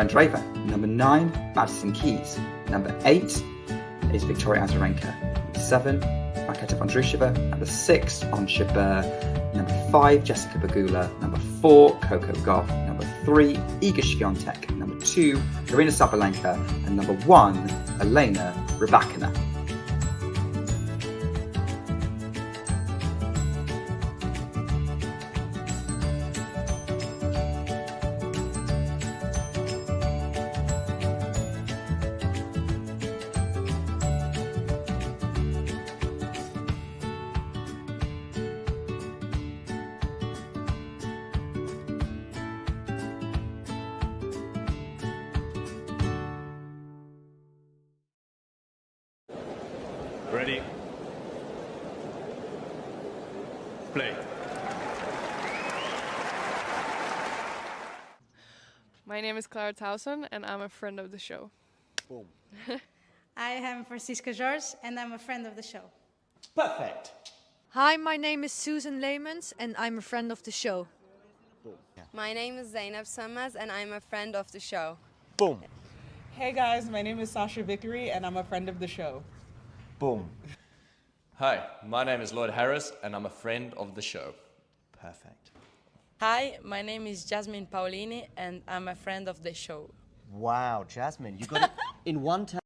Andreeva. Number 9, Madison Keys. Number 8 is Victoria Azarenka. Number 7, Marketa Vondrousova. Number 6, Ons Jabeur. Number 5, Jessica Pegula. Number 4, Coco Gauff. Number 3, Iga Swiatek. Number 2, Aryna Sabalenka. And number 1, Elena Rybakina. Ready? Play. My name is Clara Towson and I'm a friend of the show. Boom. I am Francisca George and I'm a friend of the show. Perfect. Hi, my name is Susan Leemans and I'm a friend of the show. Boom. Yeah. My name is Zainab Sammaz and I'm a friend of the show. Boom. Hey guys, my name is Sasha Vickery and I'm a friend of the show. Boom. Hi, my name is Lloyd Harris and I'm a friend of the show. Perfect. Hi, my name is Jasmine Paolini and I'm a friend of the show. Wow, Jasmine, you got it in one time.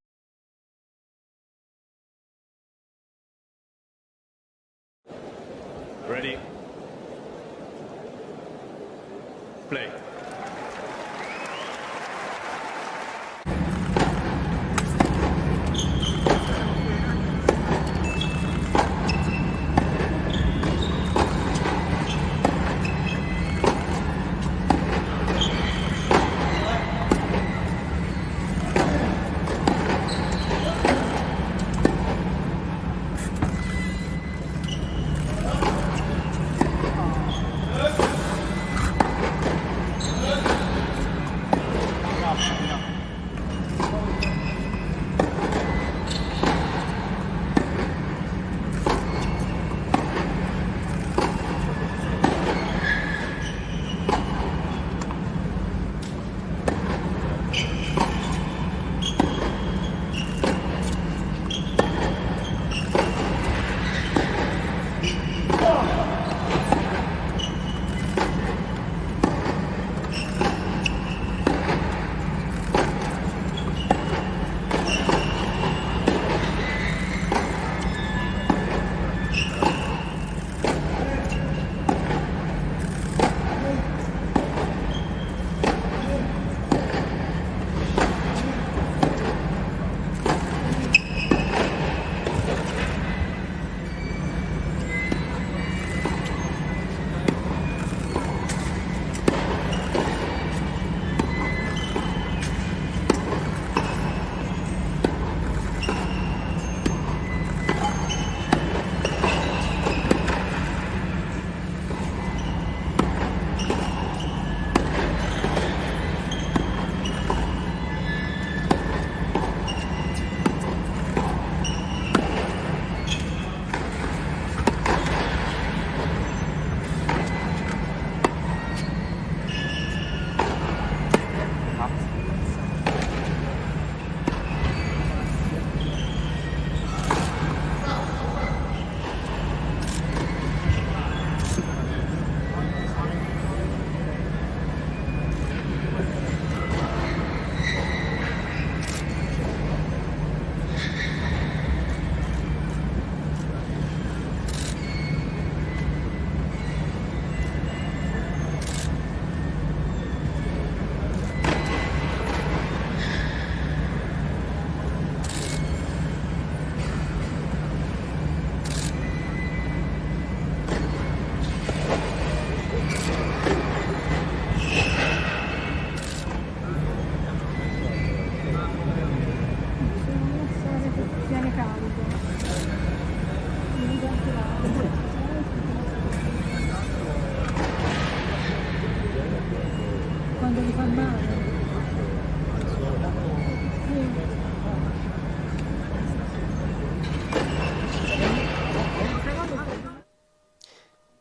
Ready? Play.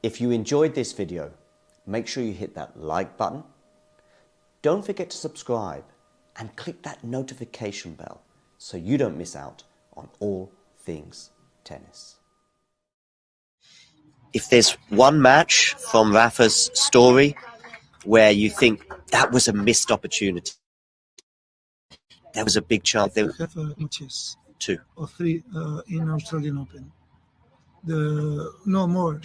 If you enjoyed this video, make sure you hit that like button. Don't forget to subscribe and click that notification bell so you don't miss out on all things tennis. If there's one match from Rafa's story where you think that was a missed opportunity, there was a big chance there have matches, 2 or 3 in Australian Open. No more.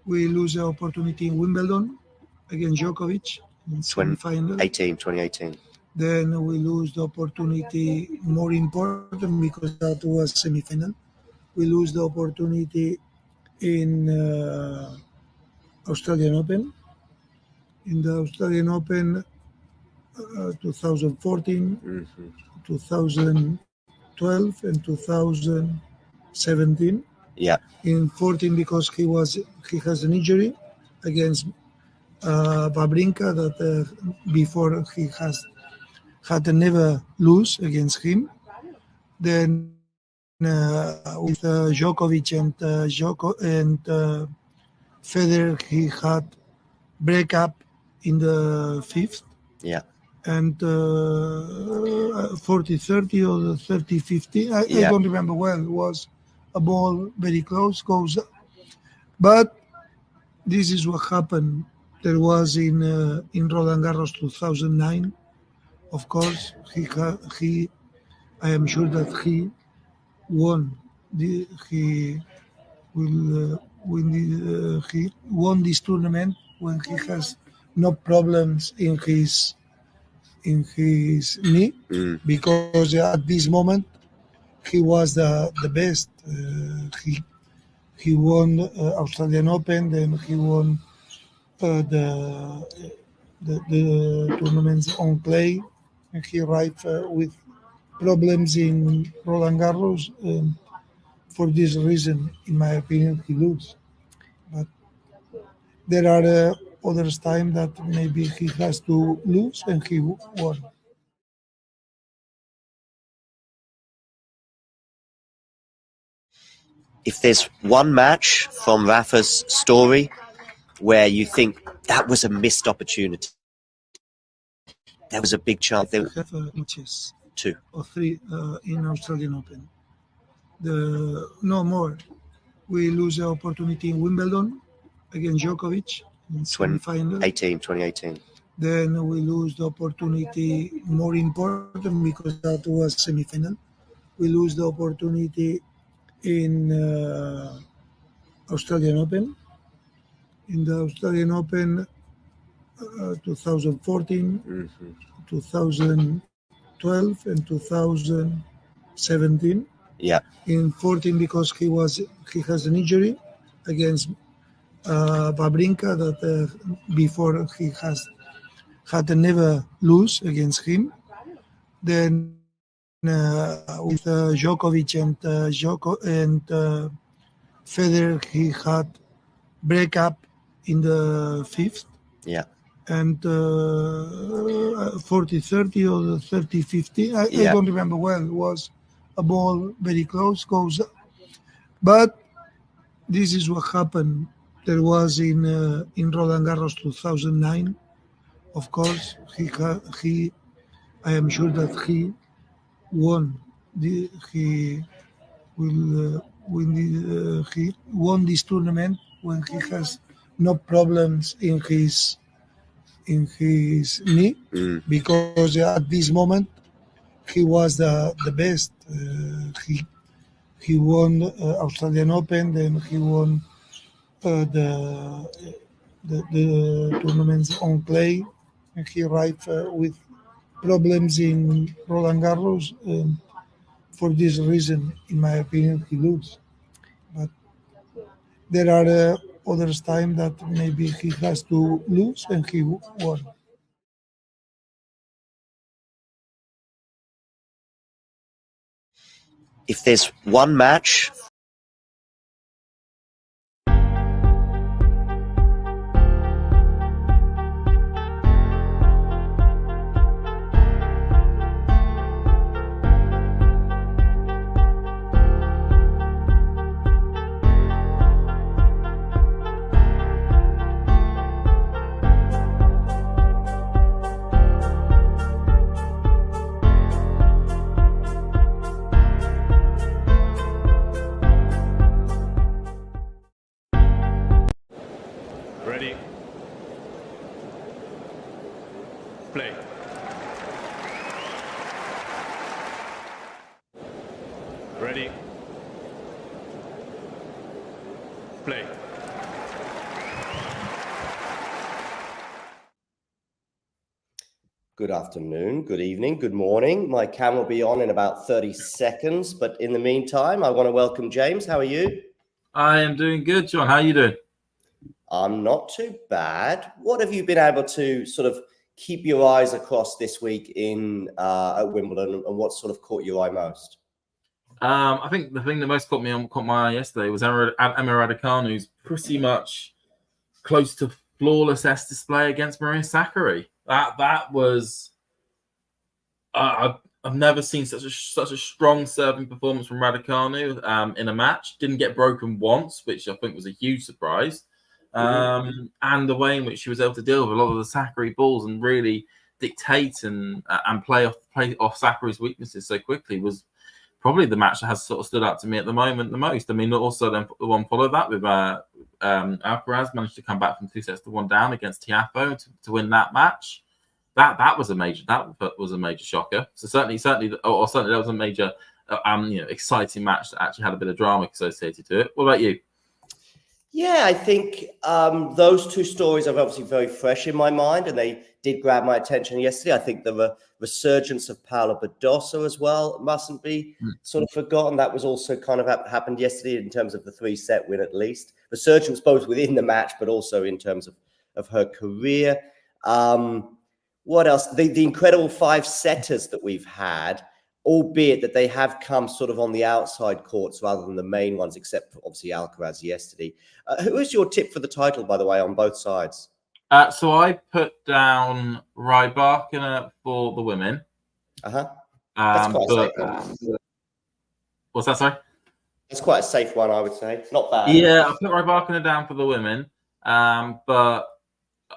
We lose the opportunity in Wimbledon against Djokovic in semi-final. 2018. Then we lose the opportunity, more important because that was semi-final. We lose the opportunity in Australian Open. In the Australian Open 2014, 2012 and 2017. Yeah. In 14 because he has an injury against Babrinka that before he had never lose against him. Then with Djokovic and Federer, he had breakup in the 5th. Yeah. And 40-30 or the 30-50, I don't remember well. It was a ball very close, goes up. But this is what happened. There was in Roland Garros 2009. Of course, he I am sure that he won. He will win. He won this tournament when he has no problems in his knee, because at this moment he was the best. He won Australian Open, then he won the tournaments on clay, and he arrived with problems in Roland Garros. For this reason, in my opinion, he lose. But there are others time that maybe he has to lose and he won. If there's one match from Rafa's story where you think that was a missed opportunity, there was a big chance there have matches, 2 or 3 in Australian Open. No more. We lose the opportunity in Wimbledon against Djokovic in semi-final. 2018. Then we lose the opportunity, more important because that was semi-final. We lose the opportunity in Australian Open. In the Australian Open 2014, 2012 and 2017. Yeah. In 14 because he has an injury against Babrinka that before he had never lose against him. Then with Djokovic and Federer, he had breakup in the 5th. Yeah. And 40-30 or the 30-50, I don't remember well. It was a ball very close, goes up. But this is what happened. There was in Roland Garros 2009. Of course, he I am sure that he won. He will win. He won this tournament when he has no problems in his knee, because at this moment he was the best. He won Australian Open, then he won the tournaments on clay, and he arrived with problems in Roland Garros. For this reason, in my opinion, he lose. But there are others time that maybe he has to lose and he won. If there's one match Play. Good afternoon, good evening, good morning. My camera will be on in about 30 seconds, but in the meantime, I want to welcome James. How are you? I am doing good, John. How are you doing? I'm not too bad. What have you been able to sort of keep your eyes across this week in at Wimbledon, and what sort of caught your eye most? I think the thing that most caught my eye yesterday was Emma Raducanu's pretty much close to flawless S display against Maria Sakkari. That was I've never seen such a strong serving performance from Raducanu in a match. Didn't get broken once, which I think was a huge surprise. And the way in which she was able to deal with a lot of the Sakkari balls and really dictate and play off Sakkari's weaknesses so quickly was probably the match that has sort of stood out to me at the moment the most. I mean, also then the one followed that with Alcaraz managed to come back from 2-1 down against Tiafoe to win that match. That was a major shocker. So certainly that was a major exciting match that actually had a bit of drama associated to it. What about you? Yeah, I think those two stories are obviously very fresh in my mind, and they did grab my attention yesterday. I think the resurgence of Paula Badosa as well mustn't be sort of forgotten. That was also kind of happened yesterday in terms of the 3-set win, at least. Resurgence both within the match, but also in terms of her career. What else? The incredible 5-setters that we've had, albeit that they have come sort of on the outside courts rather than the main ones, except for obviously Alcaraz yesterday. Who is your tip for the title, by the way, on both sides? So I put down Rybakina for the women. That's quite a safe one. What's that, sorry? That's quite a safe one, I would say. Not bad. Yeah, I put Rybakina down for the women. But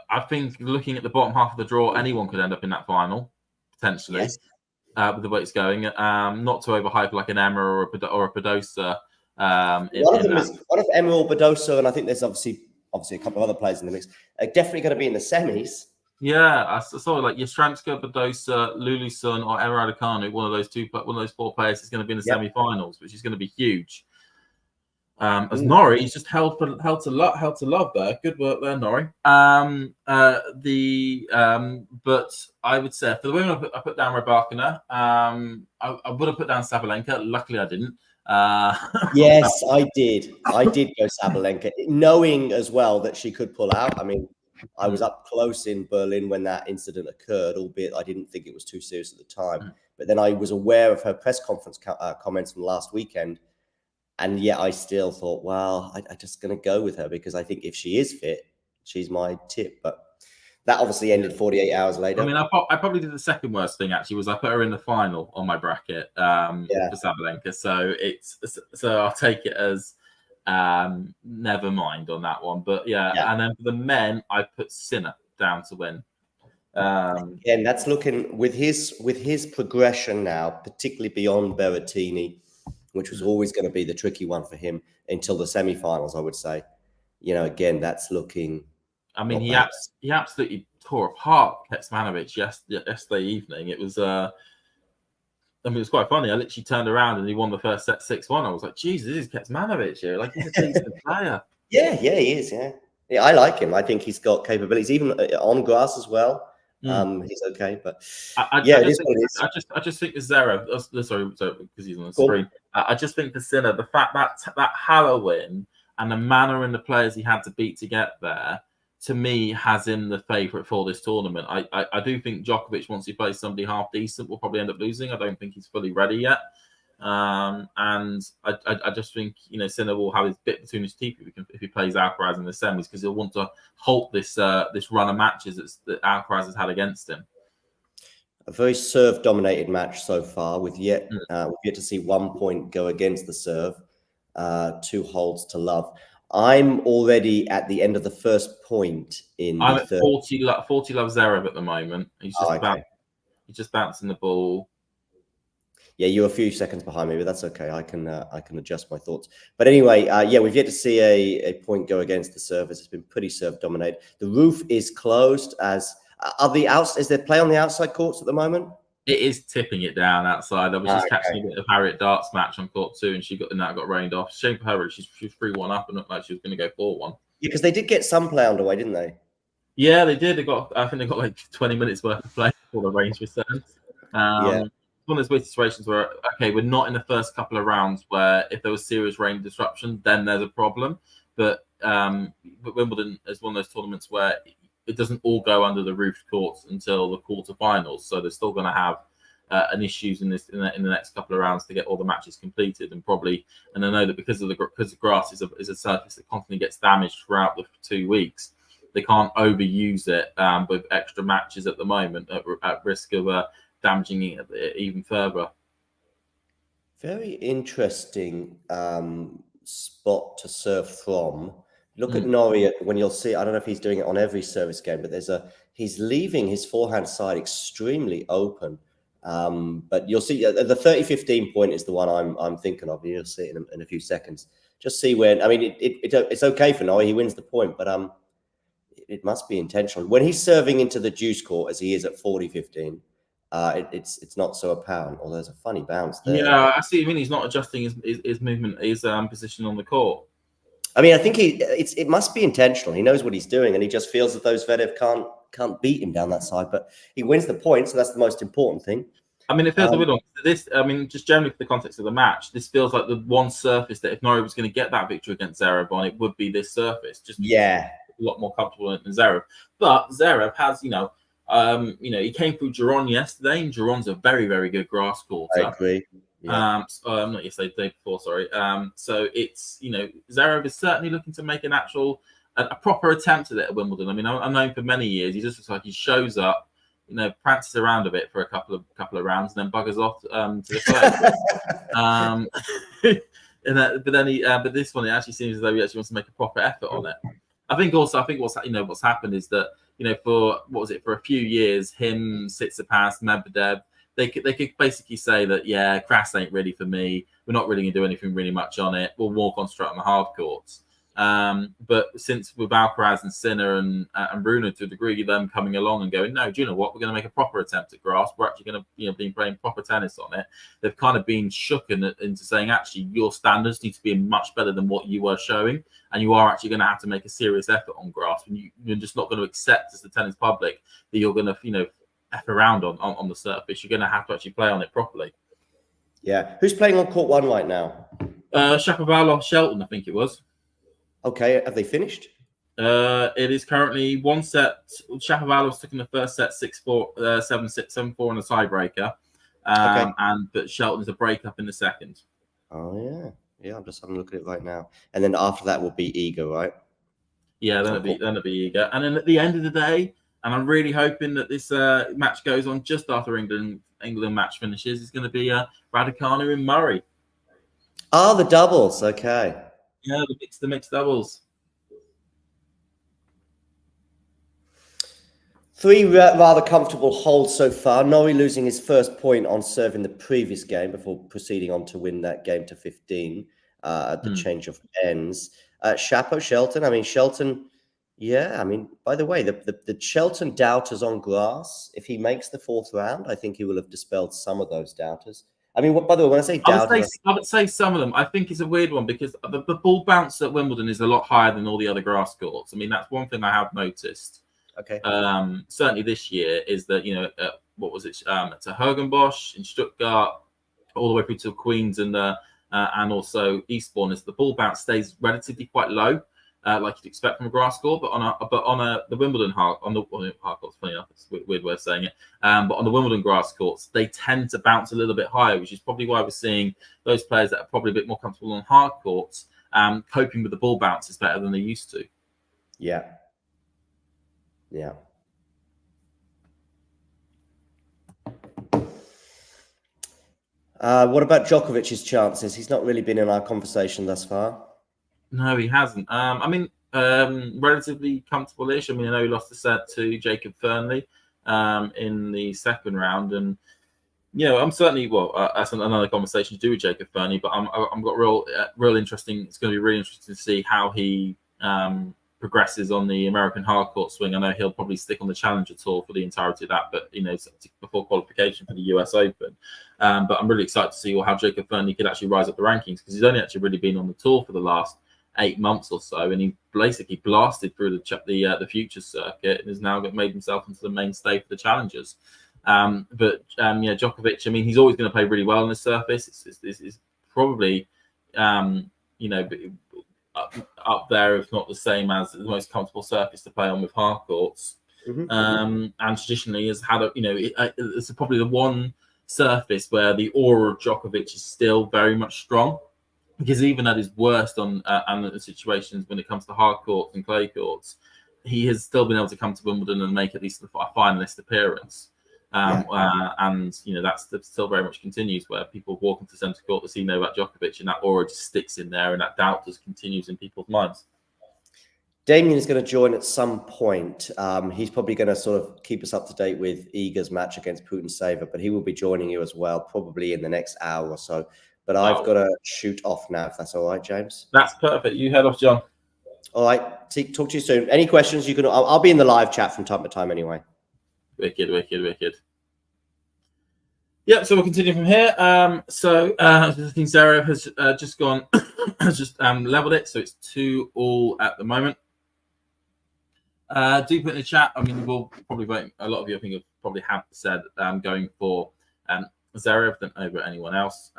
I think looking at the bottom half of the draw, anyone could end up in that final, potentially. Yes. With the way it's going, not to overhype like an Emma or a Badosa. One of Emma or Badosa, and I think there's obviously a couple of other players in the mix. Are definitely going to be in the semis. Yeah, I saw like Yastramska, Badosa, Lulu Sun, or Emma Raducanu. One of those 4 players is going to be in the semi-finals, which is going to be huge. As Norrie, he's just held to love there. Good work there, Norrie. But I would say for the women, I put down Rybakina. I would have put down Sabalenka. Luckily, I didn't. Yes, I did. I did go Sabalenka, knowing as well that she could pull out. I mean, I was up close in Berlin when that incident occurred, albeit I didn't think it was too serious at the time. But then I was aware of her press conference comments from last weekend. And yet I still thought, well, I'm just going to go with her because I think if she is fit, she's my tip. But that obviously ended 48 hours later. I mean, I probably did the second worst thing, actually, was I put her in the final on my bracket for Sabalenka. So I'll take it as never mind on that one. But and then for the men, I put Sinner down to win. And that's looking with his progression now, particularly beyond Berrettini, which was always going to be the tricky one for him until the semi-finals, I would say. Again, that's looking. I mean, he absolutely tore apart Kecmanovic yesterday evening. It was, it was quite funny. I literally turned around and he won the first set 6-1. I was like, Jesus, this is Kecmanovic here. Like, he's a decent player. Yeah, he is. Yeah, I like him. I think he's got capabilities, even on grass as well. He's okay, but I just think the Zverev. Sorry, because he's on the screen. I just think the Sinner, the fact that Haller win and the manner and the players he had to beat to get there, to me, has him the favourite for this tournament. I do think Djokovic, once he plays somebody half decent, will probably end up losing. I don't think he's fully ready yet. And I just think Sinner will have his bit between his teeth if he plays Alcaraz in the semis, because he'll want to halt this run of matches that Alcaraz has had against him. A very serve-dominated match so far. We've yet to see 1 point go against the serve. 2 holds to love. I'm already at the end of the first point in. I'm at 40 love Zverev at the moment. He's just bouncing the ball. Yeah, you're a few seconds behind me, but that's okay. I can adjust my thoughts. But anyway, we've yet to see a point go against the service. It's been pretty serve dominated. The roof is closed. Is there play on the outside courts at the moment? It is tipping it down outside. I was just catching a bit of Harriet Dart's match on court 2, and she got rained off. Shame for her. She was 3-1 up and looked like she was going to go 4-1. Yeah, because they did get some play underway, didn't they? Yeah, they did. I think they got like 20 minutes worth of play before the range returned. Yeah. It's one of those weird situations where, okay, we're not in the first couple of rounds where if there was serious rain disruption, then there's a problem. But Wimbledon is one of those tournaments where it doesn't all go under the roofed courts until the quarterfinals. So they're still going to have an issues in the next couple of rounds to get all the matches completed, and I know that because the grass is a surface that constantly gets damaged throughout the 2 weeks, they can't overuse it with extra matches at the moment at risk of damaging it even further. Very interesting spot to serve from. Look at Norrie when you'll see. I don't know if he's doing it on every service game, but he's leaving his forehand side extremely open. But you'll see the 30-15 point is the one I'm thinking of. You'll see it in a few seconds. Just see when. I mean, it's okay for Norrie. He wins the point, but it must be intentional. When he's serving into the deuce court, as he is at 40-15, it's not so apparent. Although there's a funny bounce there. Yeah, I see what you mean. He's not adjusting his movement, his position on the court. I mean, I think it must be intentional. He knows what he's doing, and he just feels that those Zverev can't beat him down that side. But he wins the point, so that's the most important thing. I mean, it feels a bit on this. I mean, just generally for the context of the match, this feels like the one surface that if Norrie was going to get that victory against Zverev on, it would be this surface. Just a lot more comfortable than Zverev. But Zverev has, he came through Giron yesterday, and Giron's a very, very good grass court. I agree. Yeah. Not yesterday, the day before, sorry. So it's, Zverev is certainly looking to make a proper attempt at it at Wimbledon. I mean, I've known for many years, he just looks like he shows up, prances around a bit for a couple of rounds, and then buggers off to the side. But this one, it actually seems as though he actually wants to make a proper effort on it. I think what's happened is that, for a few years, him, Tsitsipas, Medvedev, they could basically say that, yeah, Kras ain't really for me. We're not really going to do anything really much on it. We'll more concentrate on the hard courts. But since with Alcaraz and Sinner and Bruno to a degree, them coming along and going, no, do you know what? We're going to make a proper attempt at grass. We're actually going to be playing proper tennis on it. They've kind of been shooken into saying, actually, your standards need to be much better than what you were showing, and you are actually going to have to make a serious effort on grass. You're just not going to accept as the tennis public that you're going to F around on the surface. You're going to have to actually play on it properly. Yeah. Who's playing on court 1 right now? Shapovalov, Shelton, I think it was. Okay. Have they finished? It is currently 1 set. Shapovalov's taking the first set 6-4, 7-6, 7-4 on a tiebreaker. But Shelton is a breakup in the second. Oh, yeah. Yeah, I'm just having a look at it right now. And then after that will be Iga, right? Yeah, then it'll be Iga. And then at the end of the day, and I'm really hoping that this match goes on just after England match finishes, is going to be Raducanu and Murray. Oh, the doubles. Okay. Yeah, the mixed doubles. 3 rather comfortable holds so far. Norrie losing his first point on serve in the previous game before proceeding on to win that game to 15 at the change of ends. Shelton. I mean, Shelton. Yeah, I mean, by the way, the Shelton doubters on grass, if he makes the 4th round, I think he will have dispelled some of those doubters. I mean, by the way, when I say doubters... I would say some of them. I think it's a weird one because the ball bounce at Wimbledon is a lot higher than all the other grass courts. I mean, that's one thing I have noticed. Okay. Certainly this year is that, what was it? To Hergenbosch in Stuttgart, all the way through to Queens and also Eastbourne, is the ball bounce stays relatively quite low. Like you'd expect from a grass court, but on the Wimbledon hard courts, funny enough, it's a weird way of saying it. But on the Wimbledon grass courts, they tend to bounce a little bit higher, which is probably why we're seeing those players that are probably a bit more comfortable on hard courts, coping with the ball bounces better than they used to. Yeah. Yeah. What about Djokovic's chances? He's not really been in our conversation thus far. No, he hasn't. I mean, relatively comfortable-ish. I mean, I know he lost the set to Jacob Fernley in the second round, and I'm certainly that's another conversation to do with Jacob Fernley. But I'm got real interesting. It's going to be really interesting to see how he progresses on the American hardcourt swing. I know he'll probably stick on the Challenger Tour for the entirety of that, but before qualification for the US Open. But I'm really excited to see how Jacob Fernley could actually rise up the rankings, because he's only actually really been on the tour for the last 8 months or so, and he basically blasted through the Futures circuit and has now made himself into the mainstay for the Challengers. Djokovic, I mean, he's always going to play really well on the surface. It's probably up there, if not the same as the most comfortable surface to play on with hardcourts. And traditionally has had it's probably the one surface where the aura of Djokovic is still very much strong, because even at his worst on the situations when it comes to hard courts and clay courts, he has still been able to come to Wimbledon and make at least a finalist appearance. And that still very much continues, where people walk into centre court to see Novak Djokovic, and that aura just sticks in there, and that doubt just continues in people's minds. Damien is going to join at some point. He's probably going to sort of keep us up to date with Iga's match against Putintseva, but he will be joining you as well, probably in the next hour or so. But I've got to shoot off now, if that's all right, James. That's perfect. You head off, John. All right. Talk to you soon. Any questions? I'll be in the live chat from time to time anyway. Wicked. Yep, so we'll continue from here. I think Zverev has just gone, has just leveled it, so it's 2-2 at the moment. Do put in the chat. I mean, we'll probably vote. A lot of you, I think, have probably said going for Zverev than over anyone else.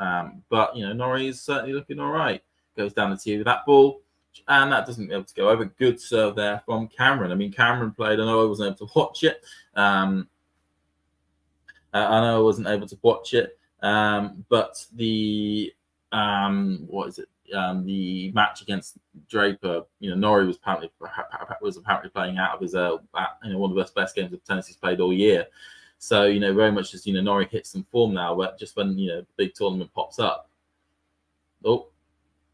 But Norrie is certainly looking all right. Goes down the tee with that ball, and that doesn't be able to go over. Good serve there from Cameron. I mean, Cameron played. I know I wasn't able to watch it. But the the match against Draper, Norrie was apparently playing out of his one of the best games of tennis he's played all year. So very much as Norrie hits some form now, but just when the big tournament pops up. Oh,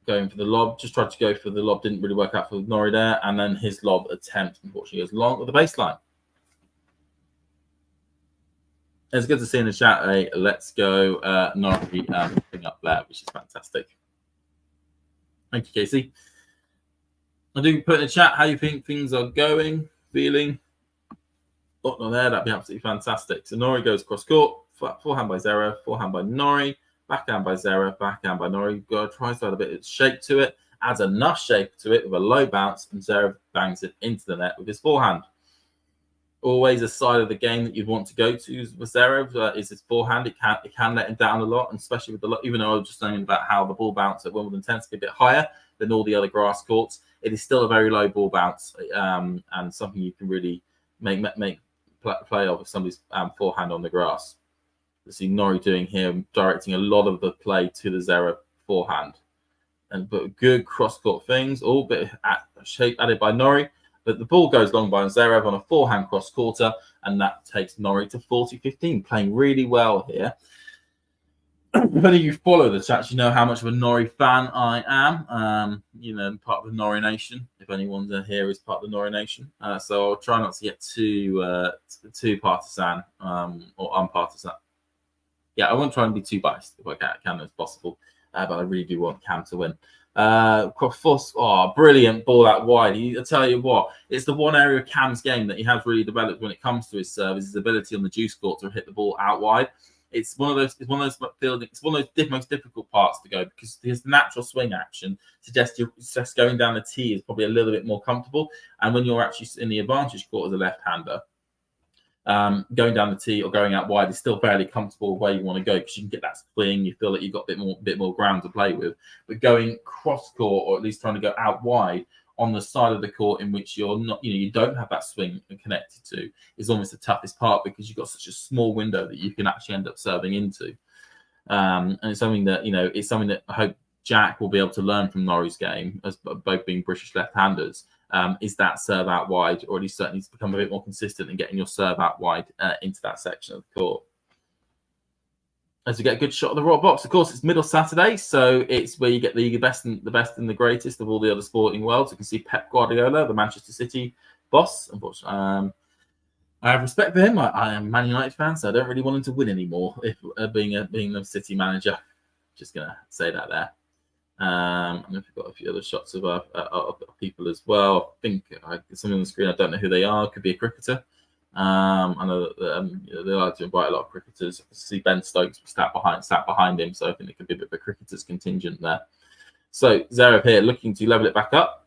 going for the lob, just tried to go for the lob, didn't really work out for Norrie there, and then his lob attempt unfortunately goes long with the baseline. It's good to see in the chat let's go Norrie thing up there, which is fantastic. Thank you, Casey. I do put in the chat how you think things are going, feeling. Oh, no, that'd be absolutely fantastic. So Norrie goes cross court, forehand by Zverev, forehand by Norrie, backhand by Zverev, backhand by Norrie. Tries to add a bit of shape to it, adds enough shape to it with a low bounce, and Zverev bangs it into the net with his forehand. Always a side of the game that you'd want to go to with Zverev is his forehand. It can let him down a lot, and especially with even though I was just saying about how the ball bounce at Wimbledon tends to be a bit higher than all the other grass courts, it is still a very low ball bounce, and something you can really make play off with somebody's forehand on the grass. You see Norrie doing here, directing a lot of the play to the Zverev forehand, but good cross court things, all bit shape added by Norrie. But the ball goes long by Zverev on a forehand cross quarter, and that takes Norrie to 40-15, playing really well here. If any of you follow the chat, you know how much of a Norrie fan I am. Part of the Norrie Nation. If anyone here is part of the Norrie Nation, so I'll try not to get too partisan or unpartisan. Yeah, I won't try and be too biased if I can as possible, but I really do want Cam to win. Brilliant ball out wide. I tell you what, it's the one area of Cam's game that he has really developed when it comes to his serve, is his ability on the juice court to hit the ball out wide. It's one of those most difficult parts to go, because his natural swing action suggests just going down the tee is probably a little bit more comfortable. And when you're actually in the advantage court as a left-hander, going down the tee or going out wide is still fairly comfortable where you want to go, because you can get that swing. You feel like you've got a bit more ground to play with. But going cross court, or at least trying to go out wide on the side of the court in which you're not, you don't have that swing connected to, is almost the toughest part, because you've got such a small window that you can actually end up serving into. And it's something that I hope Jack will be able to learn from Norrie's game, as both being British left-handers. Is that serve out wide, or at least certainly to become a bit more consistent in getting your serve out wide into that section of the court. As we get a good shot of the raw box, of course, it's Middle Saturday, so it's where you get the best and the greatest of all the other sporting worlds. You can see Pep Guardiola, the Manchester City boss. Unfortunately, I have respect for him. I am a Man United fan, so I don't really want him to win anymore. If being the City manager, just gonna say that there. And we've got a few other shots of people as well. I think some on the screen, I don't know who they are. Could be a cricketer. I know that they like to invite a lot of cricketers. I see Ben Stokes sat behind him, so I think it could be a bit of a cricketers contingent there. So Zverev here looking to level it back up.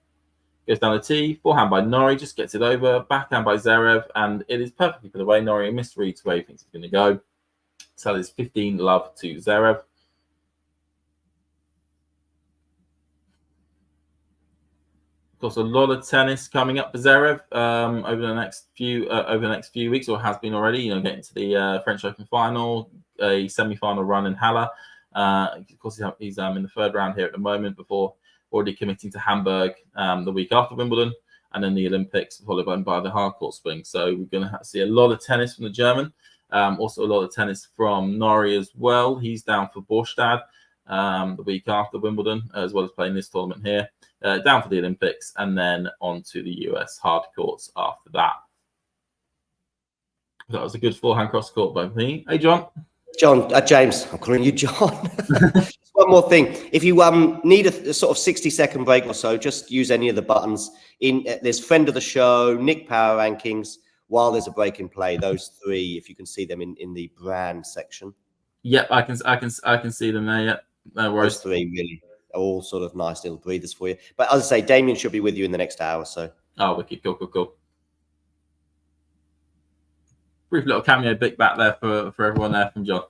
Goes down the tee, forehand by Norrie, just gets it over, backhand by Zverev, and it is perfectly put away. Norrie misreads where he thinks he's going to go. So there's 15 love to Zverev. Of course, a lot of tennis coming up for Zverev over the next few weeks, or has been already. Getting to the French Open final, a semi-final run in Halle. Of course, he's in the third round here at the moment before already committing to Hamburg the week after Wimbledon, and then the Olympics, followed by the hardcourt swing. So we're going to see a lot of tennis from the German. Also a lot of tennis from Norrie as well. He's down for Borstad the week after Wimbledon, as well as playing this tournament here. Down for the Olympics, and then on to the US hard courts after that. That was a good forehand cross court by me. Hey, John. James, I'm calling you John. One more thing. If you need a sort of 60-second break or so, just use any of the buttons. There's friend of the show, Nick Power Rankings, while there's a break in play. Those three, if you can see them in the brand section. Yep, I can see them there. Yep, no worries. Those three really are all sort of nice little breathers for you. But as I say, Damien should be with you in the next hour or so. Oh, wicked, cool. Brief little cameo bit back there for everyone there from John.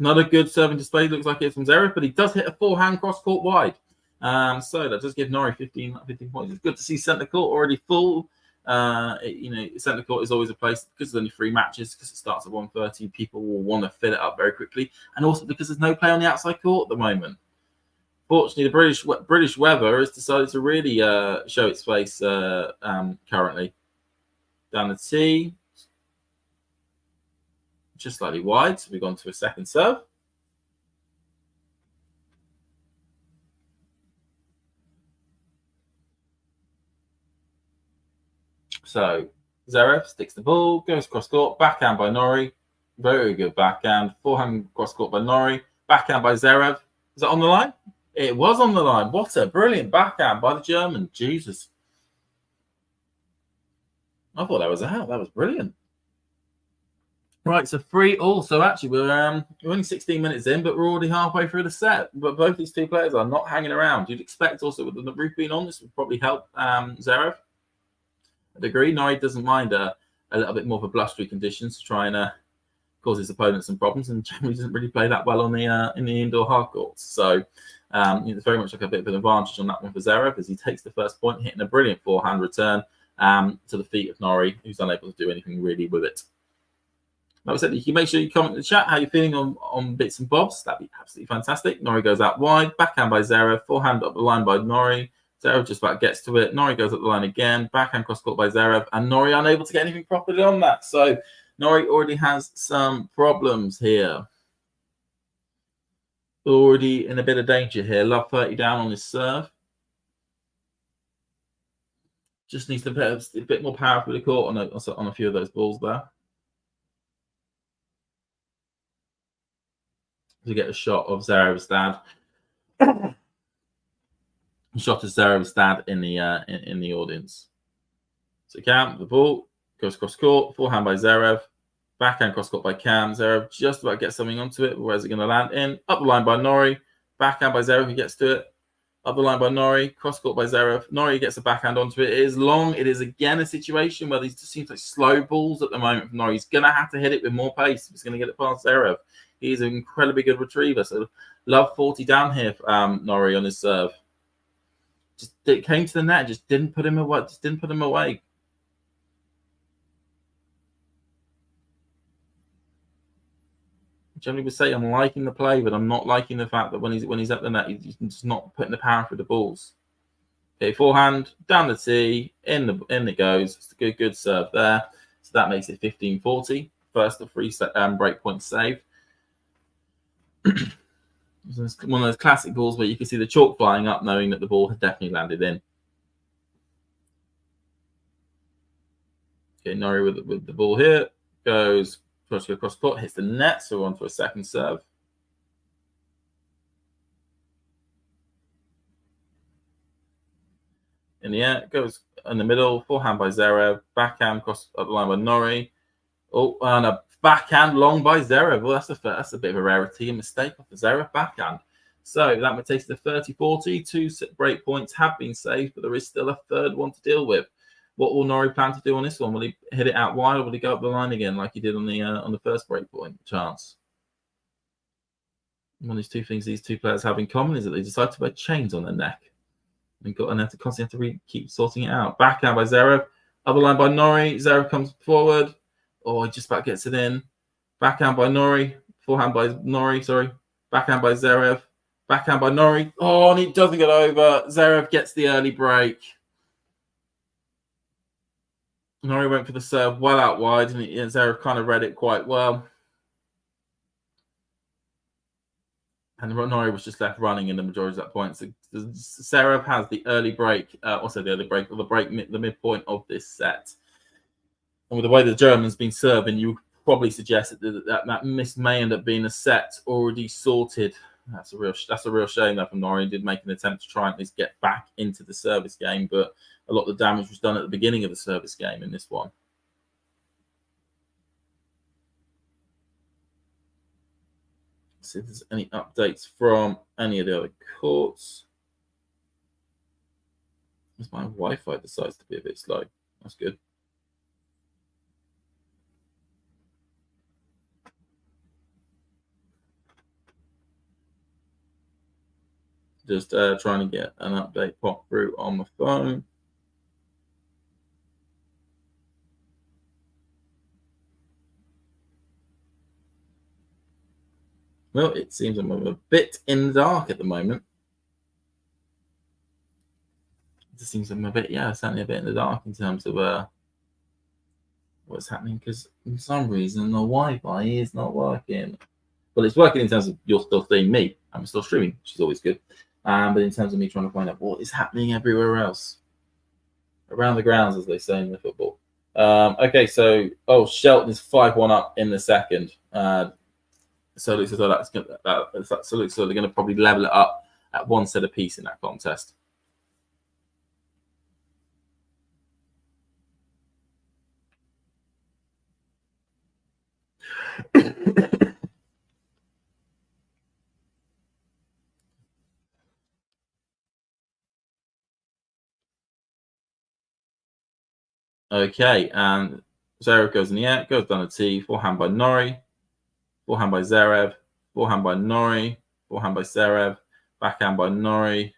Not a good serving display. Looks like it's from Zverev, but he does hit a forehand cross court wide. So that does give Norrie 15 points. It's good to see centre court already full. Centre court is always a place, because there's only 3 matches, because it starts at 1:30. People will want to fill it up very quickly, and also because there's no play on the outside court at the moment. Fortunately, the British weather has decided to really show its face currently. Down the tee, just slightly wide, so we've gone to a second serve. So Zverev sticks the ball, goes cross court, backhand by Norrie. Very good backhand. Forehand cross court by Norrie. Backhand by Zverev. Is it on the line? It was on the line. What a brilliant backhand by the German. Jesus. I thought that was out. That was brilliant. Right, so 3-3. So actually, we're only 16 minutes in, but we're already halfway through the set. But both these two players are not hanging around. You'd expect also with the roof being on, this would probably help Zverev. A degree. Norrie doesn't mind a little bit more of a blustery conditions to try and cause his opponents some problems, and generally doesn't really play that well on the in the indoor hard courts. So it's very much like a bit of an advantage on that one for Zverev, as he takes the first point, hitting a brilliant forehand return to the feet of Norrie, who's unable to do anything really with it. Like I said, you can make sure you comment in the chat how you're feeling on bits and bobs. That'd be absolutely fantastic. Norrie goes out wide, backhand by Zverev, forehand up the line by Norrie. Zverev just about gets to it. Norrie goes up the line again, backhand cross court by Zverev, and Norrie unable to get anything properly on that. So Norrie already has some problems here. Already in a bit of danger here. Love 30 down on his serve. Just needs to put a bit more power through the court on a few of those balls there. To get a shot of Zverev's dad. Shot of Zverev's dad in the audience. So Cam, the ball goes cross court, forehand by Zverev, backhand cross court by Cam. Zverev just about gets something onto it. Where's it going to land in? Up the line by Norrie, backhand by Zverev. He gets to it. Up the line by Norrie, cross court by Zverev. Norrie gets a backhand onto it. It is long. It is again a situation where these just seems like slow balls at the moment from Norrie. He's going to have to hit it with more pace if he's going to get it past Zverev. He's an incredibly good retriever. So love 40 down here for Norrie on his serve. Just it came to the net, just didn't put him away. Generally would say I'm liking the play, but I'm not liking the fact that when he's at the net, he's just not putting the power through the balls. Okay, forehand, down the tee, in it goes. It's a good serve there. So that makes it 15-40. First of 3 break points saved. It's one of those classic balls where you can see the chalk flying up, knowing that the ball had definitely landed in. Okay, Norrie with the ball here. Goes across court, hits the net, so we're on to a second serve. in the air, goes in the middle, forehand by Zverev, backhand across the line by Norrie. Oh, and a backhand long by Zverev. Well, that's a bit of a rarity, a mistake off the Zverev backhand. So that takes it to 30-40. 2 break points have been saved, but there is still a third one to deal with. What will Norrie plan to do on this one? Will he hit it out wide, or will he go up the line again like he did on the first break point chance? One of these two things these two players have in common is that they decide to wear chains on their neck. And they have to constantly have to keep sorting it out. Backhand by Zverev. Other line by Norrie. Zverev comes forward. Oh, he just about gets it in. Backhand by Norrie. Forehand by Norrie, sorry. Backhand by Zverev. Backhand by Norrie. Oh, and he doesn't get over. Zverev gets the early break. Norrie went for the serve well out wide, and Zverev kind of read it quite well. And Norrie was just left running in the majority of that point. So Zverev has the early break, also the early break, or the midpoint of this set. And with the way the German's been serving, you would probably suggest that miss may end up being a set already sorted. That's a real shame that from Norrie. He did make an attempt to try and at least get back into the service game, but a lot of the damage was done at the beginning of the service game in this one. See if there's any updates from any of the other courts. As my Wi-Fi decides to be a bit slow. That's good. Just trying to get an update pop through on my phone. Well, it seems I'm a bit in the dark at the moment. It just seems I'm certainly a bit in the dark in terms of what's happening, because for some reason the Wi-Fi is not working. Well, it's working in terms of you're still seeing me. I'm still streaming, which is always good. But in terms of me trying to find out what is happening everywhere else. Around the grounds, as they say in the football. Okay, so, Shelton is 5-1 up in the second. So it looks as though they're going to probably level it up at one set apiece in that contest. Okay, and Zverev goes in the air, goes down the tee, forehand by Norrie, forehand by Zverev, forehand by Norrie, forehand by Zverev, backhand by Norrie,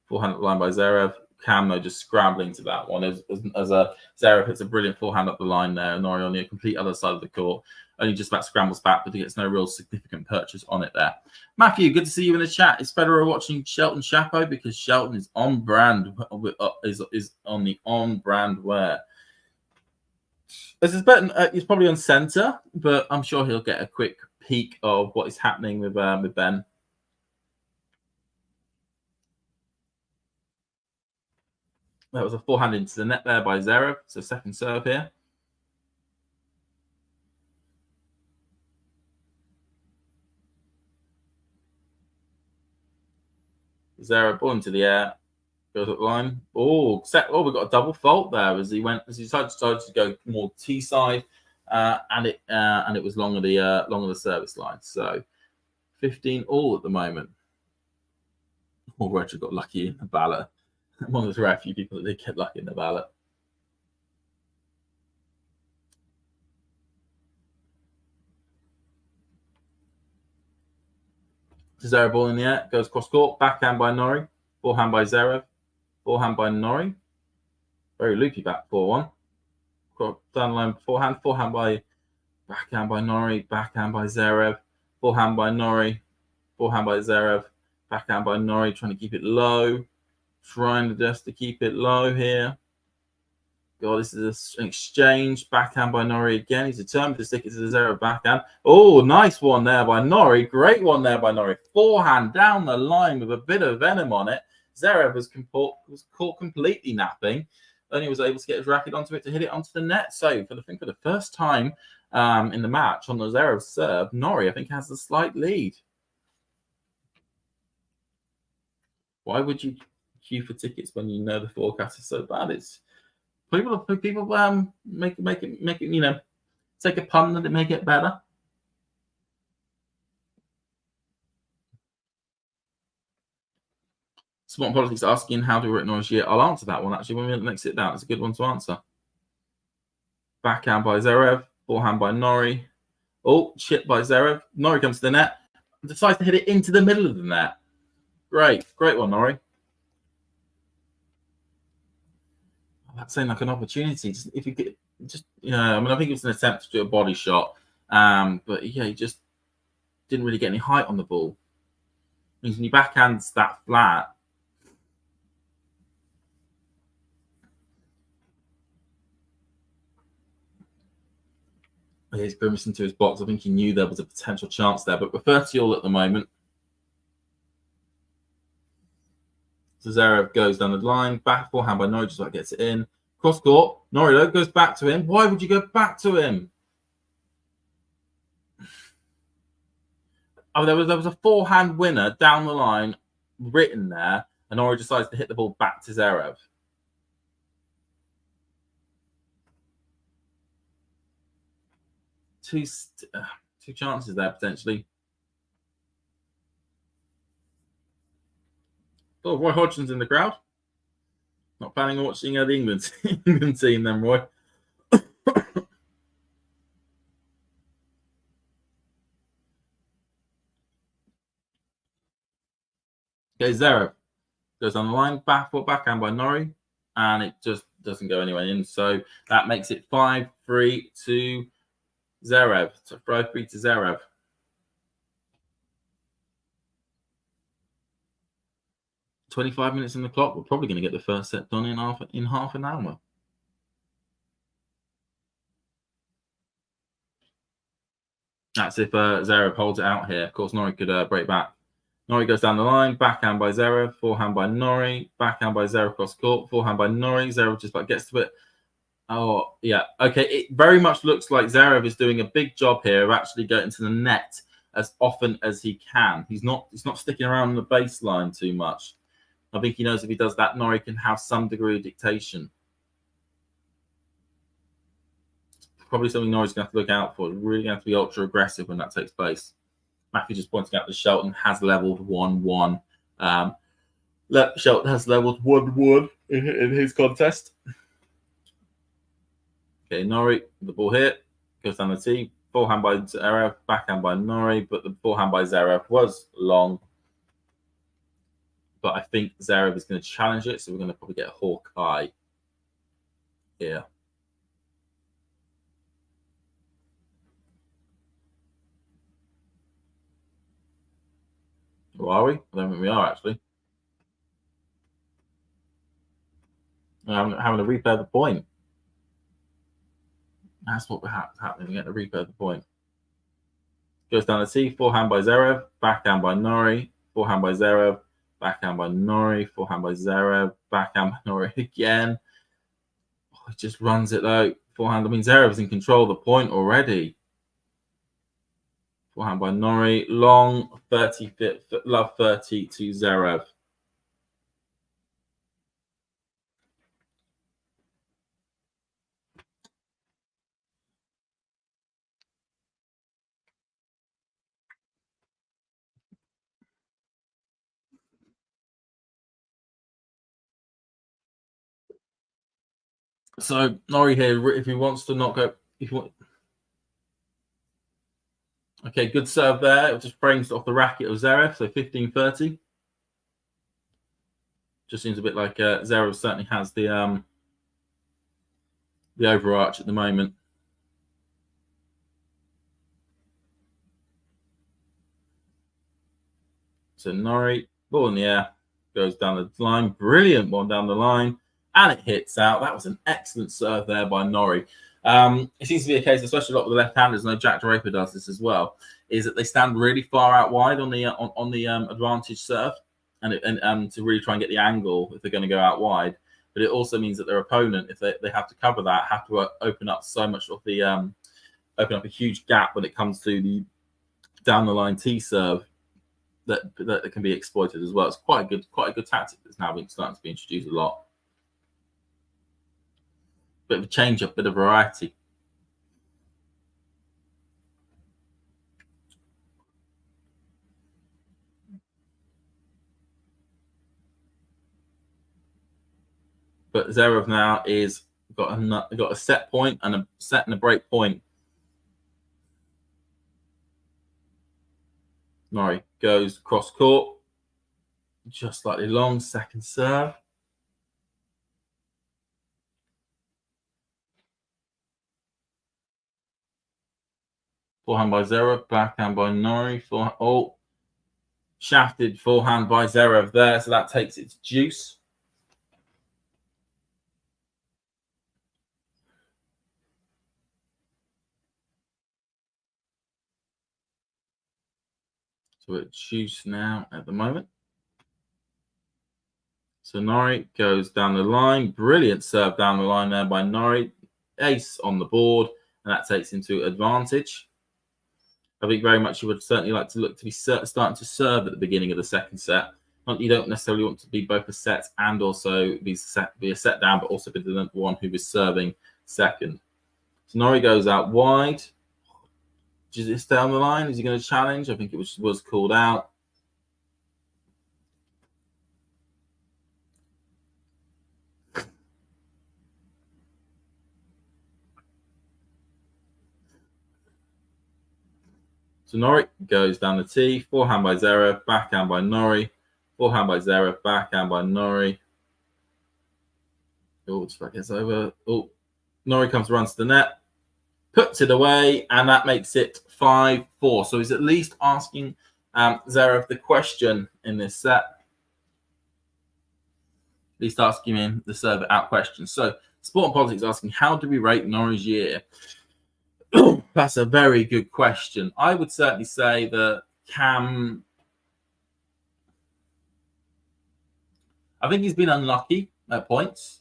forehand line by Zverev. Camo just scrambling to that one as Zverev hits a brilliant forehand up the line there. Norrie on the complete other side of the court, only just about scrambles back, but he gets no real significant purchase on it there. Matthew, good to see you in the chat. Is Federer watching Shelton Chapeau? Because Shelton is on brand, is on the on-brand wear. He's probably on centre, but I'm sure he'll get a quick peek of what is happening with Ben. That was a forehand into the net there by Zverev. So second serve here. Zverev ball into the air. Goes up the line. We've got a double fault there as he decided to go more T side, and it was longer the service line. So 15 all at the moment. Roger got lucky in the ballot. One of the rare few people that did get lucky in the ballot. Zverev ball in the air, goes cross court, backhand by Norrie, forehand by Zverev, forehand by Norrie. Very loopy back 4-1. Down the line forehand by backhand by Norrie, backhand by Zverev, forehand by Norrie, forehand by Zverev, backhand by Norrie, trying to keep it low. Trying to keep it low here. God, this is an exchange. Backhand by Norrie again. He's determined to stick it to the Zverev backhand. Oh, nice one there by Norrie. Great one there by Norrie. Forehand down the line with a bit of venom on it. Zverev was caught completely napping. Only was able to get his racket onto it to hit it onto the net. So for the first time in the match on the Zverev serve, Norrie, I think, has a slight lead. Why would you queue for tickets when you know the forecast is so bad. It's people make it, you know, take a pun that it may get better. Smart Politics asking how to acknowledge it. I'll answer that one actually when we next sit down. It's a good one to answer. Backhand by Zverev, forehand by Norrie. Oh, chip by Zverev. Norrie comes to the net, decides to hit it into the middle of the net. Great one, Norrie. That's saying like an opportunity. Just, if you get, just, you know, I mean, I think it was an attempt to do a body shot, but yeah, he just didn't really get any height on the ball. Means when you backhands that flat, he's grimacing to his box. I think he knew there was a potential chance there, but we're 30-all at the moment. So Zverev goes down the line, back forehand by Norrie, just like gets it in. Cross court, Norrie goes back to him. Why would you go back to him? Oh, there was a forehand winner down the line written there, and Norrie decides to hit the ball back to Zverev. Two chances there potentially. Oh, Roy Hodgson's in the crowd. Not planning on watching the England team then, Roy. Okay, Zverev goes on the line, backhand by Norrie, and it just doesn't go anywhere in. So that makes it 5-3 to Zverev. So 5-3 to Zverev. "25 minutes on the clock. We're probably going to get the first set done in half an hour." That's if Zverev holds it out here. Of course, Norrie could break back. Norrie goes down the line, backhand by Zverev, forehand by Norrie, backhand by Zverev across court, forehand by Norrie. Zverev just gets to it. Oh, yeah. Okay, it very much looks like Zverev is doing a big job here of actually getting to the net as often as he can. He's not sticking around the baseline too much. I think he knows if he does that, Norrie can have some degree of dictation. It's probably something Norrie's going to have to look out for. He's really going to have to be ultra aggressive when that takes place. Matthew just pointing out that Shelton has leveled 1-1. Shelton has leveled 1-1 in his contest. Okay, Norrie, the ball here, goes down the tee. Forehand by Zverev, backhand by Norrie, but the forehand by Zverev was long. But I think Zverev is going to challenge it, so we're going to probably get a Hawkeye here. Or are we? I don't think we are, actually. I'm having to replay the point. That's what's happening. We get to replay the point. Goes down the tee. Forehand by Zverev, backhand by Norrie, forehand by Zverev, backhand by Norrie, forehand by Zverev, backhand by Norrie again. Oh, he just runs it though. Forehand. I mean, Zverev's in control of the point already. Forehand by Norrie, long 30 love 30 to Zverev. So Norrie here, if he wants to not go, if you want. Okay, good serve there. It just frames off the racket of Zverev, so 15-30. Just seems a bit like Zverev certainly has the overarch at the moment. So Norrie, ball in the air, goes down the line. Brilliant one down the line. And it hits out. That was an excellent serve there by Norrie. It seems to be a case, especially a lot with the left-handers, and Jack Draper does this as well, is that they stand really far out wide on the advantage serve, and to really try and get the angle if they're going to go out wide. But it also means that their opponent, if they have to cover that, have to open up so much of the open up a huge gap when it comes to the down the line tee serve. that can be exploited as well. It's quite a good tactic that's now starting to be introduced a lot. Bit of a change up, bit of variety. But Zverev now is got a set point and a set and a break point. Norrie goes cross court, just slightly long, second serve. Forehand by Zverev, backhand by Norrie. Shafted forehand by Zverev there, so that takes its juice. So it's juice now at the moment. So Norrie goes down the line. Brilliant serve down the line there by Norrie. Ace on the board, and that takes into advantage. I think very much you would certainly like to look to be starting to serve at the beginning of the second set. You don't necessarily want to be both a set and also be a set down, but also be the one who is serving second. So Norrie goes out wide. Does it stay on the line? Is he going to challenge? I think it was called out. So Norrie goes down the tee. Forehand by Zverev, backhand by Norrie. Forehand by Zverev, backhand by Norrie. Oh, just back gets over. Oh, Norrie runs to the net, puts it away, and that makes it 5-4. So he's at least asking Zverev the question in this set. At least asking him the serve out question. So Sport and Politics asking, how do we rate Norrie's year? That's a very good question. I would certainly say that Cam, I think he's been unlucky at points,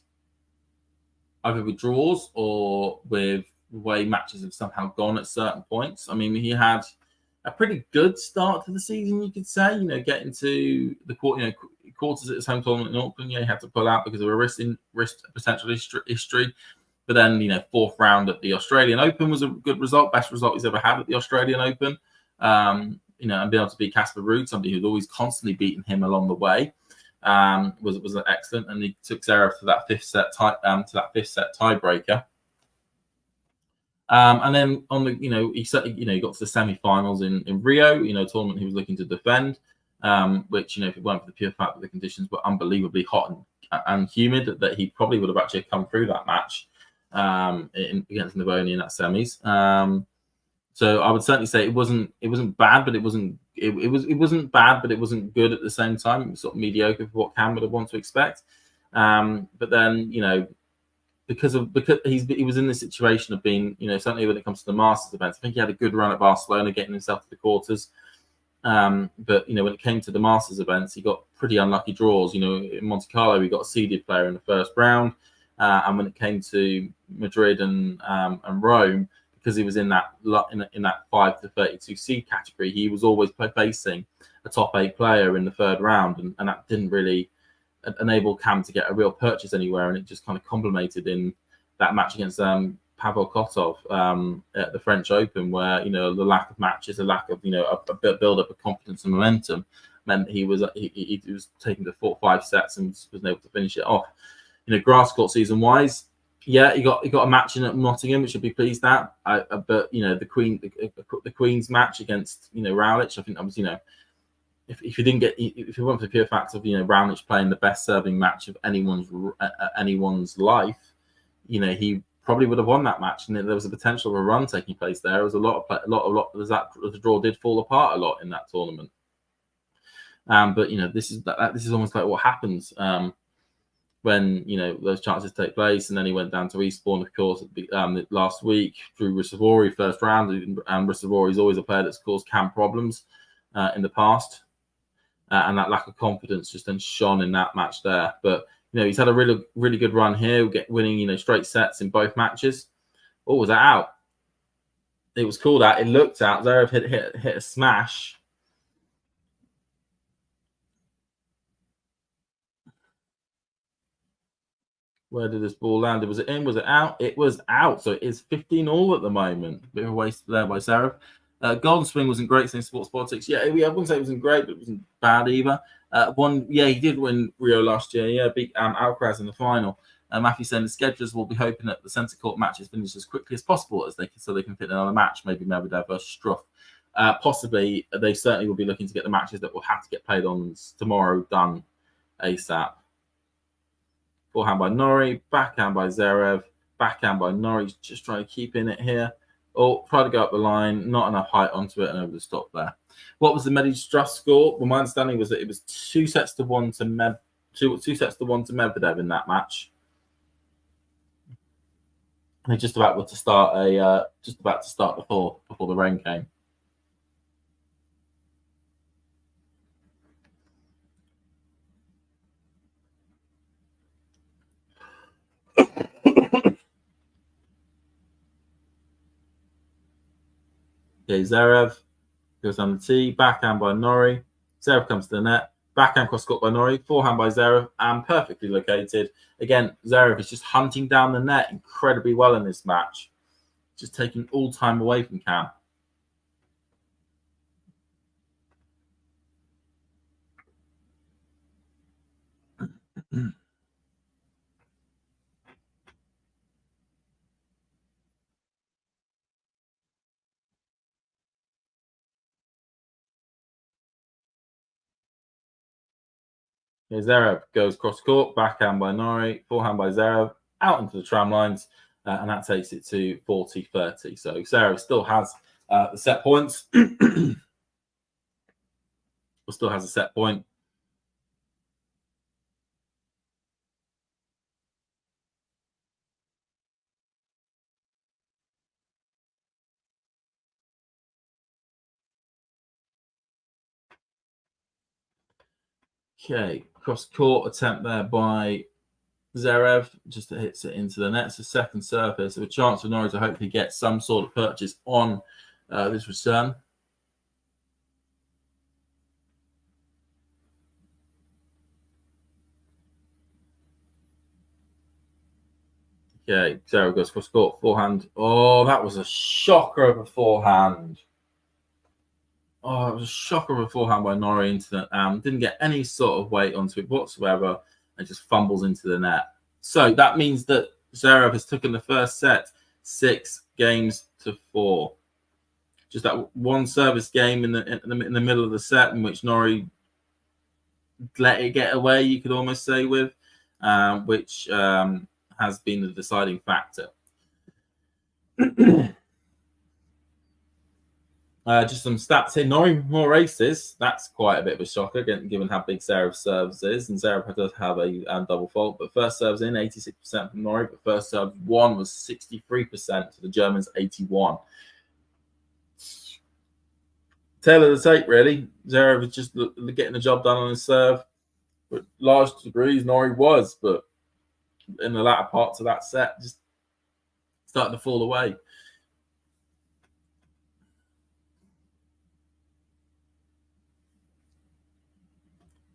either with draws or with the way matches have somehow gone at certain points. I mean, he had a pretty good start to the season, you could say. Getting to the quarters at his home tournament in Auckland, he had to pull out because of a wrist potential history. But then, fourth round at the Australian Open was a good result, best result he's ever had at the Australian Open. And being able to beat Casper Ruud, somebody who'd always constantly beaten him along the way, was excellent. And he took Zverev to that fifth set tiebreaker. And then on the, he certainly, he got to the semi-finals in Rio, tournament he was looking to defend, which, if it weren't for the pure fact that the conditions were unbelievably hot and humid, that he probably would have actually come through that match against Navoni in that semis. So I would certainly say it wasn't bad, but it wasn't bad, but it wasn't good at the same time. It was sort of mediocre for what Cam would have wanted to expect. But then, because he was in this situation of being, certainly when it comes to the Masters events, I think he had a good run at Barcelona, getting himself to the quarters. But when it came to the Masters events, he got pretty unlucky draws. In Monte Carlo, he got a seeded player in the first round, and when it came to Madrid and Rome, because he was in that 5 to 32 seed category, he was always facing a top 8 player in the third round, and that didn't really enable Cam to get a real purchase anywhere, and it just kind of complemented in that match against Pavel Kotov at the French Open, where the lack of matches, a lack of a build up of confidence and momentum meant he was taking the 4-5 sets and wasn't able to finish it off. Grass court season wise, yeah, he got a match in at Nottingham, which should be pleased at. But the Queen's match against Raonic, I think that was if you want the pure fact of Raonic playing the best serving match of anyone's life, he probably would have won that match, and there was a potential of a run taking place there. There was a lot. The draw did fall apart a lot in that tournament. But this is almost like what happens when those chances take place. And then he went down to Eastbourne, of course, last week. Drew Risavori first round, and Risavori is always a player that's caused Cam problems in the past, and that lack of confidence just then shone in that match there. But he's had a really, really good run here, winning, straight sets in both matches. Oh, was that out? It was called out. It looked out. Zverev hit a smash. Where did this ball land? Was it in? Was it out? It was out. So it is 15-all at the moment. Bit of a waste there by Zverev. Golden Swing wasn't great since sports politics. Yeah, I wouldn't say it wasn't great, but it wasn't bad either. He did win Rio last year. Yeah, beat Alcaraz in the final. Matthew saying the schedulers will be hoping that the centre court matches finish as quickly as possible so they can fit another match, maybe Medvedev versus Struff. Possibly, they certainly will be looking to get the matches that will have to get played on tomorrow done ASAP. Forehand by Norrie, backhand by Zverev, backhand by Norrie, just trying to keep in it here. Oh, try to go up the line, not enough height onto it, and over the stop there. What was the Medvedev score? Well, my understanding was that it was 2-1 to Medvedev in that match. They just about were to start before the rain came. Okay, Zverev goes down the tee, backhand by Norrie. Zverev comes to the net, backhand cross court by Norrie, forehand by Zverev, and perfectly located. Again, Zverev is just hunting down the net incredibly well in this match, just taking all time away from Cam. Zverev goes cross court, backhand by Norrie, forehand by Zverev, out into the tram lines, and that takes it to 40-30. So Zverev still has the set points. Still has a set point. Okay, cross court attempt there by Zverev, just hits it into the net. It's a second surface. So a chance for Norrie to hopefully get some sort of purchase on this return. Okay, Zverev goes cross court, forehand. Oh, that was a shocker of a forehand. Oh, it was a shocker of a forehand by Norrie into the didn't get any sort of weight onto it whatsoever, and just fumbles into the net. So that means that Zverev has taken the first set 6-4. Just that one service game in the middle of the set in which Norrie let it get away, you could almost say, with which has been the deciding factor. Just some stats here. Norrie more aces. That's quite a bit of a shocker, given how big Zverev's serves is. And Zverev does have a double fault. But first serves in, 86% from Norrie. But first serve won was 63% to the Germans, 81%. Tail of the tape, really. Zverev was just getting the job done on his serve. But large degrees, Norrie was. But in the latter parts of that set, just starting to fall away.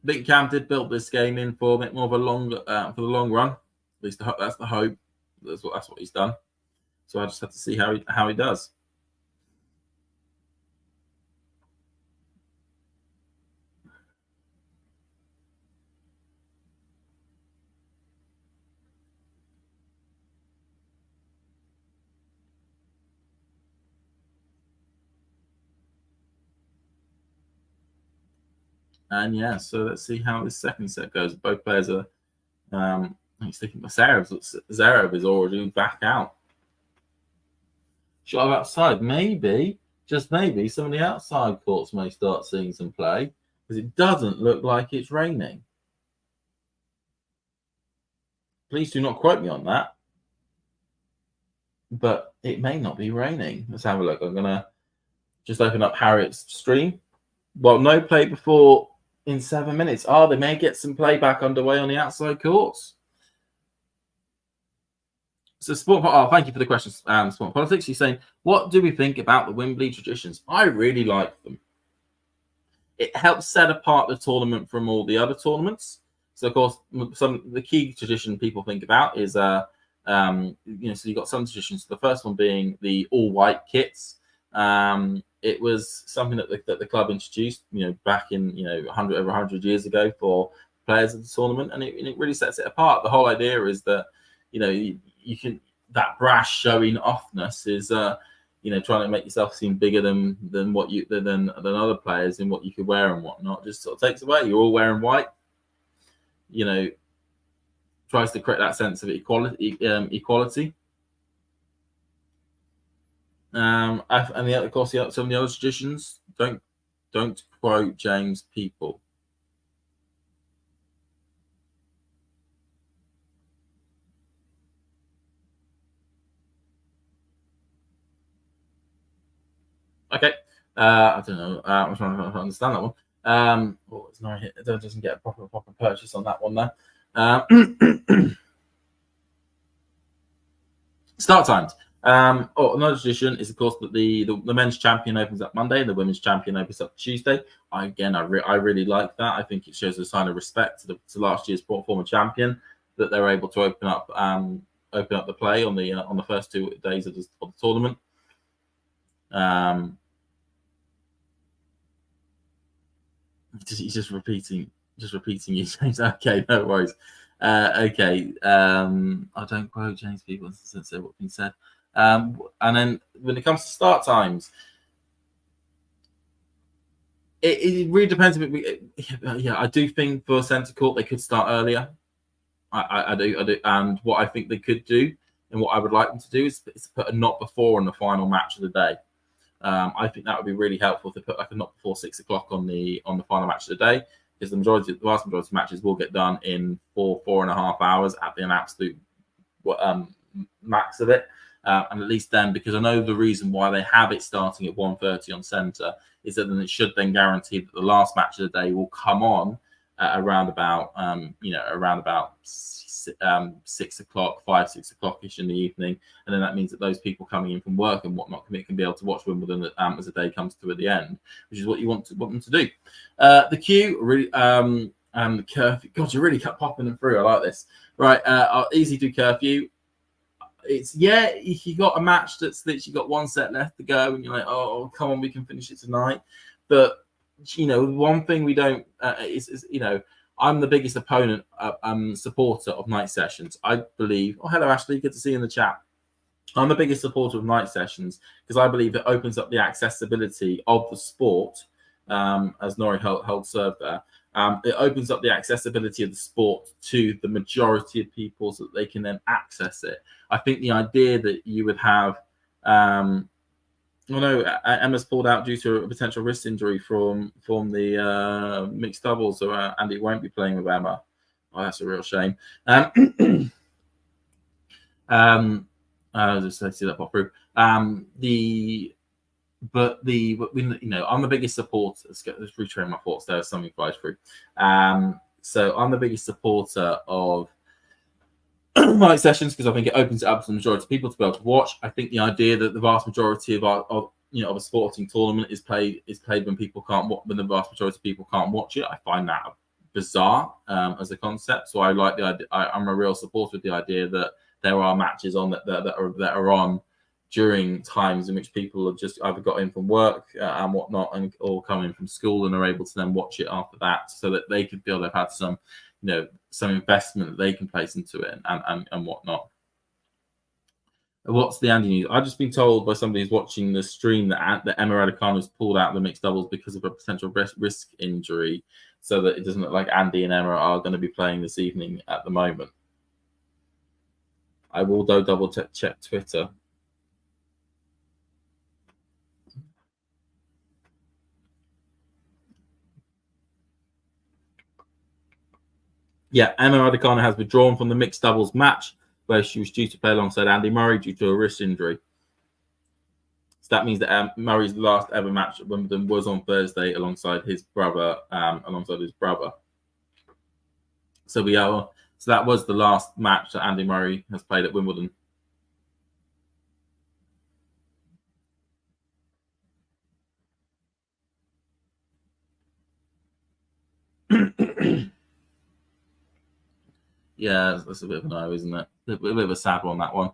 I think Cam did build this game in for a bit more of a for the long run. At least that's the hope. That's what he's done. So I just have to see how he does. And yeah, so let's see how this second set goes. Both players are, he's thinking Zverev is already back out. Shot outside, maybe, just maybe, some of the outside courts may start seeing some play because it doesn't look like it's raining. Please do not quote me on that, but it may not be raining. Let's have a look. I'm gonna just open up Harriet's stream. Well, no play before in 7 minutes. Oh, they may get some play back underway on the outside courts. So, thank you for the questions, Sport Politics. She's saying, what do we think about the Wimbledon traditions? I really like them. It helps set apart the tournament from all the other tournaments. So of course, the key tradition people think about is so you've got some traditions. The first one being the all white kits. It was something that the club introduced, back in over 100 years ago for players of the tournament, and it really sets it apart. The whole idea is that you can, that brash showing offness is trying to make yourself seem bigger than other players in what you could wear and whatnot. Just sort of takes away. You're all wearing white. Tries to create that sense of equality. And of course, some of the other traditions don't quote James people. Okay, I don't know. I'm trying to understand that one. It's Norrie it doesn't get a proper purchase on that one there. Start times. Another tradition is, of course, that the men's champion opens up Monday and the women's champion opens up Tuesday. I really like that. I think it shows a sign of respect to last year's former champion that they're able to open up the play on the first 2 days of the tournament. He's just repeating you, James. Okay, no worries. Okay. I don't quote James people since say what's been said. And then when it comes to start times, it really depends. I do think for centre court they could start earlier. I do. And what I think they could do, and what I would like them to do, is put a not before on the final match of the day. I think that would be really helpful to put like a not before 6 o'clock on the final match of the day, because the vast majority of matches will get done in 4.5 hours at an absolute max of it. And at least then, because I know the reason why they have it starting at 1:30 on centre is that then it should then guarantee that the last match of the day will come on around about 6 o'clock, 6 o'clock-ish in the evening, and then that means that those people coming in from work and whatnot can be able to watch Wimbledon as the day comes to at the end, which is what you want them to do. The queue really and the curfew. God, you're really popping them through. I like this. Right, I'll easy do curfew. It's if you got a match that's literally got 1 set left to go, and you're like, oh, come on, we can finish it tonight. But one thing we don't is I'm the biggest supporter of night sessions. I believe. Oh, hello, Ashley. Good to see you in the chat. I'm the biggest supporter of night sessions because I believe it opens up the accessibility of the sport, as Norrie held serve there. It opens up the accessibility of the sport to the majority of people so that they can then access it. I think the idea that you would have, Emma's pulled out due to a potential wrist injury from the mixed doubles, so Andy won't be playing with Emma. Oh, that's a real shame. I'll just see that pop through. I'm the biggest supporter. Let's retrain my thoughts there. Something flies through. So I'm the biggest supporter of night sessions because I think it opens it up to the majority of people to be able to watch. I think the idea that the vast majority of a sporting tournament is played when people can't watch, when the vast majority of people can't watch it, I find that bizarre as a concept. So I like the idea. I'm a real supporter of the idea that there are matches on that are on during times in which people have just either got in from work and whatnot, or come in from school and are able to then watch it after that, so that they can feel they've had some investment that they can place into it and whatnot. What's the Andy news? I've just been told by somebody who's watching the stream that Emma Raducanu has pulled out the mixed doubles because of a potential wrist injury, so that it doesn't look like Andy and Emma are going to be playing this evening at the moment. I will though double check Twitter. Yeah, Emma Raducanu has withdrawn from the mixed doubles match where she was due to play alongside Andy Murray due to a wrist injury. So that means that Murray's last ever match at Wimbledon was on Thursday alongside his brother. So that was the last match that Andy Murray has played at Wimbledon. Yeah, that's a bit of a no, isn't it? A bit of a sad one, that one.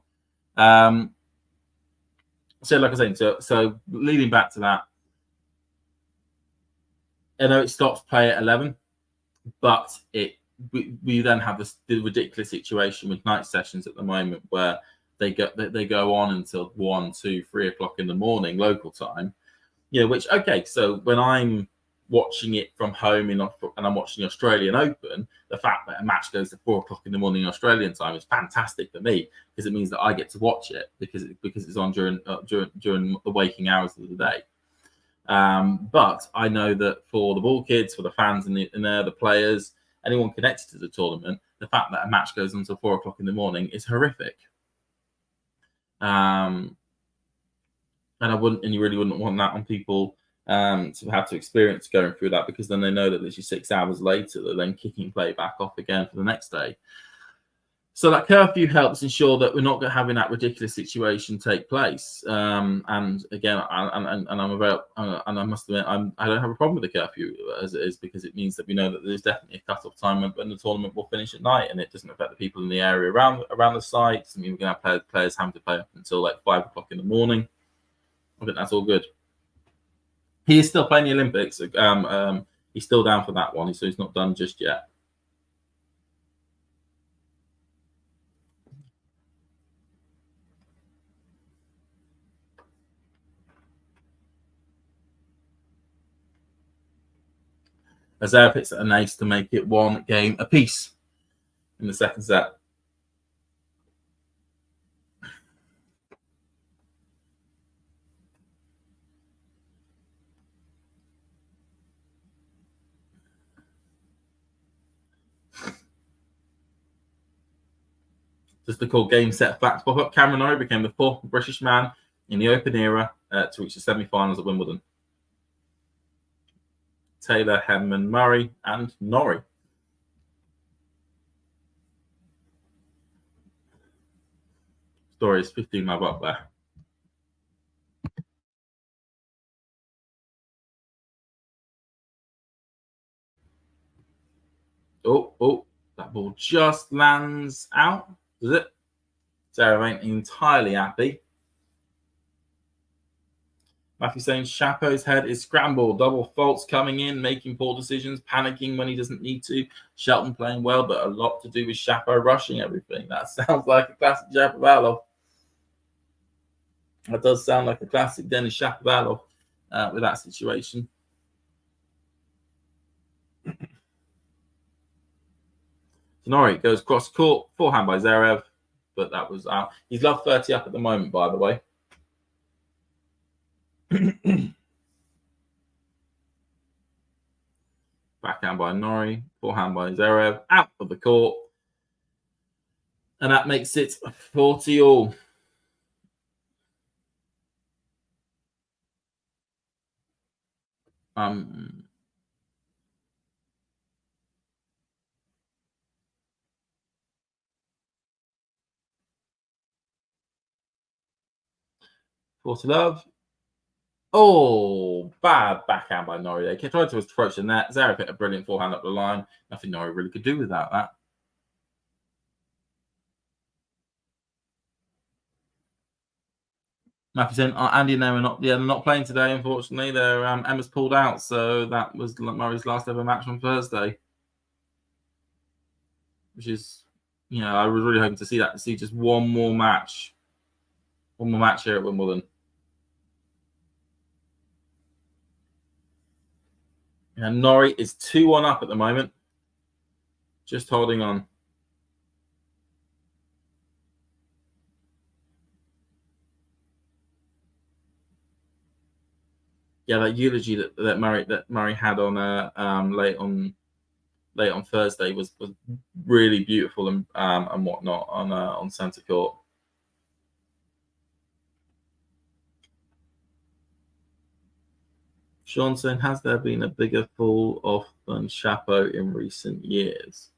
So, like I was saying, so leading back to that, I know it stops play at 11, but we then have the ridiculous situation with night sessions at the moment where they go on until 1, 2, 3 o'clock in the morning local time. You know, which okay, so when I'm watching it from home and I'm watching the Australian Open, the fact that a match goes to 4 o'clock in the morning Australian time is fantastic for me because it means that I get to watch it because it's on during the waking hours of the day. But I know that for the ball kids, for the fans in there, the players, anyone connected to the tournament, the fact that a match goes on until 4 o'clock in the morning is horrific. And you really wouldn't want that on people to have to experience going through that, because then they know that literally 6 hours later they're then kicking play back off again for the next day. So that curfew helps ensure that we're not having that ridiculous situation take place. And again, I must admit, I don't have a problem with the curfew as it is, because it means that we know that there's definitely a cut-off time when the tournament will finish at night, and it doesn't affect the people in the area around the site. I mean, we're going to have players having to play up until like 5 o'clock in the morning. I think that's all good. He is still playing the Olympics. He's still down for that one, so he's not done just yet. Zverev hits an ace to make it 1 game apiece in the second set. Just the call game set facts pop up. Cameron Norrie became the 4th British man in the Open era to reach the semi-finals at Wimbledon. Taylor, Henman, Murray, and Norrie. Story is 15 love up there. Oh, that ball just lands out, does it? Zverev ain't entirely happy. Matthew saying Chapeau's head is scrambled. Double faults coming in, making poor decisions, panicking when he doesn't need to. Shelton playing well, but a lot to do with Chapeau rushing everything. That sounds like a classic Shapovalov. That does sound like a classic Denis Shapovalov with that situation. Norrie goes cross court, forehand by Zverev, but that was out. He's love 30 up at the moment, by the way. Backhand by Norrie, forehand by Zverev, out of the court. And that makes it 40 all. Forty love. Oh, bad backhand by Norrie. They tried to approach the net. Zverev hit a brilliant forehand up the line. Nothing Norrie really could do without that. Matthew saying Andy and Emma they're not playing today, unfortunately. Emma's pulled out, so that was Murray's last ever match on Thursday. Which is, I was really hoping to see just one more match here at Wimbledon. And Norrie is 2-1 up at the moment. Just holding on. Yeah, that eulogy that Murray had on late on Thursday was really beautiful and whatnot on centre court. Sean saying, has there been a bigger fall off than Chapeau in recent years?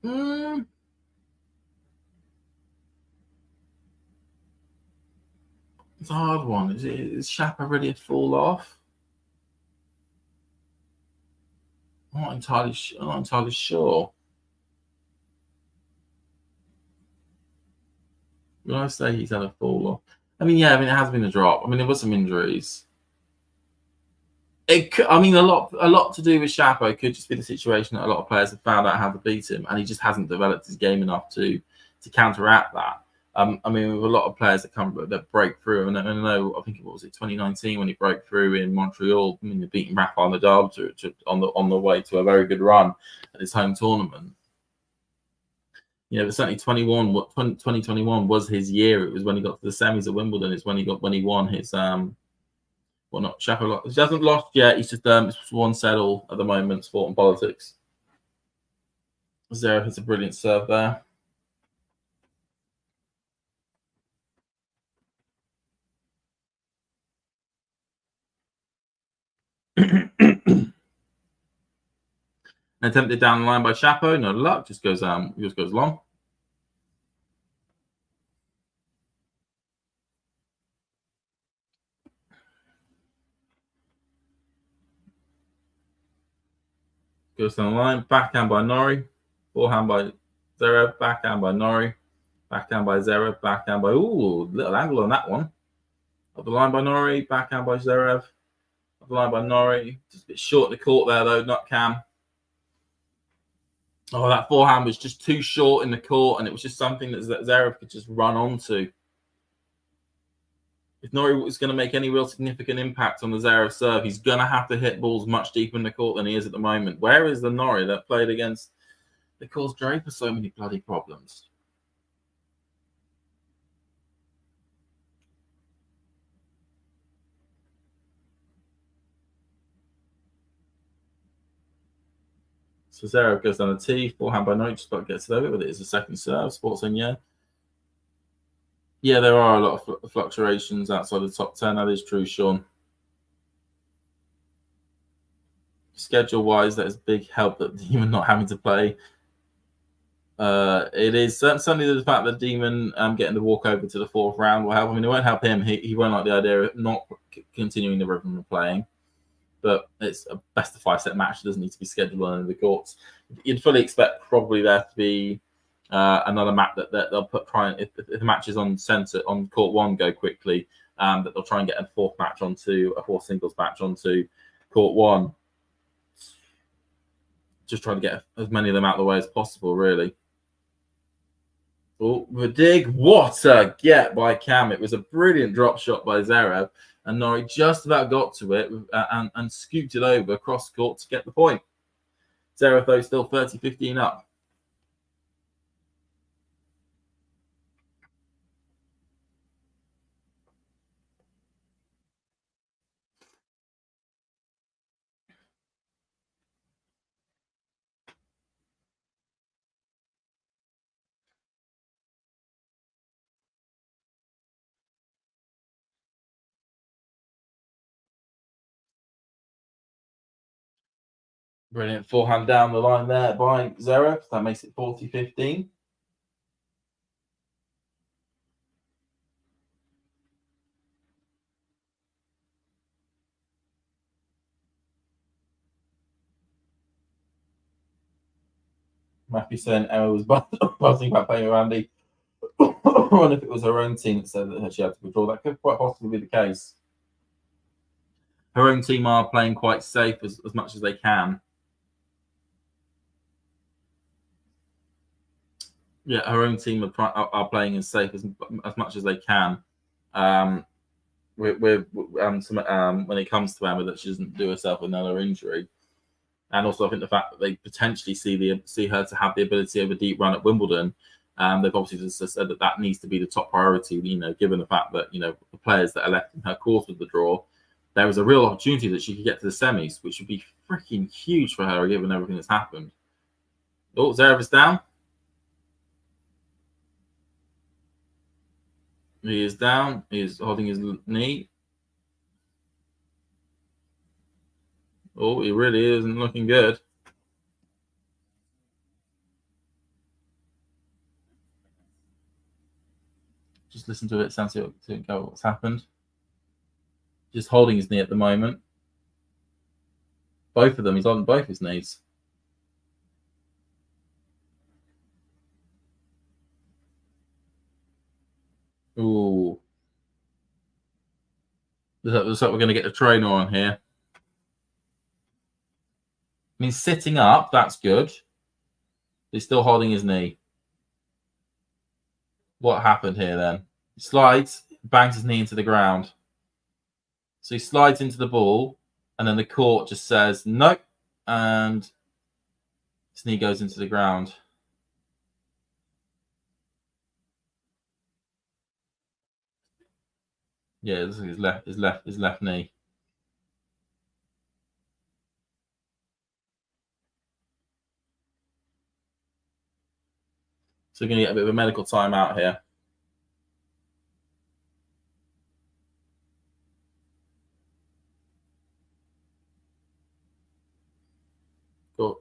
It's a hard one. Is Chapeau really a fall off? I'm not entirely sure. Will I say he's had a fall off? I mean, yeah, it has been a drop. I mean, there was some injuries. A lot to do with Chapo could just be the situation that a lot of players have found out how to beat him, and he just hasn't developed his game enough to counteract that. I mean, with a lot of players that break through, and I know, I think it was 2019 when he broke through in Montreal, I mean, beating Rafael Nadal on the way to a very good run at his home tournament. You know, but certainly 2021 was his year. It was when he got to the semis at Wimbledon. It's when he won his well, not Chapo. He hasn't lost yet. He's just it's one settle at the moment. Sport and politics. Zverev has a brilliant serve there. Attempted down the line by Chapo. No luck. Just goes long. Goes down the line. Backhand by Norrie. Forehand by Zverev. Backhand by Norrie. Backhand by Zverev. Backhand by... Ooh, little angle on that one. Up the line by Norrie. Backhand by Zverev. Up the line by Norrie. Just a bit short of the court there, though. Not Cam. Oh, that forehand was just too short in the court, and it was just something that Zverev could just run onto. If Norrie was going to make any real significant impact on the Zverev serve, he's going to have to hit balls much deeper in the court than he is at the moment. Where is the Norrie that played against? They caused Draper so many bloody problems. So Zverev goes down the tee, forehand by Norrie, just about gets it over with it. It's a second serve. Sports in, yeah. Yeah, there are a lot of fluctuations outside the top 10. That is true, Sean. Schedule-wise, that is a big help that Demon not having to play. It is certainly the fact that Demon getting the walk over to the fourth round will help. I mean, it won't help him. He won't like the idea of not continuing the rhythm of playing. But it's a best of 5 set match. It doesn't need to be scheduled on any of the courts. You'd fully expect probably there to be another map that they'll put if the match is on court 1 go quickly, that they'll try and get a fourth singles match onto court 1. Just try to get as many of them out of the way as possible, really. Oh, the dig. What a get by Cam. It was a brilliant drop shot by Zverev, and Norrie just about got to it and scooped it over across court to get the point. Zverev, though, still 30-15 up. Brilliant forehand down the line there by Zverev. That makes it 40-15. Matthew saying Emma was buzzing about playing with Andy. And if it was her own team that said that she had to withdraw, that could quite possibly be the case. Her own team are playing quite safe as much as they can. Yeah, her own team are playing as safe as much as they can. When it comes to Emma, that she doesn't do herself another injury, and also I think the fact that they potentially see her to have the ability of a deep run at Wimbledon, they've obviously just said that needs to be the top priority. You know, given the fact that the players that are left in her course with the draw, there is a real opportunity that she could get to the semis, which would be freaking huge for her given everything that's happened. Oh, Zverev is down. He is down. He is holding his knee. Oh, he really isn't looking good. Just listen to it. Sounds to go what's happened. Just holding his knee at the moment. Both of them. He's on both his knees. Looks like we're going to get the trainer on here. I mean, sitting up, that's good. He's still holding his knee. What happened here then? He slides, bangs his knee into the ground. So he slides into the ball, and then the court just says nope, and his knee goes into the ground. Yeah, this is his left knee. So we're going to get a bit of a medical timeout here. Cool.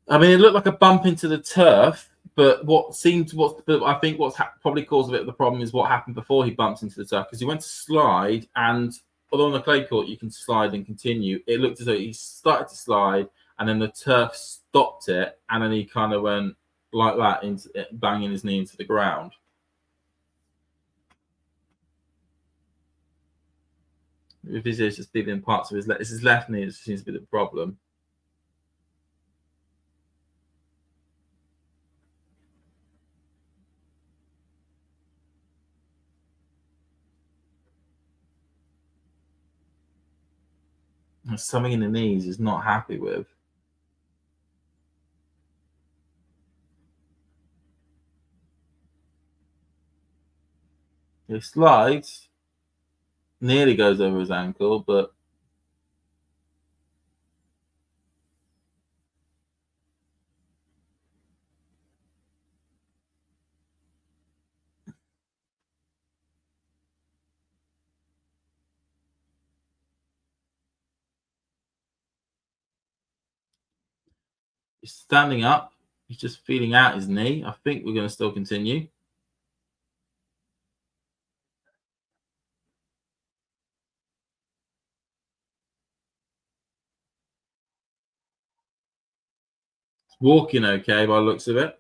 I mean, it looked like a bump into the turf, but I think what's probably caused a bit of the problem is what happened before he bumped into the turf, because he went to slide, and although on the clay court you can slide and continue, it looked as though he started to slide, and then the turf stopped it, and then he kind of went like that, into banging his knee into the ground. If he's just feeling parts of it's his left knee that seems to be the problem. There's something in the knees he's not happy with. He slides, nearly goes over his ankle, but he's standing up. He's just feeling out his knee. I think we're going to still continue. It's walking okay by the looks of it.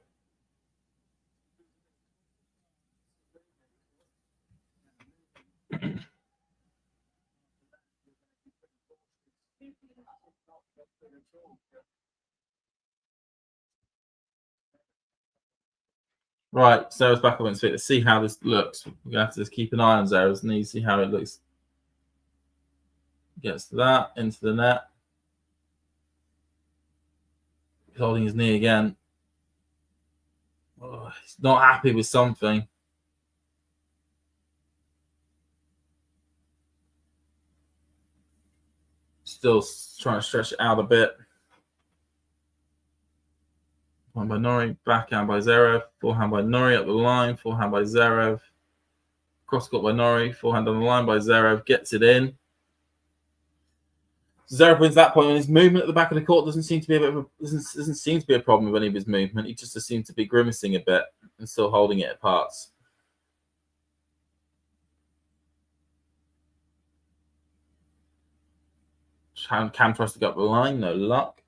Right, Sarah's back up on his feet. Let's see how this looks. We're going to have to just keep an eye on Sarah's knee, see how it looks. Gets to that, into the net. He's holding his knee again. Oh, he's not happy with something. Still trying to stretch it out a bit. One by Norrie, backhand by Zverev, forehand by Norrie up the line, forehand by Zverev, cross court by Norrie, forehand on the line by Zverev, gets it in. Zverev wins that point, and his movement at the back of the court doesn't seem to be doesn't seem to be a problem with any of his movement. He just seems to be grimacing a bit and still holding it apart. Cam tries to go up the line, no luck.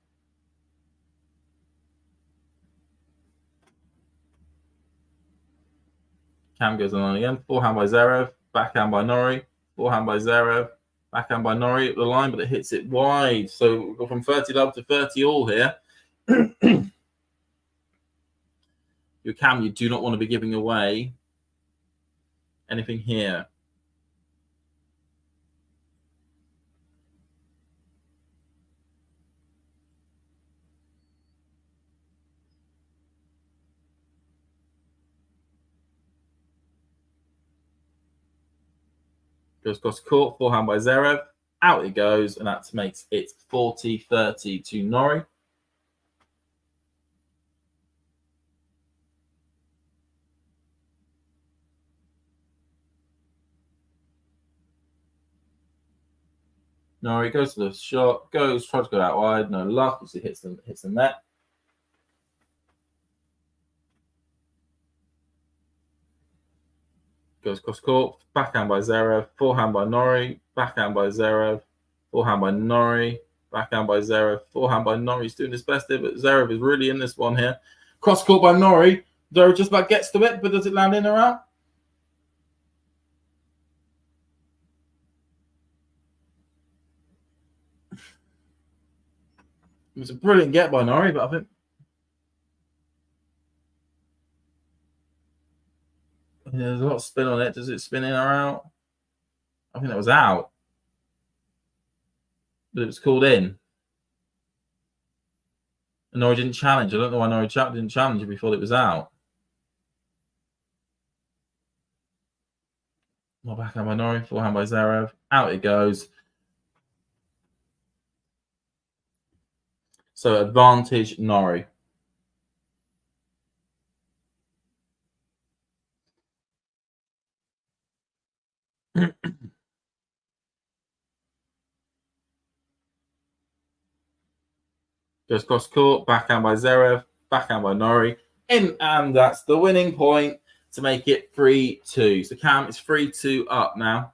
Cam goes on again. Forehand by Zverev, backhand by Norrie, forehand by Zverev, backhand by Norrie at the line, but it hits it wide. So we've got from 30 love to 30 all here. Your Cam, you do not want to be giving away anything here. Goes across court, forehand by Zverev. Out it goes, and that makes it 40-30 to Norrie. Norrie goes to the shot, tries to go out wide, no luck as he hits the net. Goes cross court, backhand by Zverev, forehand by Norrie, backhand by Zverev, forehand by Norrie, backhand by Zverev, forehand by Norrie. He's doing his best here, but Zverev is really in this one here. Cross court by Norrie. Zverev just about gets to it, but does it land in or out? It was a brilliant get by Norrie, but I think there's a lot of spin on it. Does it spin in or out? I think that was out. But it was called in. And Norrie didn't challenge. I don't know why Norrie didn't challenge it before it was out. Well, backhand by Norrie, forehand by Zverev. Out it goes. So advantage Norrie. Goes cross court, backhand by Zverev, backhand by Norrie. In, and that's the winning point to make it 3-2. So Cam, it's 3-2 up now.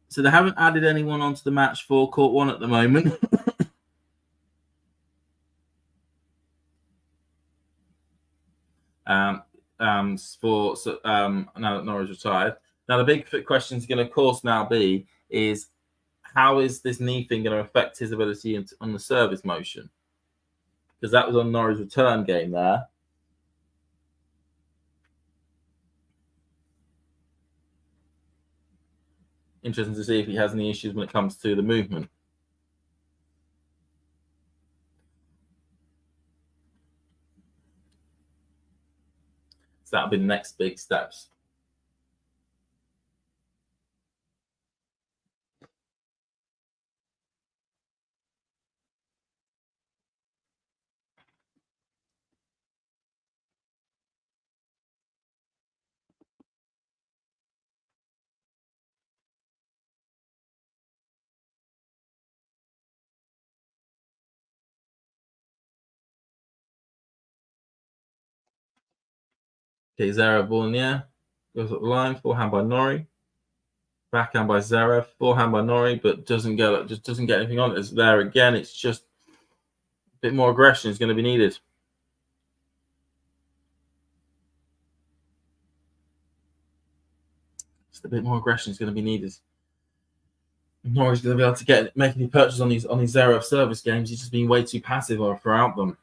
So they haven't added anyone onto the match for court one at the moment. Now that Norrie's retired. Now the big question is going to, of course, now be is how is this knee thing going to affect his ability on the service motion? Because that was on Norrie's return game there. Interesting to see if he has any issues when it comes to the movement. So that'll be the next big steps. Okay, Zverev ball in the air. Goes up the line. Forehand by Norrie. Backhand by Zverev. Forehand by Norrie, but doesn't get anything on it. It's there again. It's just a bit more aggression is going to be needed. Just a bit more aggression is going to be needed. Norrie's going to be able to make any purchase on these Zverev service games. He's just been way too passive throughout them.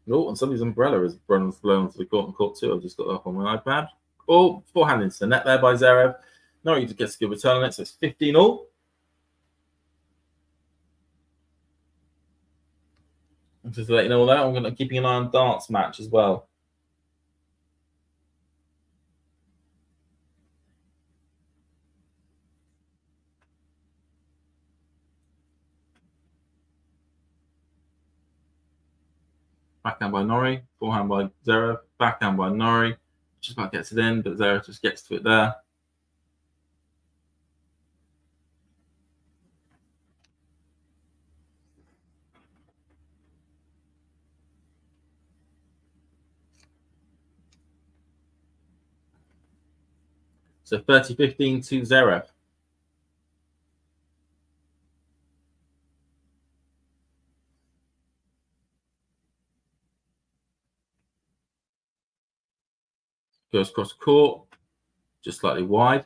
Oh, and somebody's umbrella is blown onto the court too. I've just got that up on my iPad. Oh, forehand into the net there by Zverev. Norrie gets a good return on it, so it's 15-all. Just to let you know that, I'm going to keeping an eye on darts match as well. Backhand by Norrie, forehand by Zverev, backhand by Norrie. Just about gets it in, but Zverev just gets to it there. So 30-15 to Zverev. Goes across court, just slightly wide.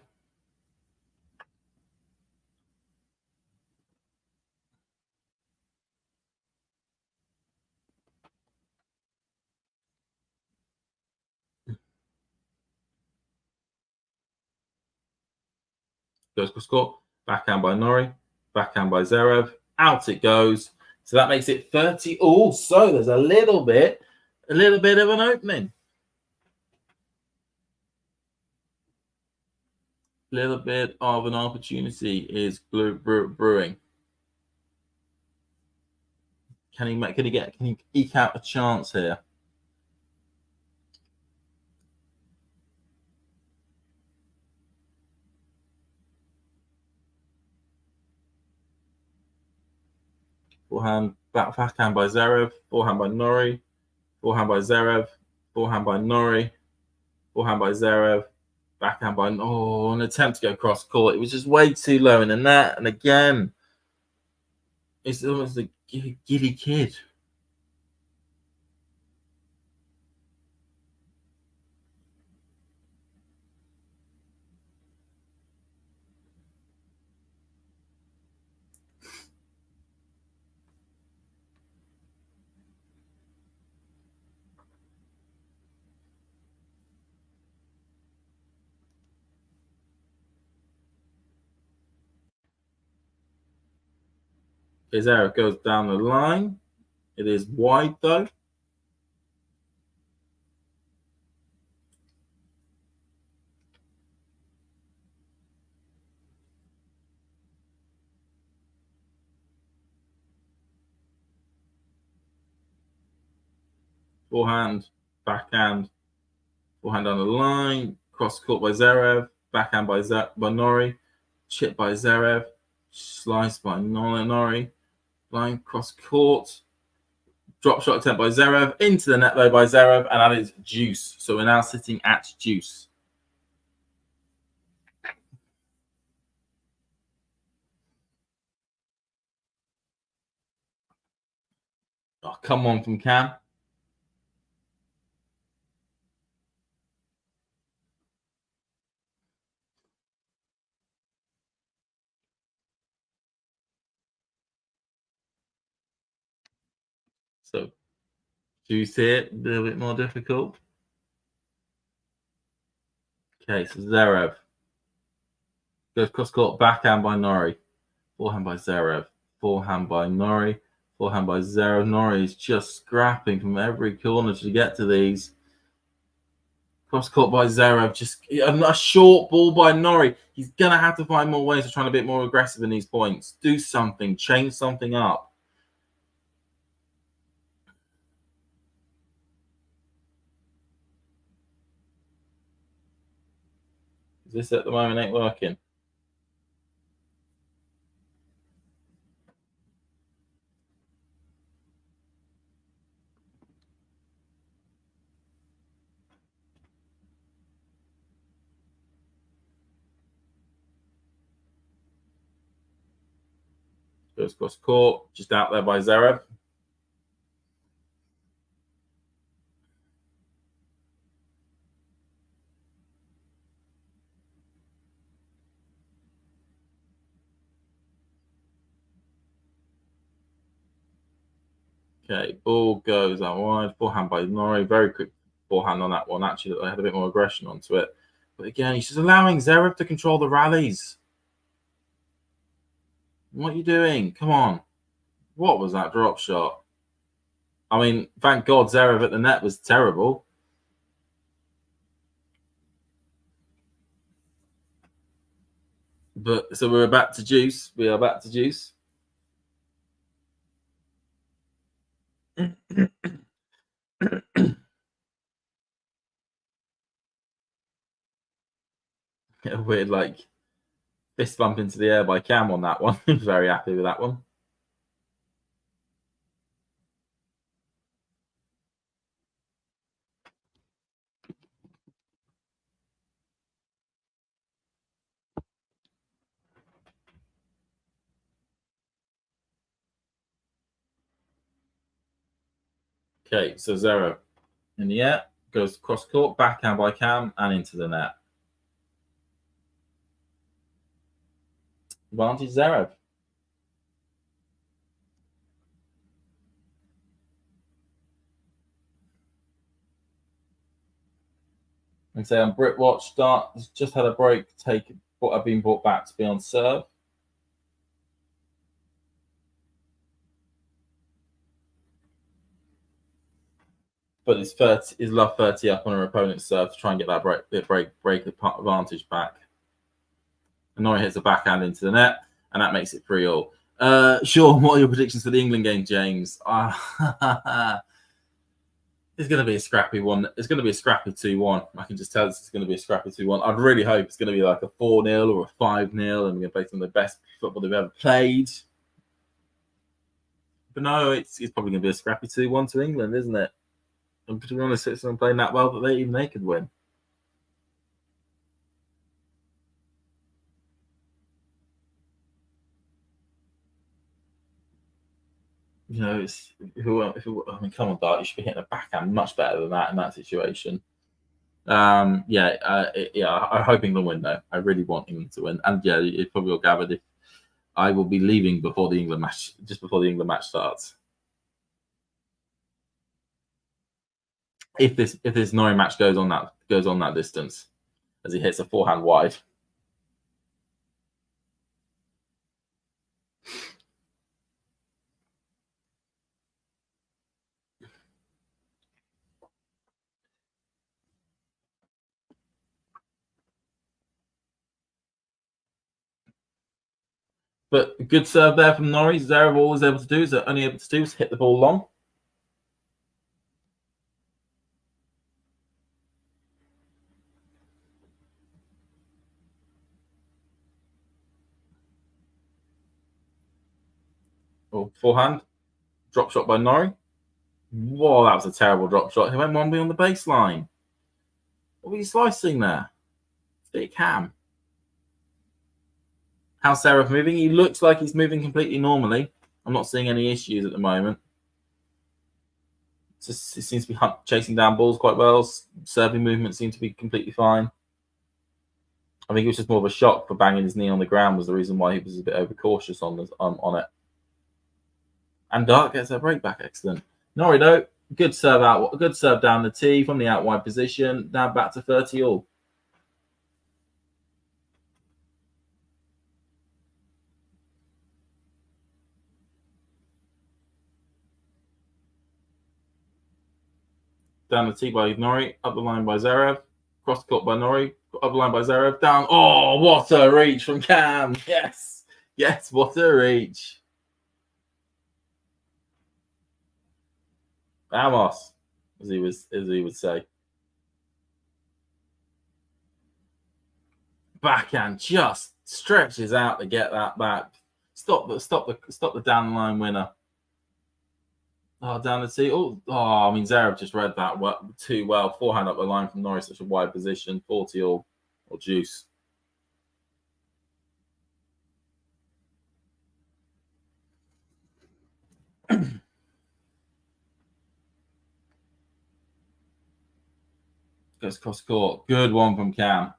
Goes across court, backhand by Norrie, backhand by Zverev. Out it goes. So that makes it 30. Oh, so there's a little bit of an opening. Little bit of an opportunity is brewing. Can he eke out a chance here? Forehand, backhand by Zverev. Forehand by Norrie. Forehand by Zverev. Forehand by Norrie. Forehand by Zverev. Backhand by an attempt to go cross court. It was just way too low in the net. And again, it's almost a giddy kid. His arrow goes down the line. It is wide though. Forehand, backhand, forehand on the line, cross court by Zverev, backhand by Norrie, chip by Zverev, slice by Norrie, line cross court, drop shot attempt by Zverev, into the net though by Zverev, and that is deuce. So we're now sitting at deuce. Oh, come on from Cam. So deuce here, a little bit more difficult. Okay, so Zverev goes cross court, backhand by Norrie, forehand by Zverev, forehand by Norrie, forehand by Zverev. Norrie is just scrapping from every corner to get to these. Cross court by Zverev, just a short ball by Norrie. He's going to have to find more ways of trying to be a bit more aggressive in these points. Do something, change something up. This at the moment ain't working. Goes cross court, just out there by Zverev. Okay, ball goes out wide. Forehand by Norrie. Very quick forehand on that one. Actually, I had a bit more aggression onto it. But again, he's just allowing Zverev to control the rallies. What are you doing? Come on. What was that drop shot? I mean, thank God Zverev at the net was terrible. But so we're back to juice. We are back to juice. A weird, like, fist bump into the air by Cam on that one. He was very happy with that one. Okay, so Zverev in the air, goes cross court, backhand by Cam, and into the net. Advantage Zverev. And say on Britwatch start, just had a break, I've been brought back to be on serve. But his love 30 up on her opponent's serve to try and get that break advantage back. And Norrie hits a backhand into the net, and that makes it 3-3. Sean, what are your predictions for the England game, James? It's going to be a scrappy one. It's going to be a scrappy 2-1. I can just tell it's going to be a scrappy 2-1. I'd really hope it's going to be like a 4-0 or a 5-0, and we're going to play some of the best football they've ever played. But no, it's probably going to be a scrappy 2-1 to England, isn't it? And to be honest, Switzerland playing that well that they could win. You know, come on, Dart, you should be hitting a backhand much better than that in that situation. I'm hoping they'll win though. I really want England to win, and yeah, it probably will gather. I will be leaving before the England match, just before the England match starts. If this Norrie match goes on that distance, as he hits a forehand wide. But a good serve there from Norrie. Zverev always able to do is hit the ball long. Oh, forehand. Drop shot by Norrie. Whoa, that was a terrible drop shot. He went 1B on the baseline. What were you slicing there? Big ham. How's Zverev moving? He looks like he's moving completely normally. I'm not seeing any issues at the moment. It seems to be chasing down balls quite well. Serving movement seems to be completely fine. I think it was just more of a shock for banging his knee on the ground was the reason why he was a bit overcautious on it. And Dart gets a break back. Excellent. Norrie, though, good serve out. Good serve down the tee from the out wide position. Now back to 30 all. Down the tee by Norrie. Up the line by Zverev. Cross court by Norrie. Up the line by Zverev. Down. Oh, what a reach from Cam. Yes. Yes, what a reach. Vamos, as he would say. Backhand just stretches out to get that back. Stop the down the line winner. Oh, down the tee. I mean, Zverev just read that too well. Forehand up the line from Norrie, such a wide position. 40 all or juice. Goes cross court. Good one from Cam.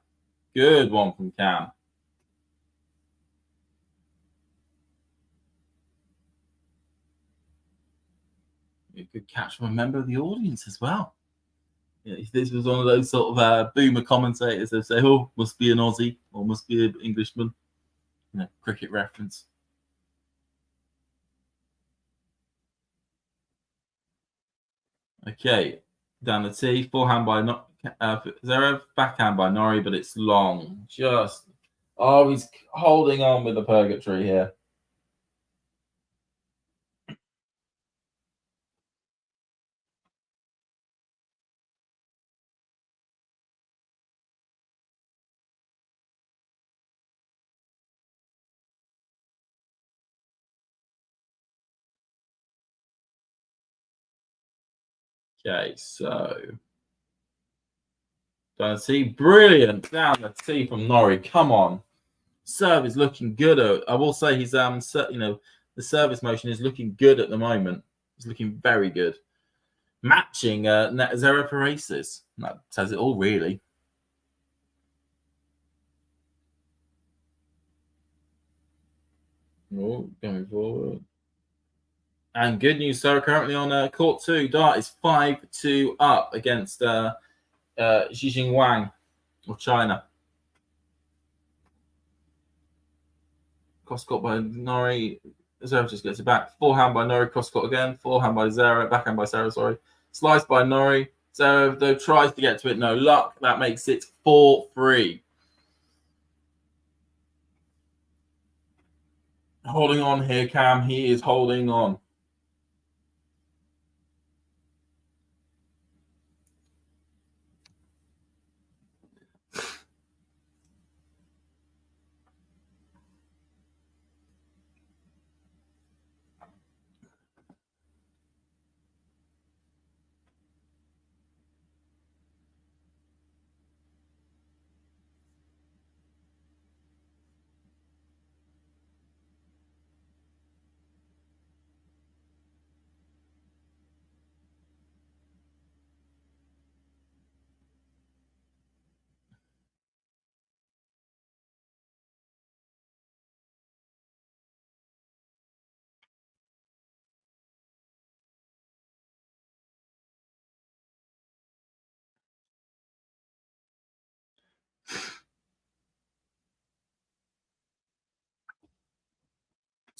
Good one from Cam. A good catch from a member of the audience as well. Yeah, if this was one of those sort of boomer commentators that say, "Oh, must be an Aussie or must be an Englishman," cricket reference. Okay, down the tee, forehand by Zverev, backhand by Norrie, but it's long. He's holding on with the purgatory here. Okay, so down the tee, brilliant down the tee from Norrie. Come on, serve is looking good. I will say he's the service motion is looking good at the moment. It's looking very good, matching Zverev for aces. That says it all, really. Oh, going forward. And good news, sir. Currently on court 2, Dart is 5-2 up against Xijing Wang of China. Cross court by Norrie. Zverev just gets it back. Forehand by Norrie. Cross court again. Forehand by Zverev. Backhand by Zverev. Sorry. Slice by Norrie. Zverev though tries to get to it. No luck. That makes it 4-3. Holding on here, Cam. He is holding on.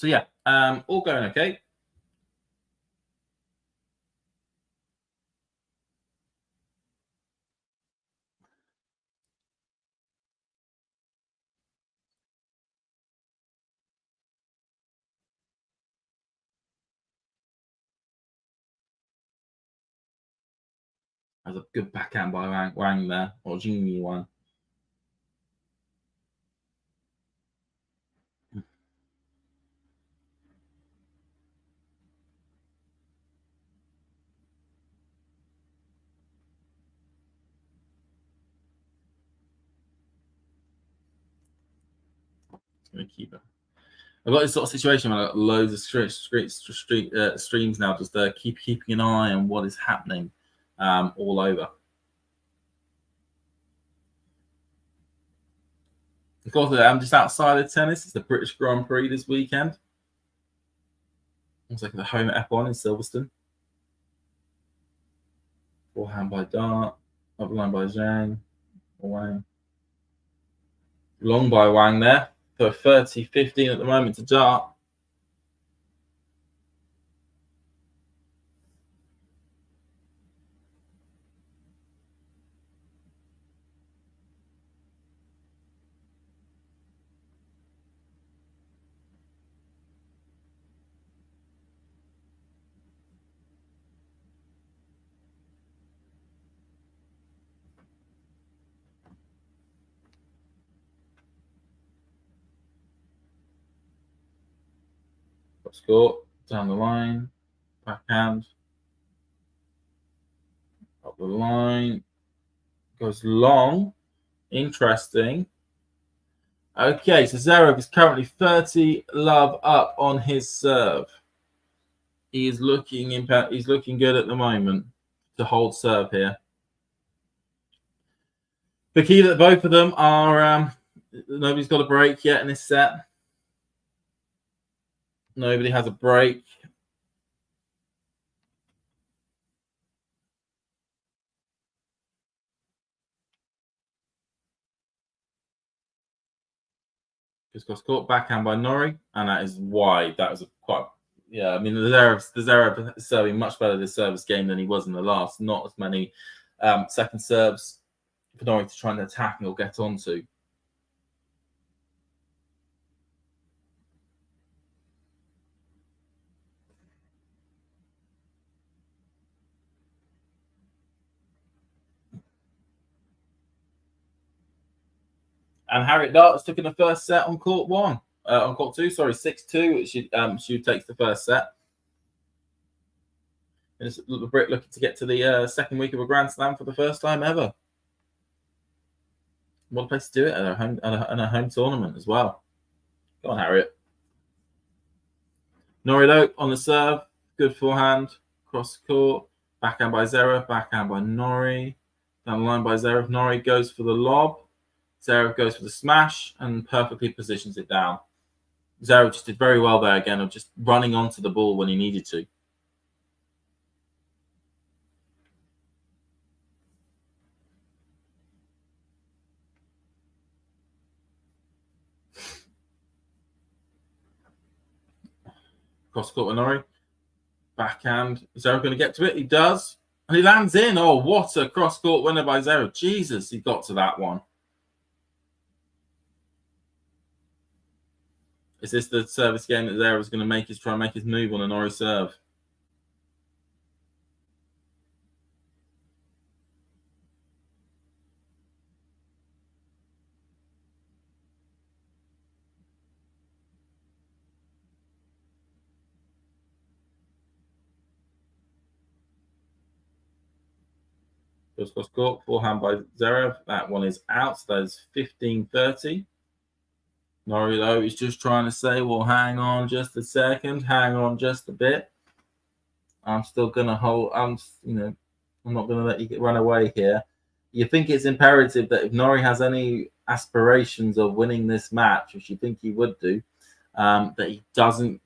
So yeah, all going okay. That's a good backhand by Wang there, or Jingyi Wang. Going to keep it. I've got this sort of situation where I've got loads of streams now, just keeping an eye on what is happening all over. Of course, I'm just outside of tennis. It's the British Grand Prix this weekend. Looks like the home at F1 in Silverstone. Forehand by Dart. Up line by Zhang. Wang. Long by Wang there. For 30-15 at the moment to Dart. Score down the line, backhand, up the line, goes long, interesting. Okay, so Zverev is currently 30 love up on his serve. He's looking good at the moment to hold serve here. The key that both of them are nobody's got a break yet in this set. Nobody has a break. Just got caught backhand by Norrie, and that is wide. That was I mean, the Zverev is serving much better this service game than he was in the last. Not as many second serves for Norrie to try and attack or get onto. And Harriet Dart took in the first set on court 2, sorry, 6-2. She takes the first set. And it's the Brit looking to get to the second week of a Grand Slam for the first time ever. What a place to do it at a home tournament as well. Go on, Harriet. Norrie though on the serve, good forehand, cross court, backhand by Zverev, backhand by Norrie, down the line by Zverev. Norrie goes for the lob. Zverev goes for the smash and perfectly positions it down. Zverev just did very well there again of just running onto the ball when he needed to. Cross court with Norrie. Backhand. Zverev going to get to it? He does. And he lands in. Oh, what a cross court winner by Zverev. Jesus, he got to that one. Is this the service game that Zverev's going to try and make his move on a Norrie serve? Cross court, forehand by Zverev. That one is out. So that is 15-30. Norrie, though, is just trying to say, well, hang on just a second. Hang on just a bit. I'm still going to hold. I'm not going to let you run away here. You think it's imperative that if Norrie has any aspirations of winning this match, which you think he would do, that he doesn't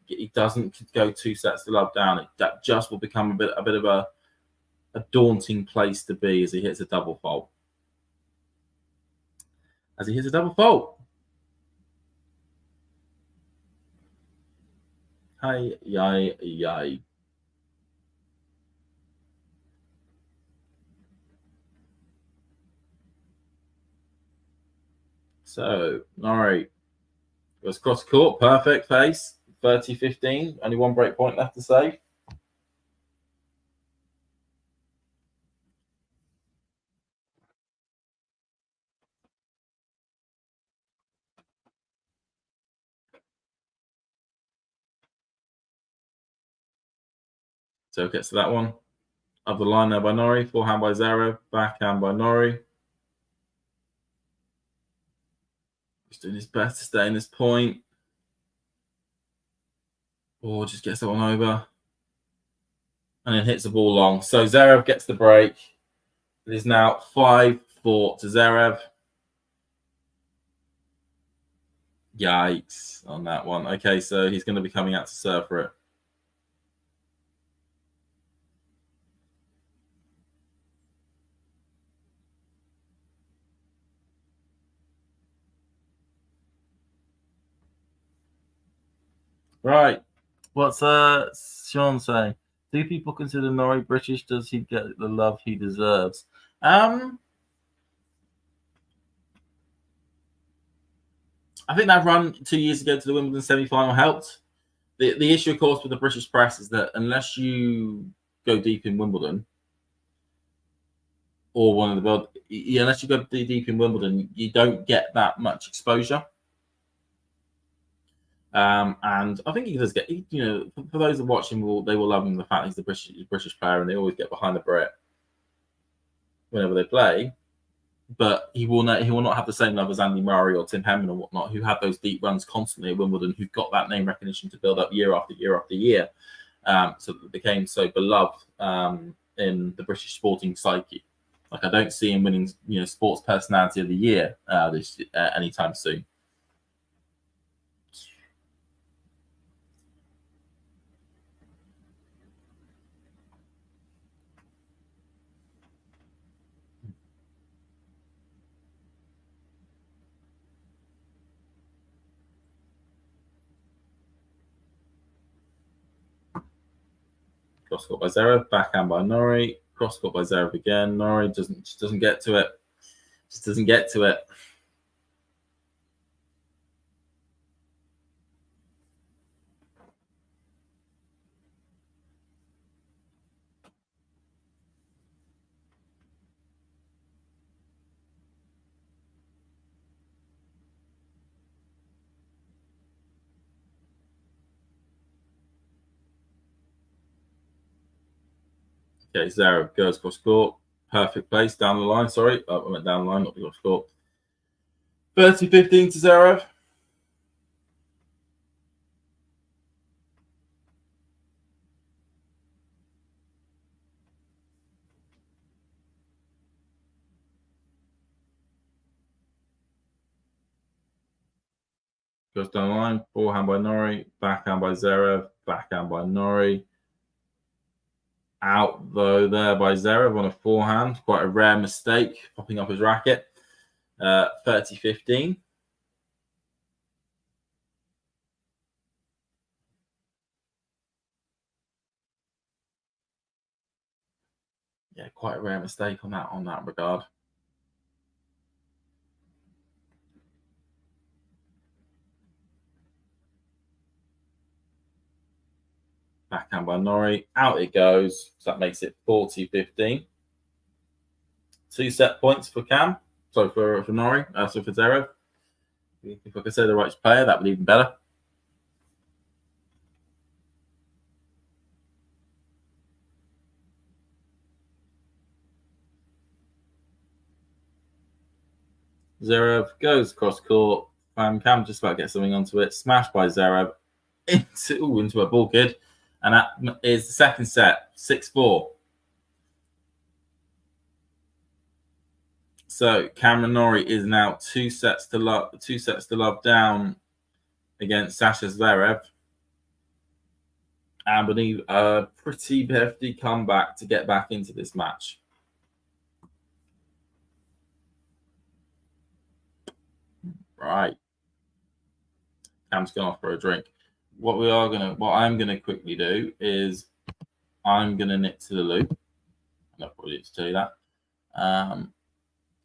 go 2 sets to love down. That just will become a bit of a daunting place to be as he hits a double fault. Hi, yay, yay. So, Norrie goes cross court, perfect pace, 30-15. Only one break point left to save. So gets to that one. Up the line there by Norrie. Forehand by Zverev. Backhand by Norrie. He's doing his best to stay in this point. Or just gets that one over. And then hits the ball long. So Zverev gets the break. It is now 5-4 to Zverev. Yikes on that one. Okay, so he's going to be coming out to serve for it. Right. What's Sean saying? Do people consider Norrie British? Does he get the love he deserves? I think that run 2 years ago to the Wimbledon semi-final helped. The issue, of course, with the British press is that unless you go deep in Wimbledon or one of the world, unless you go deep in Wimbledon, you don't get that much exposure. And I think he does get, for those that watch him, they will love him the fact he's the British player, and they always get behind the Brit whenever they play. But he will not have the same love as Andy Murray or Tim Henman or whatnot, who had those deep runs constantly at Wimbledon, who've got that name recognition to build up year after year after year, so that it became so beloved in the British sporting psyche. Like, I don't see him winning, Sports Personality of the Year anytime soon. Cross court by Zverev, backhand by Norrie. Cross court by Zverev again. Norrie just doesn't get to it. Just doesn't get to it. Okay, Zverev goes cross court. Perfect place down the line. Sorry, I went down the line, not the cross court. 30-15 to Zverev. Goes down the line. Forehand by Norrie. Backhand by Zverev. Backhand by Norrie. Out, though, there by Zverev on a forehand. Quite a rare mistake, popping up his racket. 30-15. Yeah, quite a rare mistake on that regard. Backhand by Norrie. Out it goes. So that makes it 40-15. 2 set points for Cam. So for Norrie. So for Zverev. If I could say the right player, that would be even better. Zverev goes cross court. Cam just about gets something onto it. Smashed by Zverev into a ball kid. And that is the second set, 6-4. So Cameron Norrie is now 2 sets to love down against Sasha Zverev. And we need a pretty hefty comeback to get back into this match. Right. Cam's gone off for a drink. what I'm gonna quickly do is I'm gonna nip to the loo. I'll probably just do that.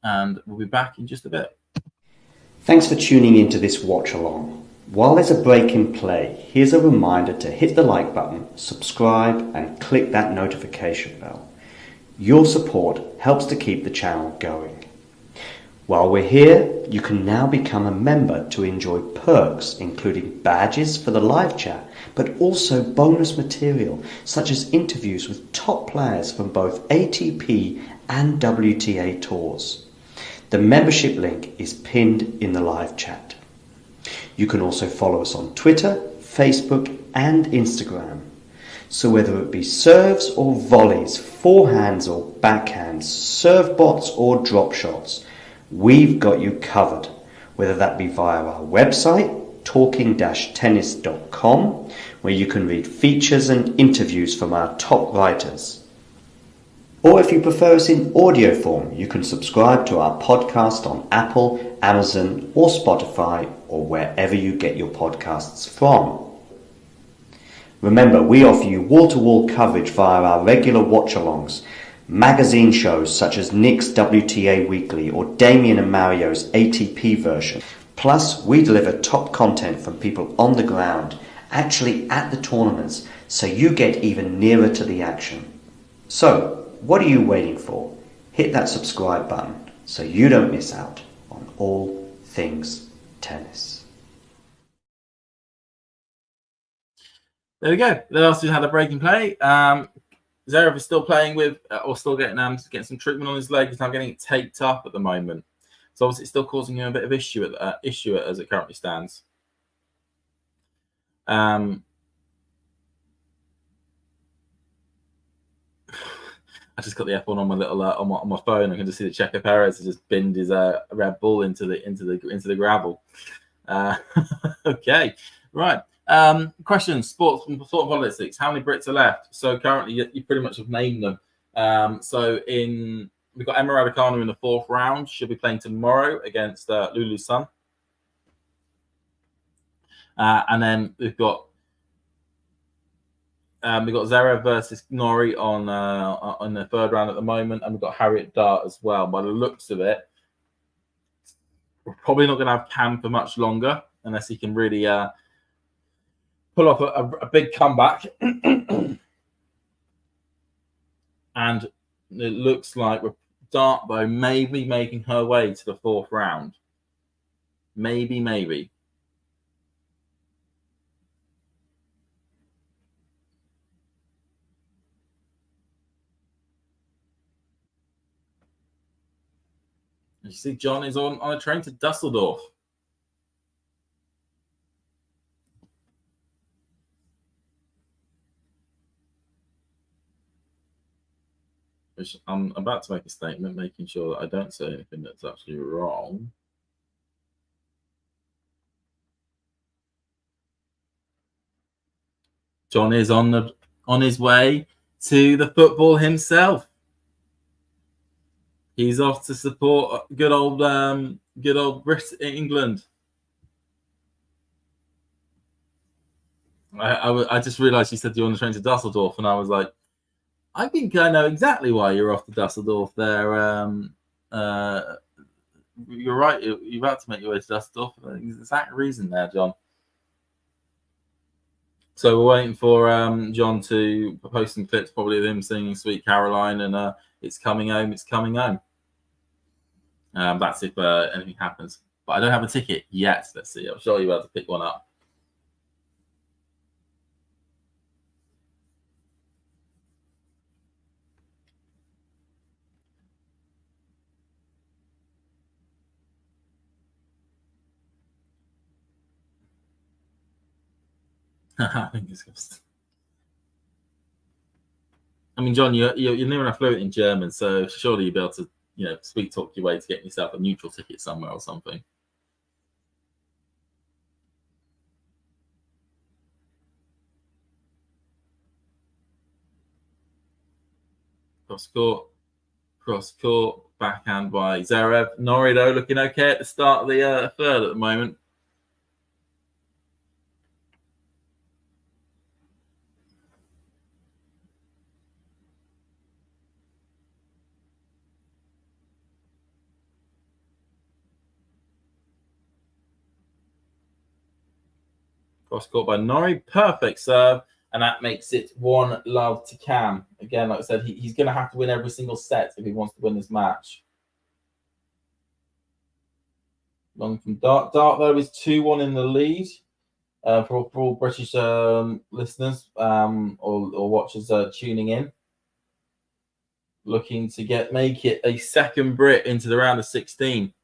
And we'll be back in just a bit. Thanks for tuning into this watch along. While there's a break in play, here's a reminder to hit the like button, subscribe, and click that notification bell. Your support helps to keep the channel going. While we're here, you can now become a member to enjoy perks including badges for the live chat, but also bonus material such as interviews with top players from both ATP and WTA tours. The membership link is pinned in the live chat. You can also follow us on Twitter, Facebook and Instagram. So whether it be serves or volleys, forehands or backhands, serve bots or drop shots, we've got you covered, whether that be via our website, talking-tennis.com, where you can read features and interviews from our top writers. Or if you prefer us in audio form, you can subscribe to our podcast on Apple, Amazon or Spotify or wherever you get your podcasts from. Remember, we offer you wall-to-wall coverage via our regular watch-alongs, magazine shows such as Nick's WTA Weekly or Damien and Mario's ATP version. Plus, we deliver top content from people on the ground, actually at the tournaments, so you get even nearer to the action. So, what are you waiting for? Hit that subscribe button so you don't miss out on all things tennis. There we go. The last had a break in play. Zverev is still playing with, or still getting some treatment on his leg. He's now getting it taped up at the moment. So obviously, it's still causing him a bit of issue as it currently stands. I just got the F1 on my little on my phone. I can just see that Checo Perez has just binned his Red Bull into the gravel. Okay, right. Questions, sports and politics. How many Brits are left? So currently, you pretty much have named them. We've got Emma Raducanu in the 4th round. She'll be playing tomorrow against Lulu Sun. And then we've got Zverev versus Norrie on the 3rd round at the moment, and we've got Harriet Dart as well. By the looks of it, we're probably not going to have Cam for much longer unless he can really pull off a big comeback. And it looks like Dart, though, may be making her way to the 4th round. Maybe. You see, John is on a train to Dusseldorf. Which I'm about to make a statement, making sure that I don't say anything that's actually wrong. John is on his way to the football himself. He's off to support good old England. I just realised you said you're on the train to Dusseldorf, and I was like, I think I know exactly why you're off to Dusseldorf there. You're right. You're about to make your way to Dusseldorf. I think the exact reason there, John. So we're waiting for John to post some clips, probably of him singing Sweet Caroline and It's Coming Home, It's Coming Home. That's if anything happens. But I don't have a ticket yet. Let's see. I'm sure you're about to pick one up. Fingers crossed. I mean, John, you're near enough fluent in German, so surely you'll be able to, sweet talk your way to getting yourself a neutral ticket somewhere or something. Cross court, backhand by Zverev. Norrie, though, looking okay at the start of the 3rd at the moment. Cross court by Norrie. Perfect serve. And that makes it 1-love to Cam. Again, like I said, he's going to have to win every single set if he wants to win this match. Long from Dart. Dart, though, is 2-1 in the lead. For all British listeners or watchers tuning in. Looking to make it a second Brit into the round of 16.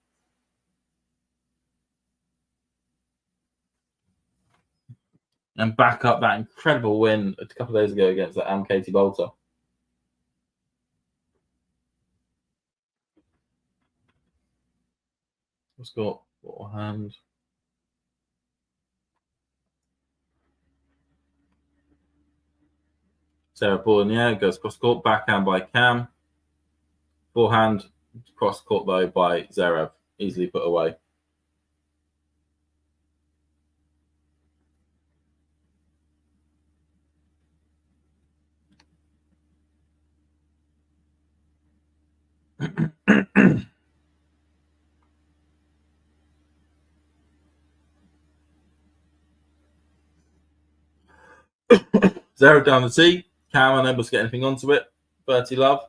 And back up that incredible win a couple of days ago against Katie Bolter. What's got forehand? Sarah ball in the air, goes cross court, backhand by Cam. Forehand, cross court though by Zverev, easily put away. Zverev down the tee. Cam unable to get anything onto it. 30-love.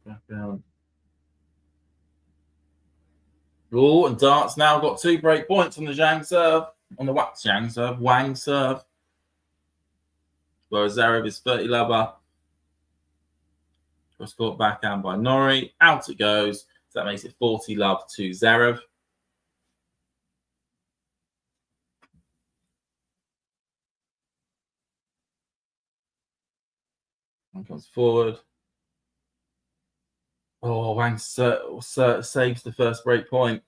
Back down. Oh, and Dart's now got 2 break points on the Wang serve. Whereas Zverev is 30-lover. Cross court backhand by Norrie. Out it goes. So that makes it 40-love to Zverev. One comes forward. Oh, Wang saves the first break point.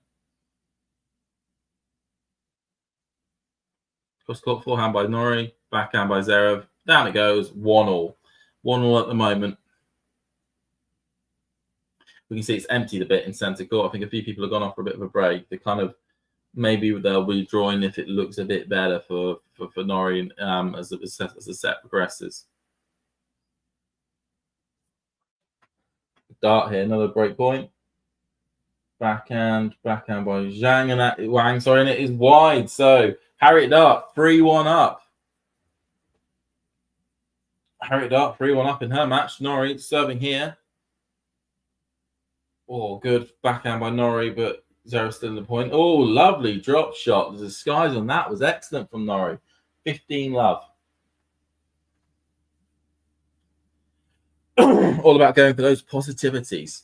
Cross court forehand by Norrie. Backhand by Zverev. Down it goes. 1-1. 1-1 at the moment. We can see it's emptied a bit in centre court. I think a few people have gone off for a bit of a break. They kind of maybe they'll be drawing if it looks a bit better for Norrie as the set progresses. Dart here, another break point. Backhand by Wang, and it is wide. So Harriet Dart 3-1 up. Harriet Dart 3-1 up in her match. Norrie serving here. Oh, good backhand by Norrie, but Zverev still in the point. Oh, lovely drop shot. The disguise on that was excellent from Norrie. 15-love. All about going for those positivities.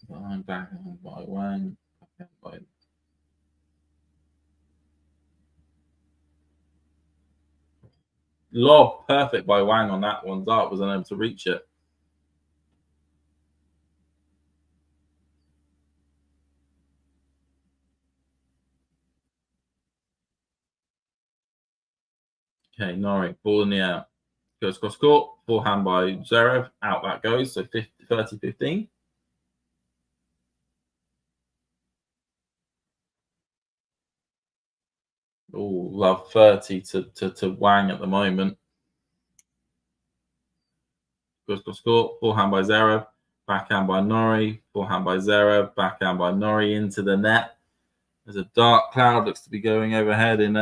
Backhand by Wang. Lob perfect by Wang on that one. Dart was unable to reach it. Okay, Norrie, ball in the air. Goes cross court. Forehand by Zverev. Out that goes. So 30-15. Oh, love 30 to Wang at the moment. Goes cross court. Forehand by Zverev. Backhand by Norrie. Forehand by Zverev. Backhand by Norrie into the net. There's a dark cloud looks to be going overhead in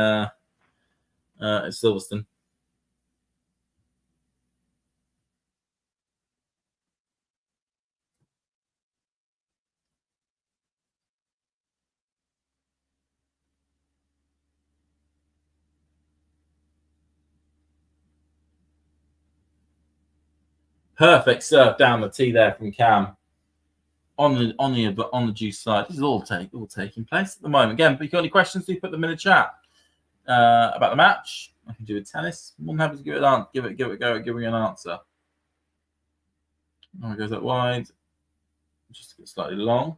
Silverstone. Perfect serve down the tee there from Cam. On the juice side, this is all taking place at the moment. Again, if you've got any questions, do put them in the chat about the match. I can do with tennis. I'm more than happy to give it a go at giving an answer. Now it goes up wide, just a bit slightly long.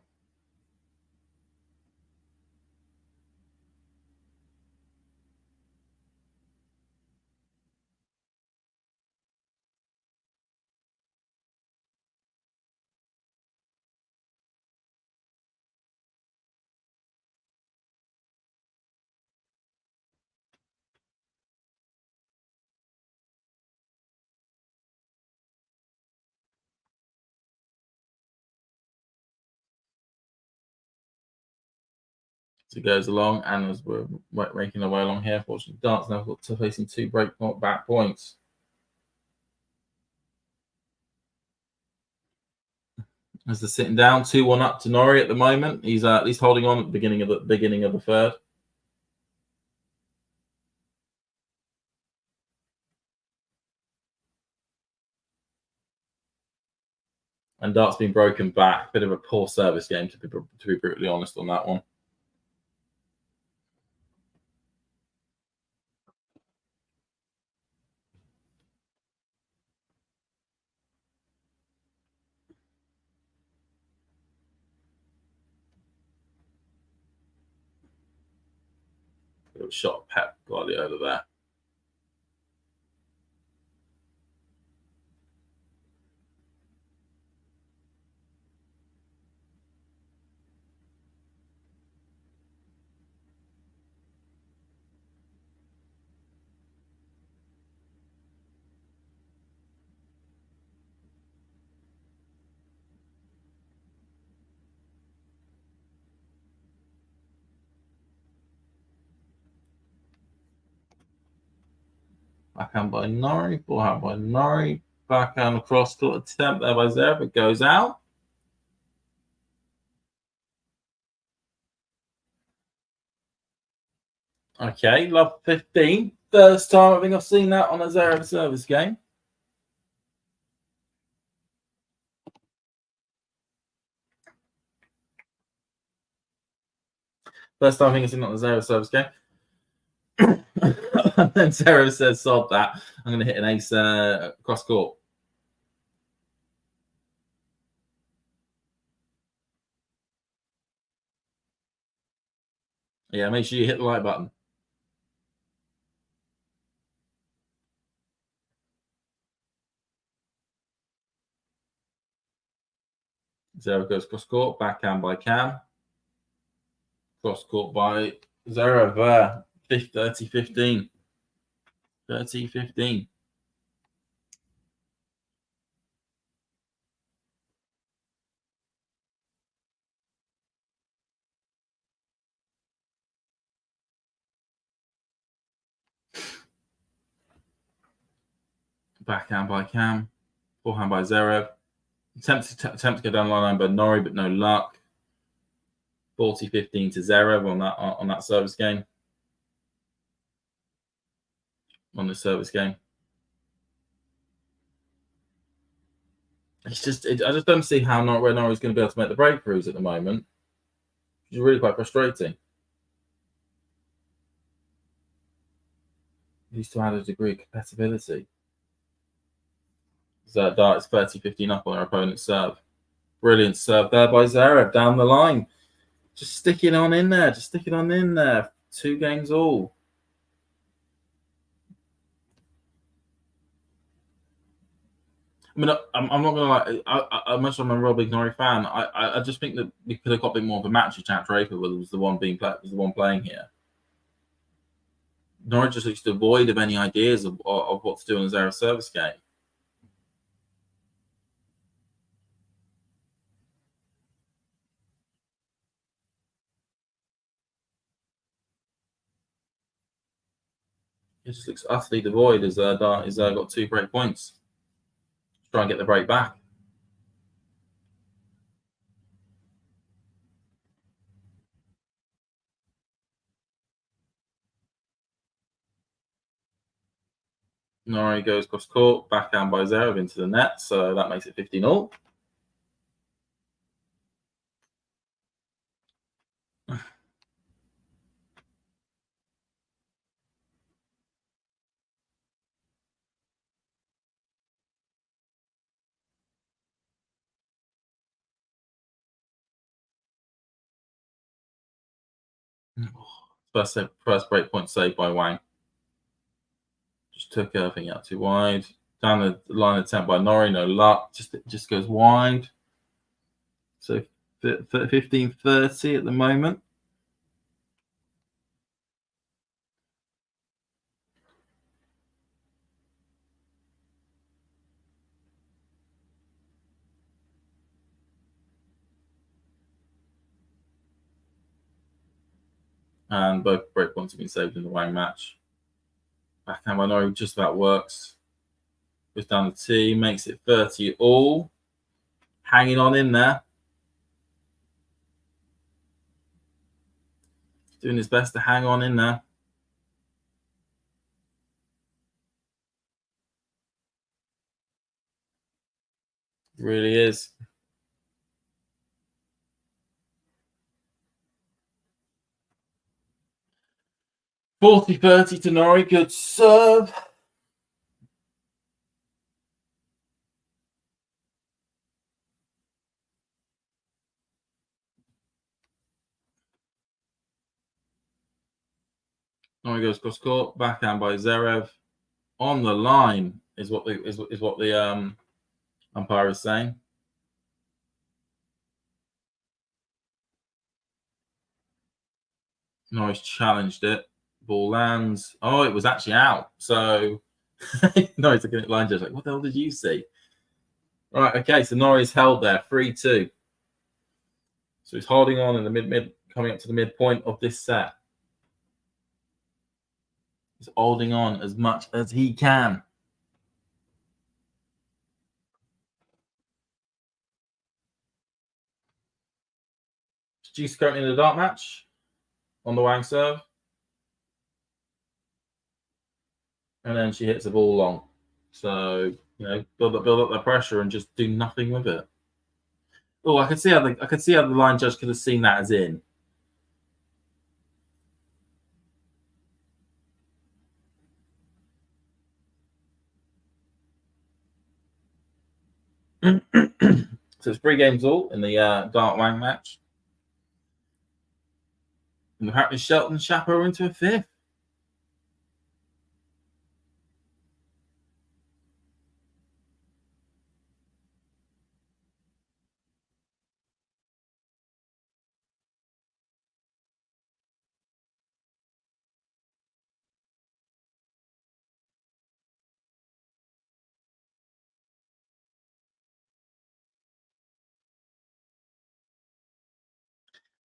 as it goes along, and as we're making our way along here, fortunately, Dart's now got to facing 2 back points. As they're sitting down, 2-1 up to Norrie at the moment. He's at least holding on at the beginning of the third. And Dart's been broken back. Bit of a poor service game, to be brutally honest on that one. Bit of a shot of Pep Guardiola there. Backhand by Norrie, forehand by Norrie, backhand across court attempt there by Zverev. It goes out. Okay, love 15. First time I think I've seen that on a Zverev service game. First time I think I've seen that on a Zverev service game. And then Zverev says, sod that. I'm going to hit an ace cross court. Yeah, make sure you hit the like button. Zverev goes cross court, backhand by Cam. Cross court by Zverev. 30-15. 30-15. Backhand by Cam. Forehand by Zverev. Attempt to go down the line by Norrie, but no luck. 40-15 to Zverev on that service game. On the service game. It's just I just don't see how Norrie's going to be able to make the breakthroughs at the moment. Which is really quite frustrating. He used to add a degree of compatibility. Dart is 30-15 up on their opponent's serve. Brilliant serve there by Zverev down the line. Just stick it on in there. Just stick it on in there. 2 games all. I mean, I'm not going to lie. Much as I'm a real big Norrie fan, I just think that we could have got a bit more of a match with Chad Draper, whether it was the one playing here. Norrie just looks devoid of any ideas of what to do in the Zverev service game. It just looks utterly devoid as Dart has got 2 break points. Try and get the break back. Norrie goes cross court, backhand by Zverev into the net, so that makes it 15-all. First break point saved by Wang. Just took everything out too wide. Down the line attempt by Norrie, no luck. Just goes wide. So 15-30 at the moment. And both break points have been saved in the Wang match. Backhand by Norrie just about works. Goes down the tee, makes it 30 all. Hanging on in there. Doing his best to hang on in there. Really is. 40-30 to Norrie. Good serve. Norrie goes cross court. Backhand by Zverev. On the line is what the umpire is saying. Norrie's challenged it. Ball lands. Oh, it was actually out. So Norrie's looking at line judge like, what the hell did you see? Right, okay, so Norrie's held there, 3-2. So he's holding on in the mid, coming up to the midpoint of this set. He's holding on as much as he can. She's currently in the dart match on the Wang serve. And then she hits the ball long. So, you know, build up the pressure and just do nothing with it. Oh, I could see how the line judge could have seen that as in. So it's 3 games all in the Dart Wang match. And apparently Shelton and Shapo are into a 5th.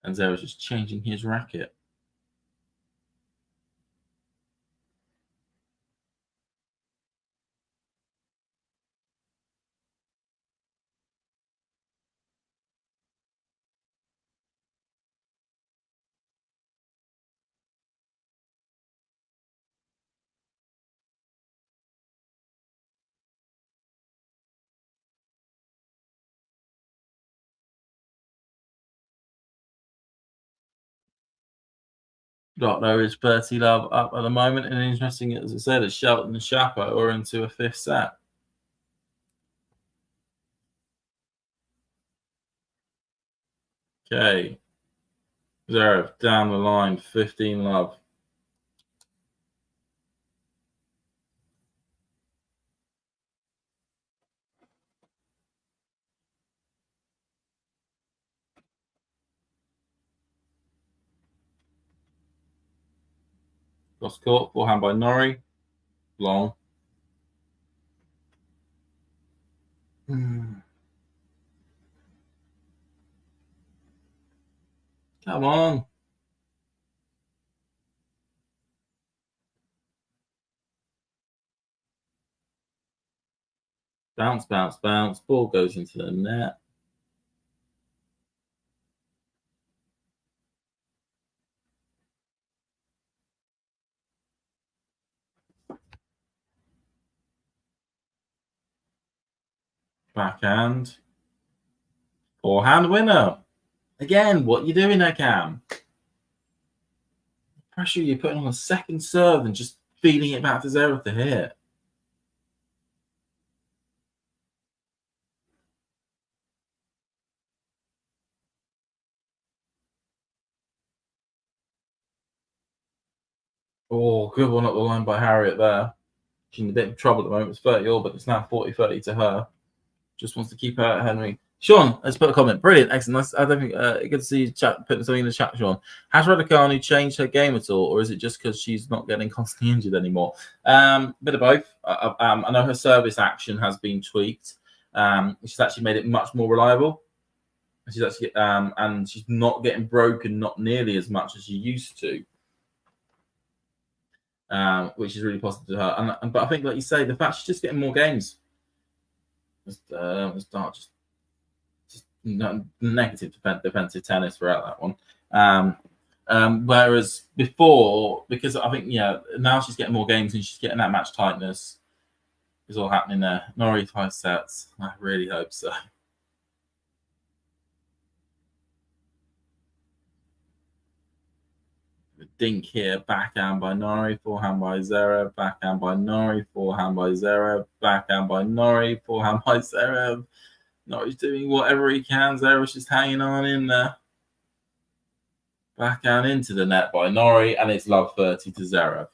And Zverev just changing his racket. Got there is 30 love up at the moment, and interesting as I said, is Shelton and Shapo are into a 5th set. Okay, Zverev down the line, 15 love. Cross court, forehand by Norrie, long. Come on. Bounce, bounce, bounce. Ball goes into the net. Backhand. Forehand winner. Again, what are you doing there, Cam? Pressure you're putting on a second serve and just feeding it back to Zverev to hit. Oh, good one up the line by Harriet there. She's in a bit of trouble at the moment. It's 30 all, but it's now 40-30 to her. Just wants to keep her at Henry. Sean, let's put a comment. Brilliant, excellent. I don't think good to see you putting something in the chat, Sean. Has Raducanu changed her game at all, or is it just because she's not getting constantly injured anymore? Bit of both. I know her service action has been tweaked. She's actually made it much more reliable. She's actually and she's not getting broken, not nearly as much as she used to. which is really positive to her. But I think, like you say, the fact she's just getting more games. Just negative defensive tennis throughout that one. Whereas before, because I think now she's getting more games and she's getting that match tightness is all happening there. Norrie 5 sets. I really hope so. Dink here, backhand by Norrie, forehand by Zverev, backhand by Norrie, forehand by Zverev, backhand by Norrie, forehand by Zverev. Norrie's doing whatever he can. Zverev's just hanging on in there. Backhand into the net by Norrie, and it's love 30 to Zverev.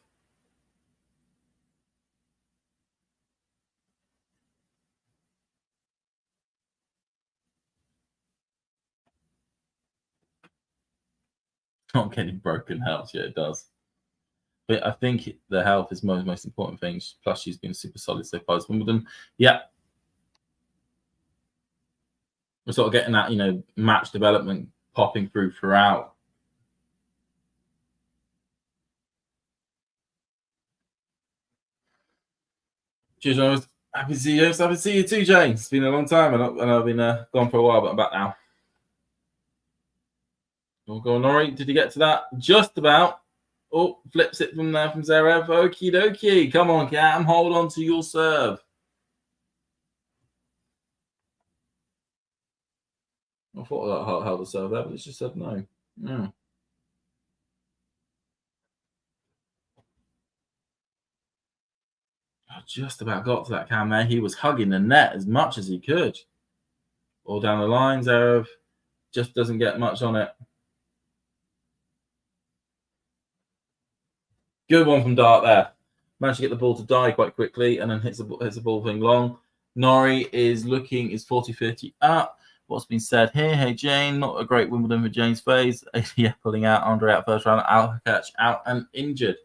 Not getting broken helps, yeah, it does. But I think the health is most important thing. Plus, she's been super solid so far as Wimbledon. Yeah. We're sort of getting that, match development popping throughout. Cheers, Rose. Happy to see you. Happy to see you too, Jane. It's been a long time, and I've been gone for a while, but I'm back now. We'll go on, Norrie. Did you get to that? Just about. Oh, flips it from there from Zverev. Okie dokie. Come on, Cam. Hold on to your serve. I thought that held the serve there, but it's just said no. Yeah. I just about got to that, Cam there. He was hugging the net as much as he could. All down the line, Zverev just doesn't get much on it. Good one from Dart there. Managed to get the ball to die quite quickly and then hits the ball thing long. Norrie is 40-30 up. What's been said here? Hey, Jane, not a great Wimbledon for Jane's phase. Yeah, pulling out. Andre out first round. Hurkacz out and injured.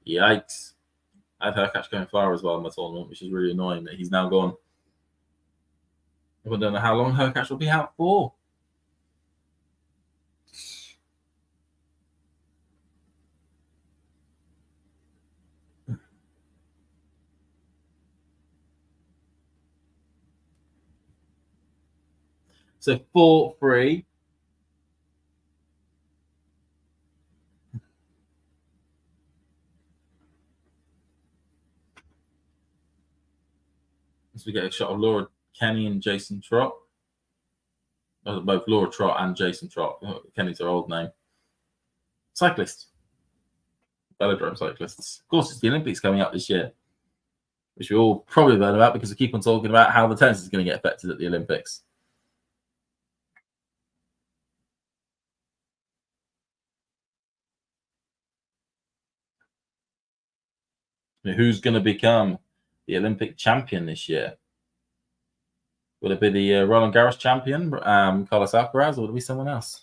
Yikes. I had Hurkacz going far as well in my tournament, which is really annoying that he's now gone. I don't know how long Hurkacz will be out for. So 4-3. As we get a shot of Laura Kenny and Jason Trott. Both Laura Trott and Jason Trott. Kenny's her old name. Cyclists. Velodrome cyclists. Of course, it's the Olympics coming up this year, which we all probably learn about because we keep on talking about how the tennis is going to get affected at the Olympics. Who's going to become the Olympic champion this year? Will it be the Roland Garros champion, Carlos Alcaraz, or will it be someone else?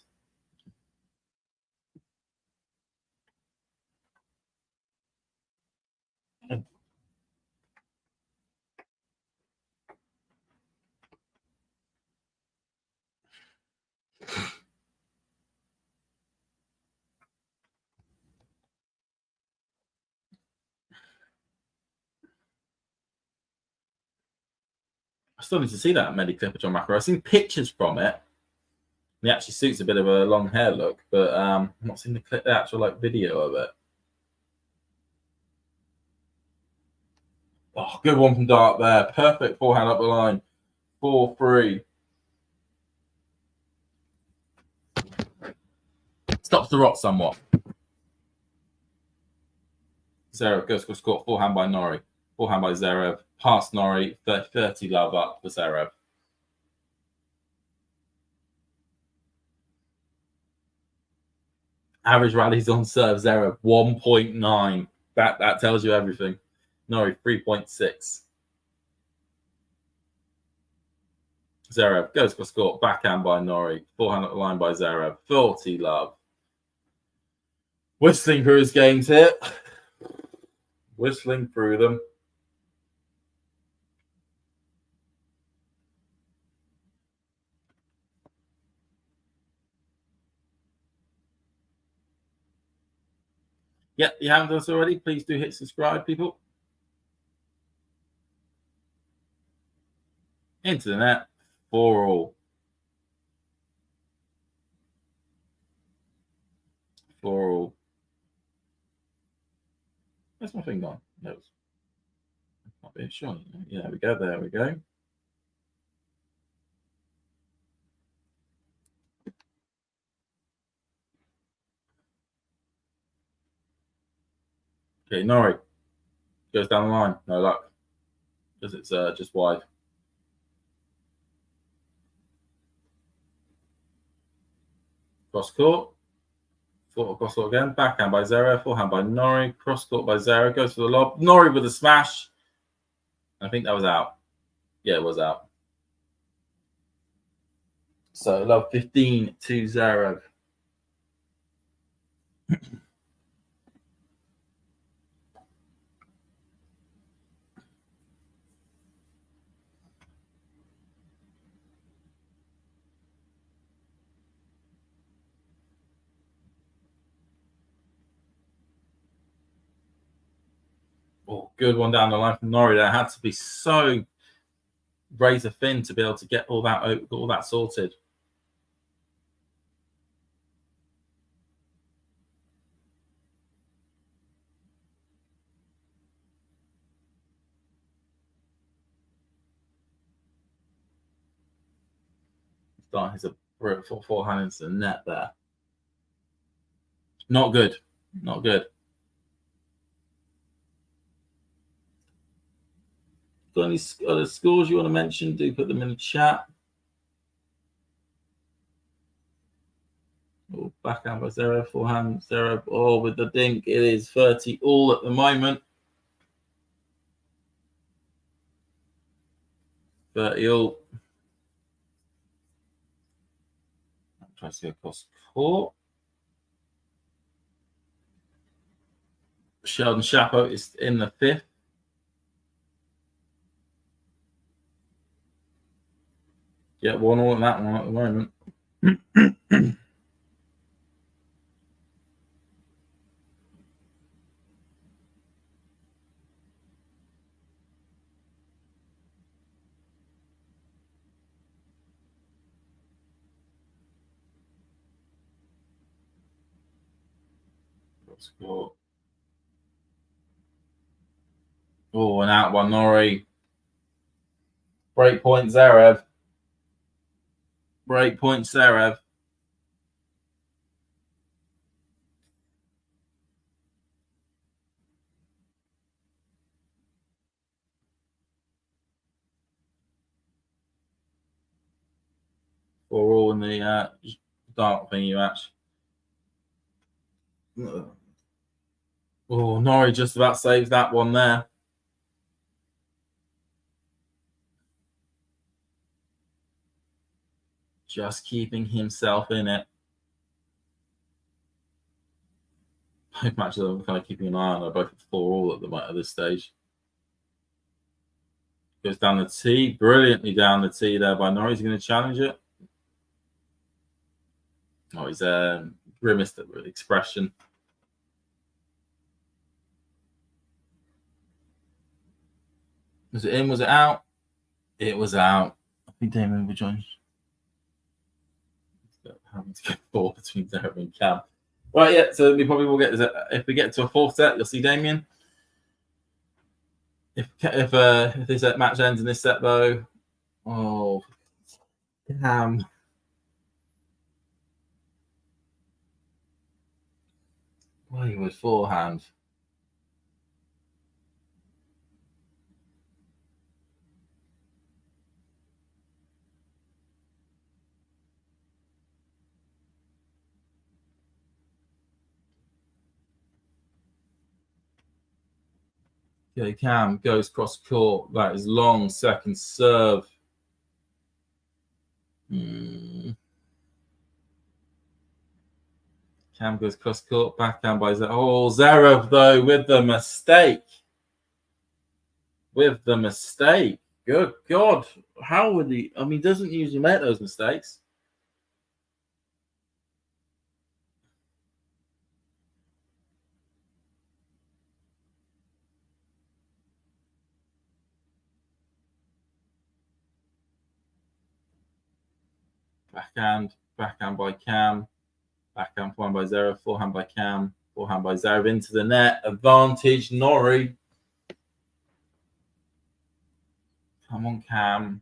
I still need to see that Medi clip of John McEnroe. I've seen pictures from it. He actually suits a bit of a long hair look, but I've not seen the actual video of it. Oh, good one from Dart there. Perfect forehand up the line. 4-3. Stops the rot somewhat. Zverev goes for score. Forehand by Norrie. Forehand by Zverev. Past Norrie. 30 love up for Zverev. Average rallies on serve, Zverev 1.9. That tells you everything. Norrie 3.6. Zverev goes for score. Backhand by Norrie. Forehand at the line by Zverev. 40 love. Whistling through his games here. Whistling through them. Yeah, you haven't done this already, please do hit subscribe, people. Into the net, 4-all. 4-all. Where's my thing gone? No, might be a shot. Yeah, there we go. There we go. Okay, Norrie goes down the line. No luck, because it's just wide. Cross court. Cross court again. Backhand by Zverev. Forehand by Norrie. Cross court by Zverev. Goes for the lob. Norrie with a smash. I think that was out. Yeah, it was out. So love 15 to Zverev. Oh, good one down the line from Norrie. That had to be so razor thin to be able to get all that sorted. Starting his forehand into the net there. Not good. Not good. Got any other scores you want to mention? Do put them in the chat. Oh, backhand by Zverev, forehand Zverev. Oh, with the dink, it is 30 all at the moment. 30 all. Try to see across court. Sheldon Chapo is in the fifth. Yeah, 1-all in that one at the moment. Score. Oh, and out one, Norrie. Break point, Zverev. Break point, Zverev. Or all in the dark thingy match. Oh, Norrie just about saves that one there. Just keeping himself in it. Both matches I'm kind of keeping an eye on. They're both at 4-all at this stage. Goes down the tee. Brilliantly down the tee there by Norrie. He's going to challenge it. Oh, he's grimaced at the expression. Was it in? Was it out? It was out. I think Damon will join. Having to get ball between Zverev and Cam. Right, yeah. So we probably will get. If we get to a fourth set, you'll see Damien. If this match ends in this set, though, oh, Cam. Well, he was forehand. Okay, Cam goes cross court. That is long second serve. Cam goes cross court. Backhand by Zverev. Oh, Zverev though with the mistake. With the mistake. Good God. How would he? I mean, he doesn't usually make those mistakes. Backhand by Cam. Backhand forehand by Zverev. Forehand by Cam. Forehand by Zverev into the net. Advantage, Norrie. Come on, Cam.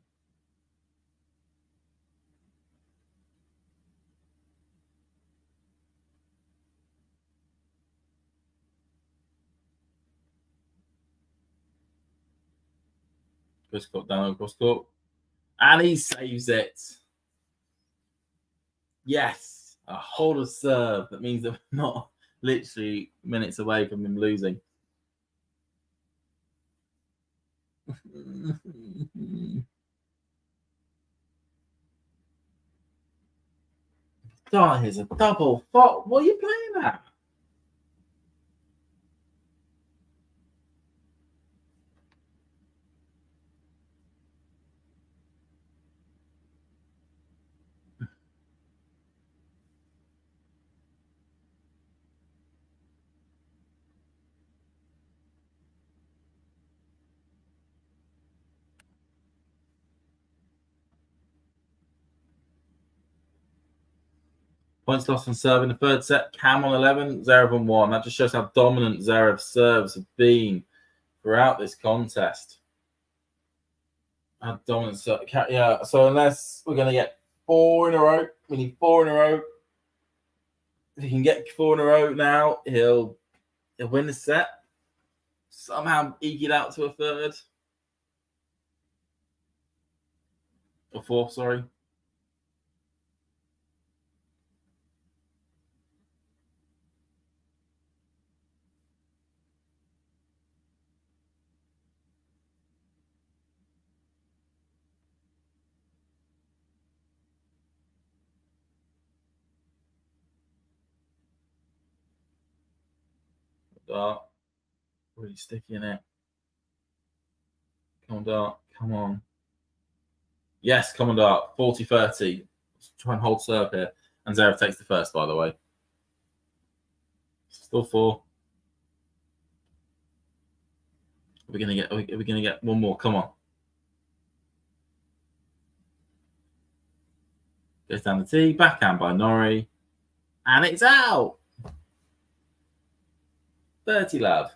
Cross court, down cross court. And he saves it. Yes. A hold of serve. That means that we're not literally minutes away from him losing. Oh, here's a double. What are you playing at? Points lost on serve in the third set. Cam on 11, Zverev on 1. That just shows how dominant Zverev's serves have been throughout this contest. How dominant serve. Yeah, so unless we're going to get 4 in a row, we need 4 in a row. If he can get 4 in a row now, he'll win the set. Somehow eke it out to a third. Or 4th, sorry. Dart. Really sticky in it. Come on, Dart. Come on. Yes, come on, Dart. 40-30. Let's try and hold serve here. And Zverev takes the first, by the way. Still 4. Are we gonna get one more? Come on. Goes down the tee. Backhand by Norrie. And it's out. 30 love.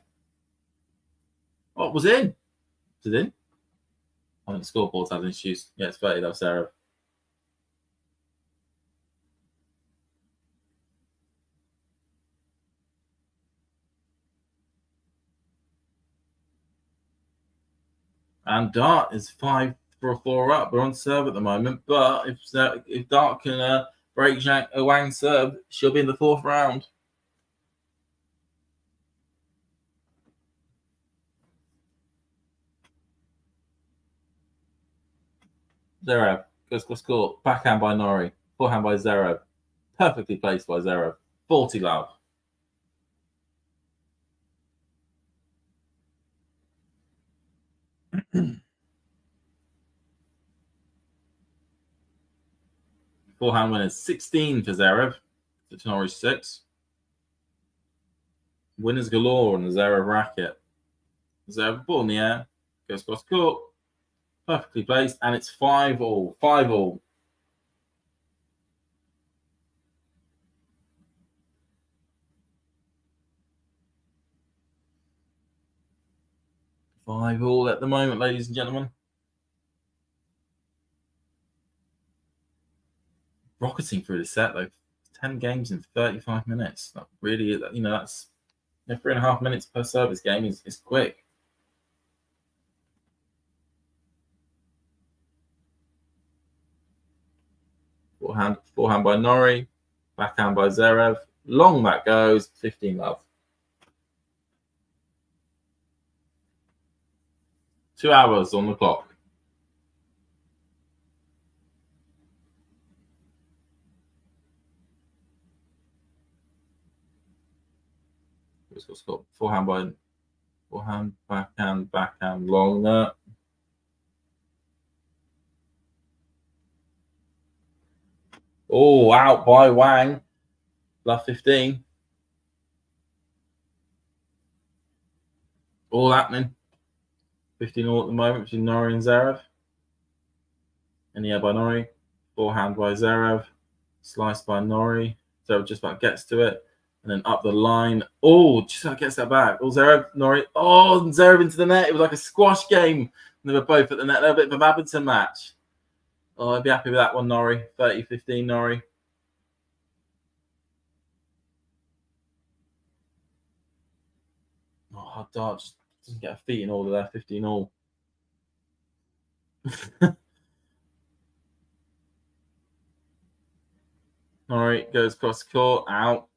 Oh, it was in. Was it in? I think the scoreboard has issues. Yeah, it's 30 love, Zverev. And Dart is 5 for a 4 up. We're on serve at the moment. But if Dart can break Wang's serve, she'll be in the 4th round. Zverev goes cross court. Backhand by Norrie. Forehand by Zverev. Perfectly placed by Zverev. 40 love. Forehand winners 16 for Zverev. To Norrie 6. Winners galore on the Zverev racket. Zverev ball in the air. Goes cross court. Perfectly placed. And it's 5-all. 5-all. Five all at the moment, ladies and gentlemen. Rocketing through the set, though. 10 games in 35 minutes. That really, that's 3.5 minutes per service game is quick. Forehand by Norrie. Backhand by Zverev. Long that goes. 15 love. 2 hours on the clock. It's got forehand, backhand, long there. Oh, out by Wang. Love 15. All happening. 15 all at the moment between Norrie and Zverev. And yeah, by Norrie. Forehand by Zverev. Sliced by Norrie. Zverev just about gets to it. And then up the line. Oh, just about gets that back. Oh, Zverev, Norrie. Oh, and Zverev into the net. It was like a squash game. And they were both at the net. They're a bit of a badminton match. Oh, I'd be happy with that one, Norrie. 30-15, Norrie. Oh, hard dart just doesn't get a feet in order there. 15 all. Norrie goes across the court. Out.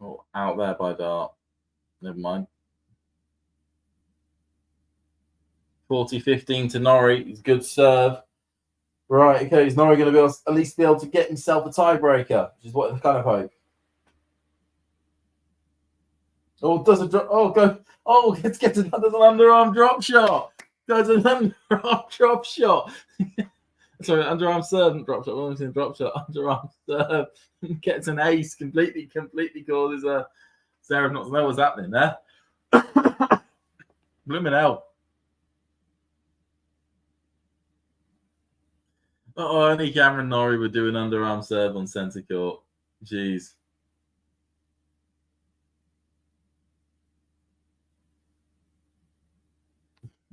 Oh, out there by dart. Never mind. 40-15 to Norrie. He's good serve. Right, okay. Is Norrie going to be able, at least be able to get himself a tiebreaker, which is what I kind of hope. Oh, does a drop? Oh, go! Oh, does an underarm drop shot. Does an underarm drop shot. Sorry, underarm serve, not drop shot. What am I saying? Drop shot. Underarm serve. Gets an ace. Completely causes Zverev not to know what's happening there. Blooming hell. Oh, only Cameron Norrie would do an underarm serve on centre court. Jeez.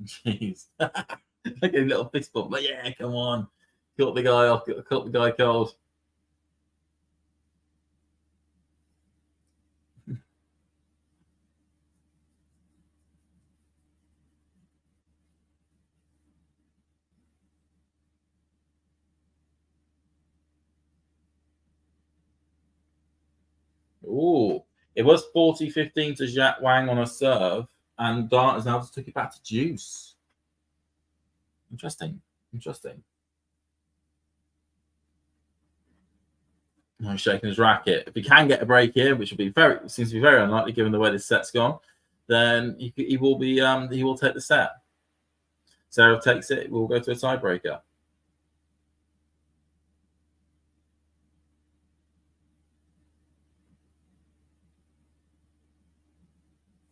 Jeez. Like a little fist bump. But yeah, come on. Caught the guy off. Caught the guy cold. Ooh. It was 40-15 to Jacques Wang on a serve. And Dart has now just took it back to deuce. Interesting. He's shaking his racket. If he can get a break here, which will be seems to be very unlikely given the way this set's gone, then he will take the set. Zverev takes it. We'll go to a tiebreaker.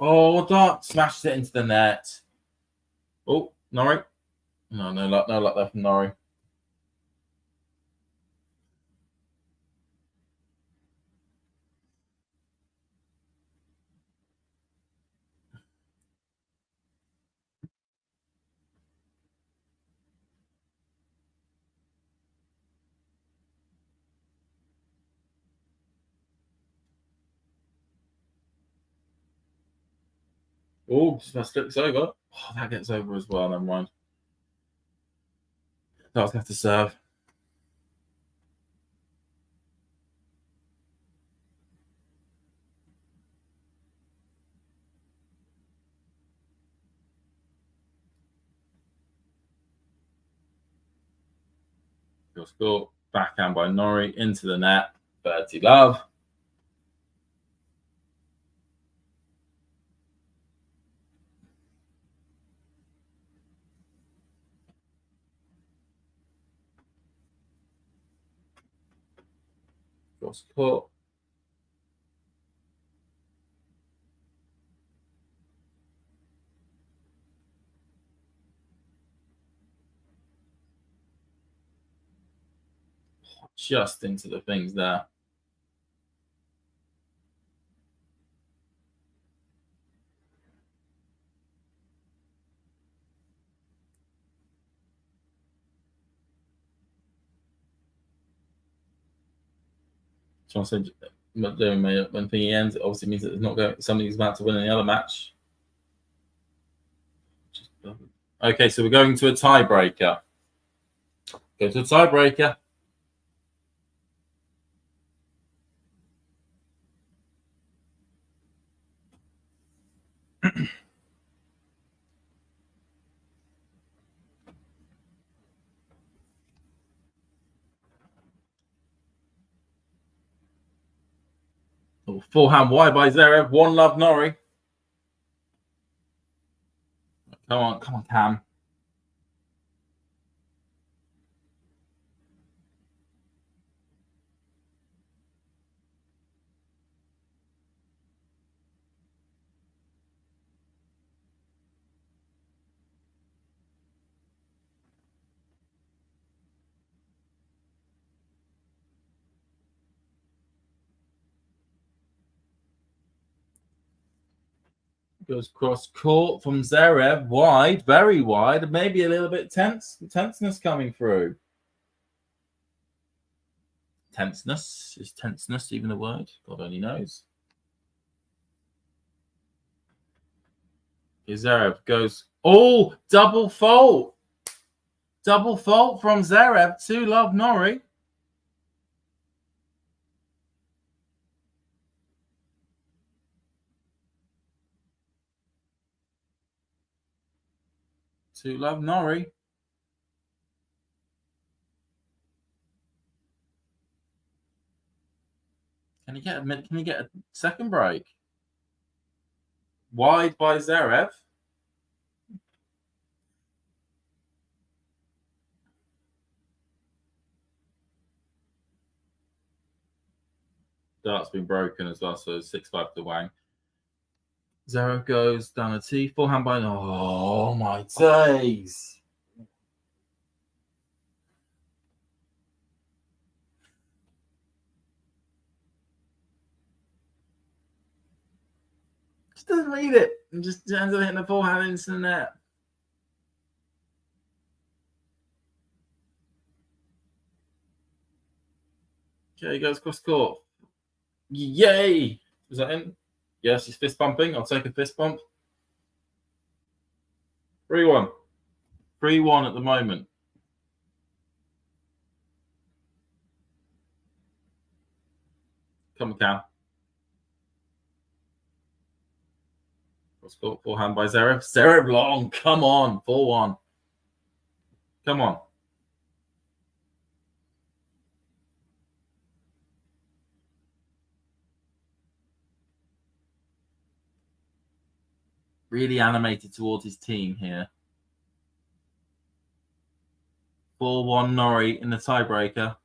Oh, Dart smashes it into the net. Oh, Norrie. No luck there from Norrie. Oh, just looks over. Oh, that gets over as well. Never mind. Dart's going to have to serve. Your score. Backhand by Norrie into the net. 30 love. Cross court. Just into the things there. John said when thingy ends, it obviously means that there's not going somebody's about to win any other match. Okay, so we're going to a tiebreaker. Go to a tiebreaker. Forehand wide by Zverev. 1 love Norrie. Come on, Cam. Goes cross court from Zverev, wide, very wide, maybe a little bit tenseness coming through. Tenseness, is tenseness even a word? God only knows. Zverev goes, oh, double fault. Double fault from Zverev, 2-love Norrie. To love Norrie. Can he get a second break? Wide by Zverev. Dart's been broken as well, so 6-5 to Wang. Zverev goes down a tee, forehand by. Oh my days! Just doesn't read it and just ends up hitting the forehand into the net. Okay, he goes cross court. Yay! Was that in? Yes, he's fist pumping. I'll take a fist pump. 3-1. 3-1 at the moment. Come on, Cam. Cross court, forehand by Zverev. Zverev long. Come on. 4-1. Come on. Really animated towards his team here. 4-1 Norrie in the tiebreaker.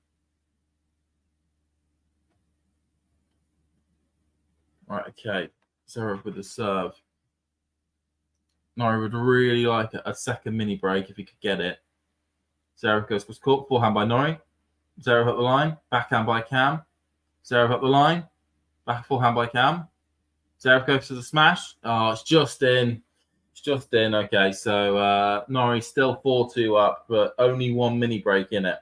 Right, okay. Zverev with the serve. Norrie would really like a second mini break if he could get it. Zverev goes cross court, forehand by Norrie. Zverev up the line, backhand by Cam. Zverev up the line, back forehand by Cam. Zverev goes to the smash. Oh, it's just in. It's just in. Okay, so Norrie still 4-2 up, but only one mini break in it.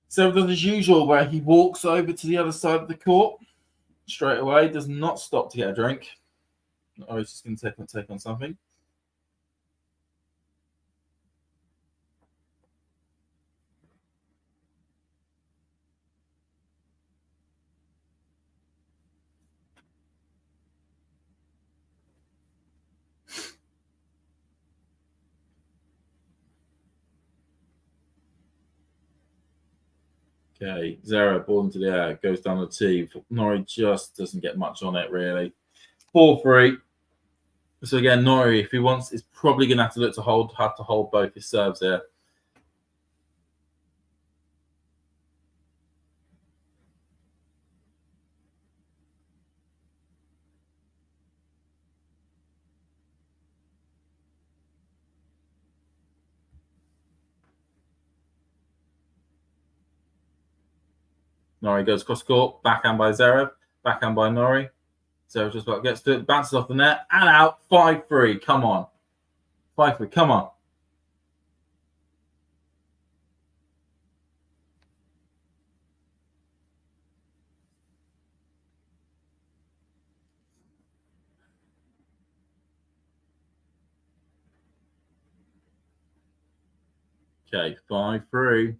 So does as usual, where he walks over to the other side of the court straight away, does not stop to get a drink. Oh, he's just going to take on something. Okay, Zverev ball into the air, goes down the tee. Norrie just doesn't get much on it, really. 4-3. So again, Norrie, if he wants, is probably going to have to look to hold both his serves here. Norrie goes cross court, backhand by Zverev, backhand by Norrie. Zverev just about gets to it, bounces off the net and out. 5-3. Come on. 5-3. Come on. Okay, 5-3.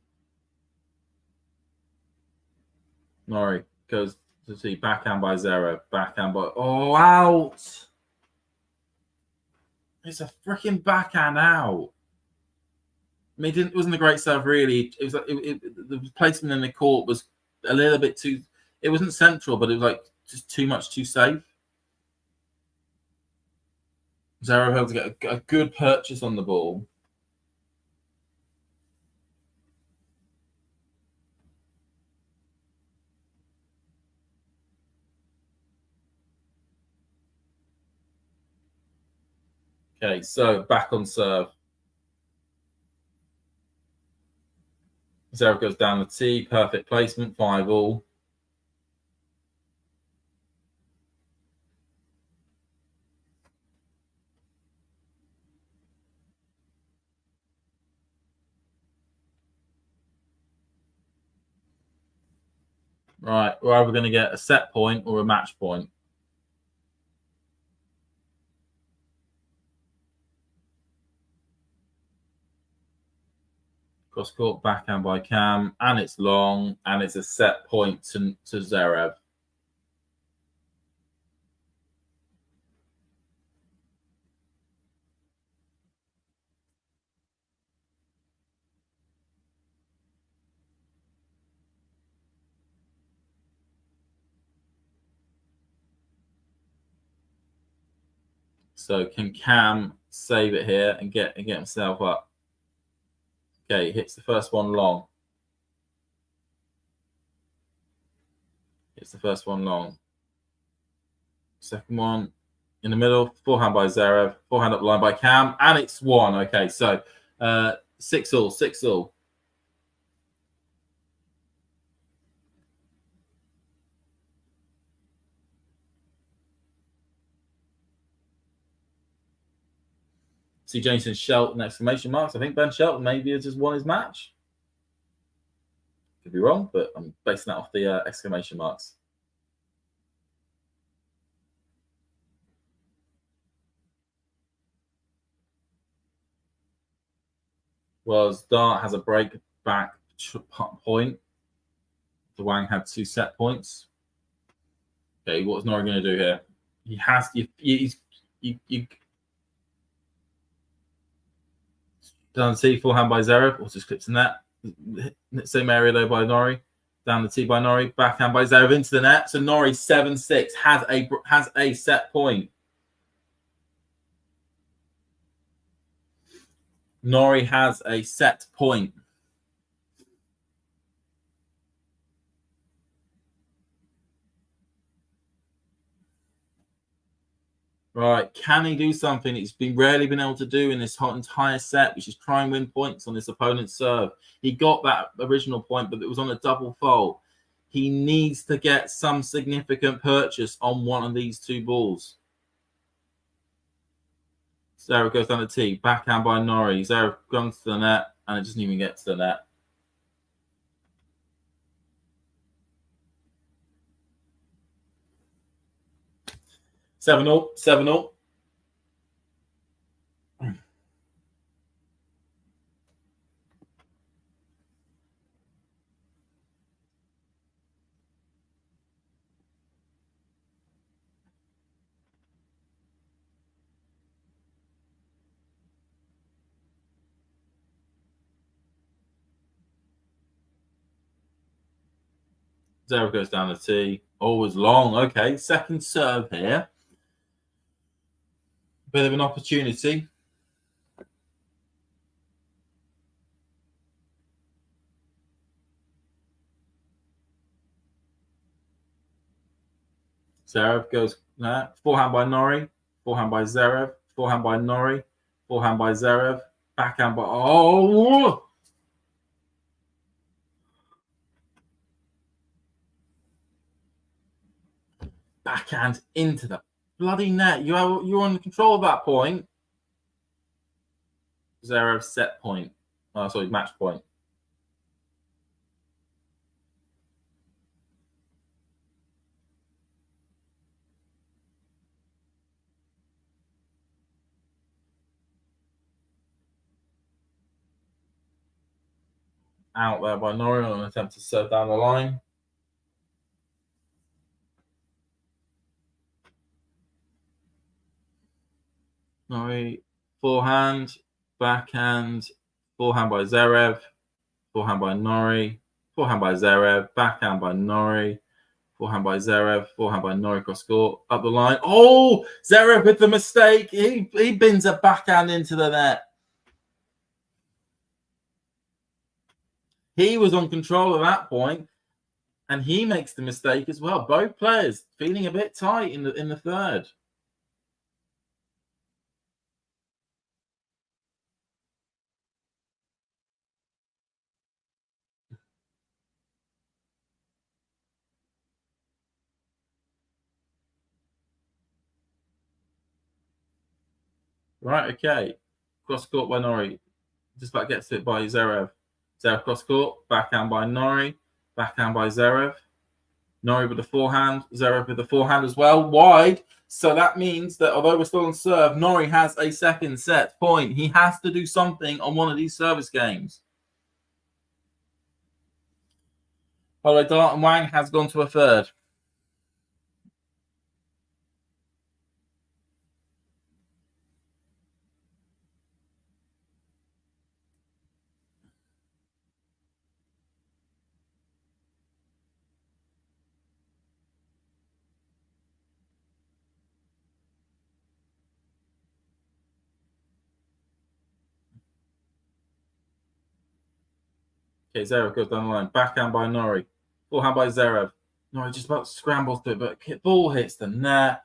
Norrie goes to see backhand by Zverev, backhand by. Oh, out! It's a freaking backhand out. I mean, it wasn't a great serve, really. It was like the placement in the court was a little bit too. It wasn't central, but it was like just too safe. Zverev had to get a good purchase on the ball. Okay, so back on serve. Zverev goes down the tee. Perfect placement. 5-all. Right, we're either going to get a set point or a match point. Cross court backhand by Cam, and it's long, and it's a set point to Zverev. So can Cam save it here and get himself up? Okay, he hits the first one long. Hits the first one long. Second one in the middle. Forehand by Zverev. Forehand up the line by Cam, and it's 1. Okay, so 6-all, 6-all. See Jason Shelton exclamation marks. I think Ben Shelton maybe has just won his match. Could be wrong, but I'm basing that off the exclamation marks. Whereas Dart has a break back point. The Wang had 2 set points. Okay, what's Norrie going to do here? He has you down the tee, forehand by Zverev, also clips in that. Same area though by Norrie. Down the tee by Norrie, backhand by Zverev into the net. So Norrie 7-6 has a set point. Norrie has a set point. Right, can he do something he's rarely been able to do in this entire set, which is try and win points on this opponent's serve? He got that original point, but it was on a double fault. He needs to get some significant purchase on one of these 2 balls. Zverev goes down the tee, backhand by Norrie. Zverev comes to the net, and it doesn't even get to the net. Seven all. Zverev goes down the tee. Always long. Okay, second serve here. Bit of an opportunity. Zverev goes forehand by Norrie, forehand by Zverev, forehand by Norrie, forehand by Zverev, backhand by backhand into the bloody net. You're on control of that point. Zverev set point. Oh, sorry, match point. Out there by Norrie on an attempt to serve down the line. Norrie, forehand, backhand, forehand by Zverev, forehand by Norrie, forehand by Zverev, backhand by Norrie, forehand by Zverev, forehand by Norrie cross court, up the line. Oh, Zverev with the mistake. He bins a backhand into the net. He was on control at that point, and he makes the mistake as well. Both players feeling a bit tight in the third. Right, okay. Cross court by Norrie. Just about gets to it by Zverev. Zverev cross court. Backhand by Norrie. Backhand by Zverev. Norrie with the forehand. Zverev with the forehand as well. Wide. So that means that although we're still on serve, Norrie has a second set point. He has to do something on one of these service games. By the way, Dart and Wang has gone to a third. Okay, Zverev goes down the line. Backhand by Norrie. Forehand by Zverev. Norrie just about scrambles to it, but ball hits the net.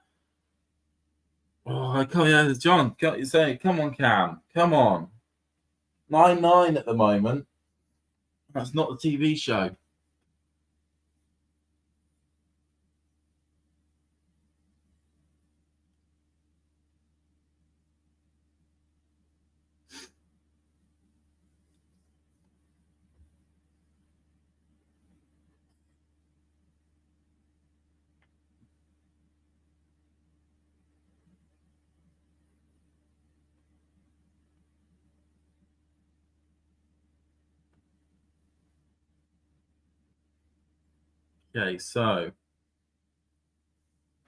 Oh, I can't. Yeah, John, can't you say? Come on, Cam. Come on. 9-9 at the moment. That's not the TV show. Okay, so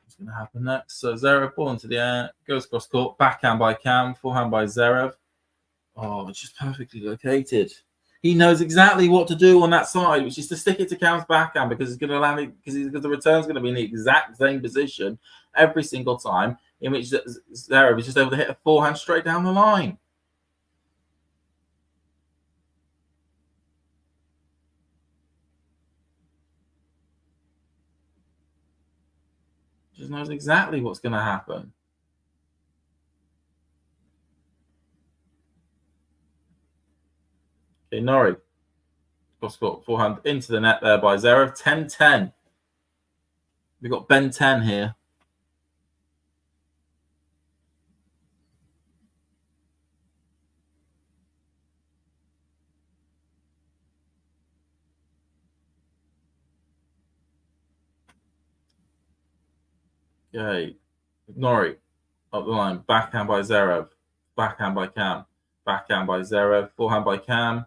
what's going to happen next? So Zverev ball into the air, goes cross court, backhand by Cam, forehand by Zverev. Oh, it's just perfectly located. He knows exactly what to do on that side, which is to stick it to Cam's backhand because it's going to allow it because the return's going to be in the exact same position every single time, in which Zverev is just able to hit a forehand straight down the line. Just knows exactly what's going to happen. Okay, Norrie. Cross court, forehand into the net there by Zverev. 10-10. We've got Ben 10 here. Okay, Norrie up the line, backhand by Zverev, backhand by Cam, backhand by Zverev, forehand by Cam,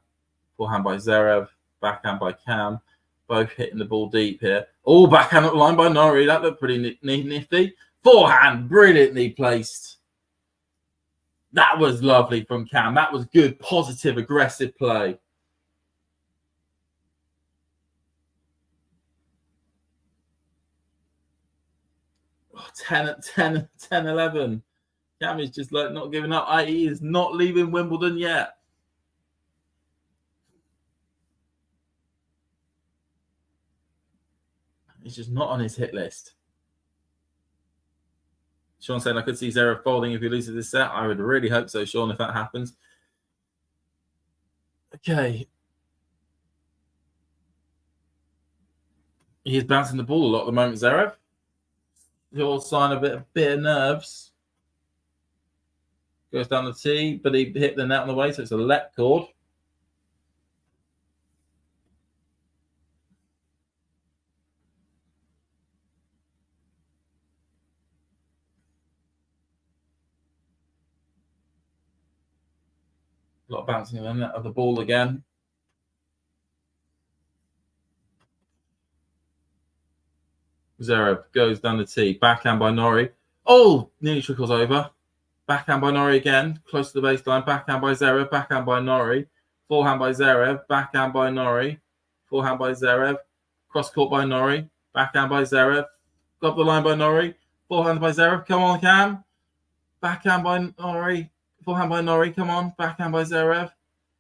forehand by Zverev, backhand by Cam, both hitting the ball deep here. Oh, backhand up the line by Norrie, that looked pretty nifty. Forehand, brilliantly placed. That was lovely from Cam. That was good, positive, aggressive play. Oh, 10-11. Cam is just like not giving up. He is not leaving Wimbledon yet. He's just not on his hit list. Sean saying I could see Zverev folding if he loses this set. I would really hope so, Sean, if that happens. Okay. He is bouncing the ball a lot at the moment, Zverev. Your sign of a bit of nerves. Goes down the tee, but he hit the net on the way, so it's a let cord. A lot of bouncing in the net of the ball again. Zverev goes down the tee. Backhand by Norrie. Oh, nearly trickles over. Backhand by Norrie again. Close to the baseline. Backhand by Zverev. Backhand by Norrie. Forehand by Zverev. Backhand by Norrie. Forehand by Zverev. Cross court by Norrie. Backhand by Zverev. Up the line by Norrie. Forehand by Zverev. Come on, Cam. Backhand by Norrie. Forehand by Norrie. Come on. Backhand by Zverev.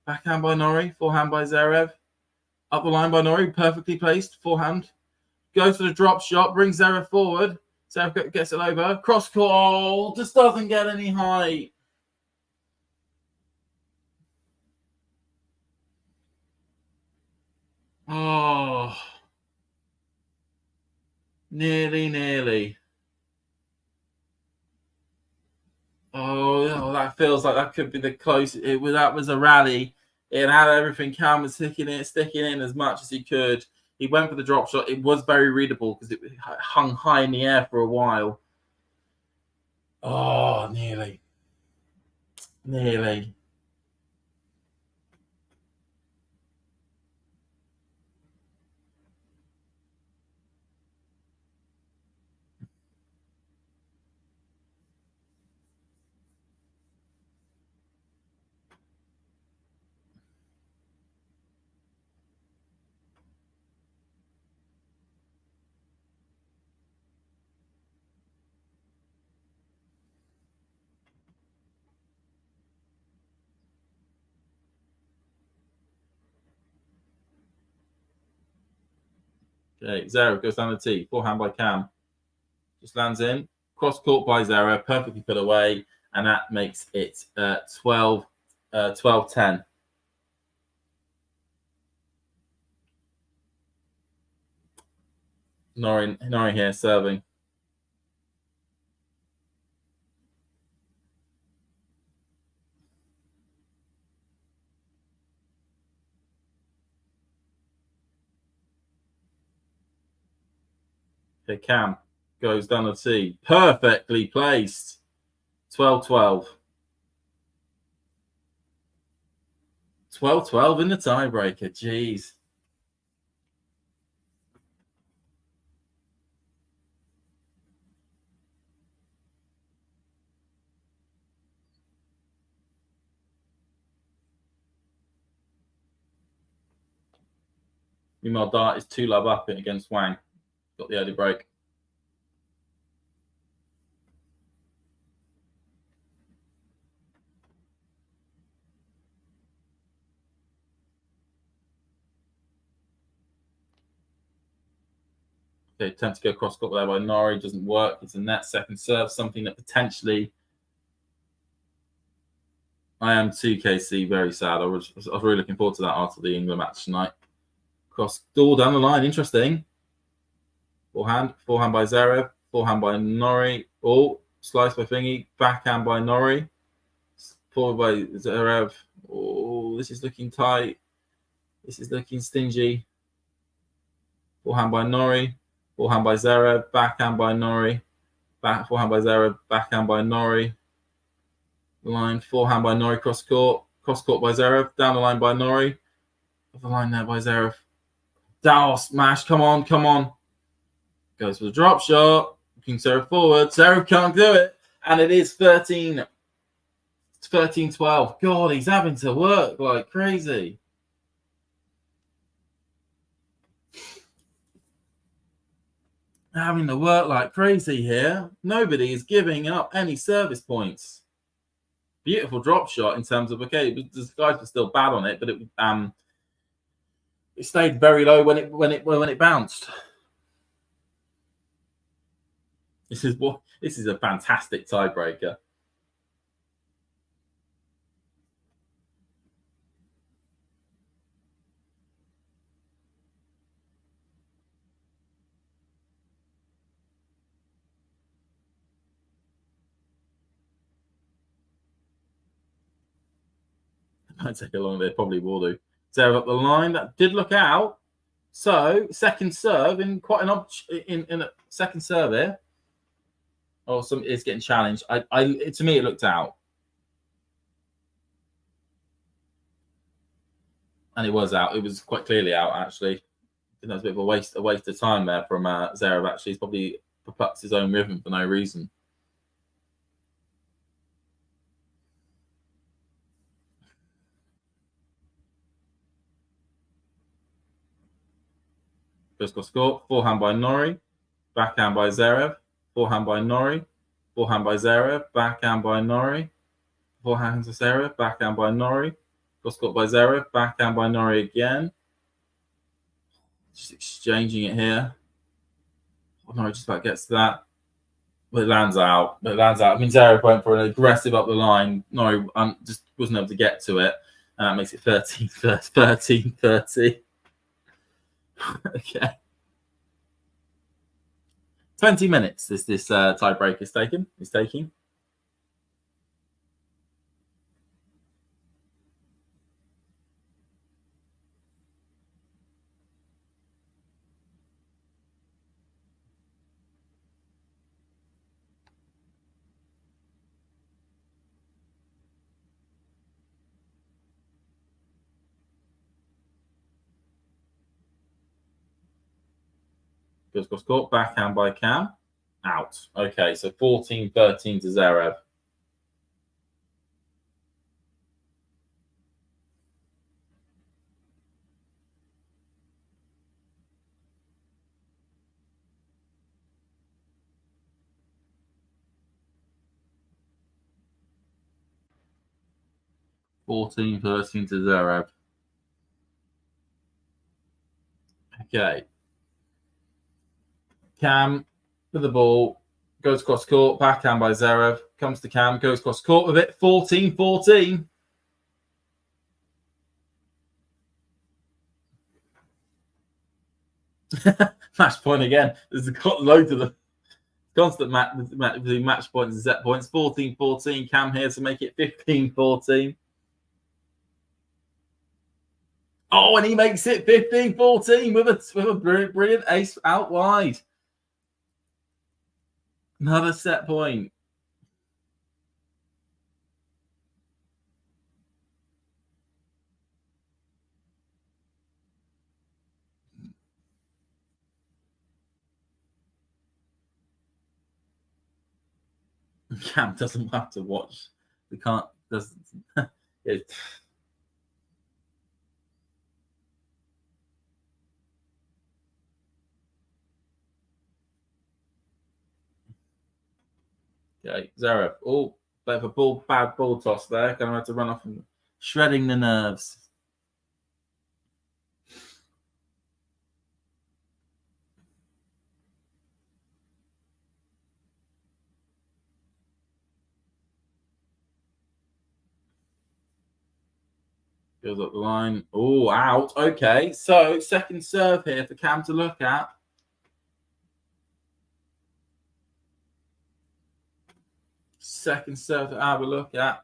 Backhand by Norrie. Forehand by Zverev. Up the line by Norrie. Perfectly placed. Forehand. Goes for the drop shot. Brings Zverev forward. Zverev gets it over. Cross court. Oh, just doesn't get any height. Oh. Nearly. Oh, that feels like that could be the closest. That was a rally. It had everything. Cam was sticking in as much as he could. He went for the drop shot. It was very readable because it hung high in the air for a while. Oh, nearly. Okay, Zverev goes down the tee. Forehand by Cam. Just lands in. Cross court by Zverev. Perfectly put away. And that makes it 12-10. Norrie here serving. Okay, Cam goes down the tee. Perfectly placed. 12-12. 12-12 in the tiebreaker. Jeez. Meanwhile, Dart is 2-love up against Wang. Got the early break. Okay, attempt to go cross court there by Norrie. Doesn't work. It's a net second serve. Something that potentially... I am too, KC. Very sad. I was really looking forward to that after the England match tonight. Cross door down the line. Interesting. Forehand by Zverev. Forehand by Norrie. Oh, slice by Thingy. Backhand by Norrie. Forward by Zverev. Oh, this is looking tight. This is looking stingy. Forehand by Norrie. Forehand by Zverev. Backhand by Norrie. Forehand by Zverev. Backhand by Norrie. Line. Forehand by Norrie. Cross court. Cross court by Zverev. Down the line by Norrie. Off the line there by Zverev. Dow smash. Come on. Goes for the drop shot. Looking Zverev forward. Zverev can't do it. And it is 13-12. God, he's having to work like crazy. Having to work like crazy here. Nobody is giving up any service points. Beautiful drop shot in terms of, okay, the guys were still bad on it, but it stayed very low when it bounced. This is a fantastic tiebreaker. Might take a long. They probably will do. Zverev up the line. That did look out. So second serve in quite an in a second serve here. Oh, it's getting challenged. To me, it looked out, and it was out. It was quite clearly out, actually. I think that was a bit of a waste of time there from Zverev. Actually, he's probably perplexed his own rhythm for no reason. First goal score. Forehand by Norrie. Backhand by Zverev. Forehand by Norrie. Forehand by Zverev. Backhand by Norrie. Forehand to Zverev. Backhand by Norrie. Cross court by Zverev. Backhand by Norrie again. Just exchanging it here. Oh, Norrie just about gets to that. But it lands out. I mean, Zverev went for an aggressive up the line. Norrie just wasn't able to get to it. And that makes it 13-30. Okay. 20 minutes this tiebreak is taking. Goes cross court, backhand by Cam. Out. Okay, so 14-13 to Zverev. To Zverev. Okay. Cam with the ball, goes cross court, backhand by Zverev, comes to Cam, goes cross court with it, 14-14. Match point again. There's got loads of them. Constant match points and set points. 14-14. Cam here to make it 15-14. Oh, and he makes it 15-14 with a brilliant ace out wide. Another set point. Cam doesn't have to watch. We can't. Doesn't. Okay, Zverev. Oh, bit of a bad ball toss there. Going to have to run off and shredding the nerves. Goes up the line. Oh, out. Okay, so second serve here for Cam to look at. Second serve to have a look at.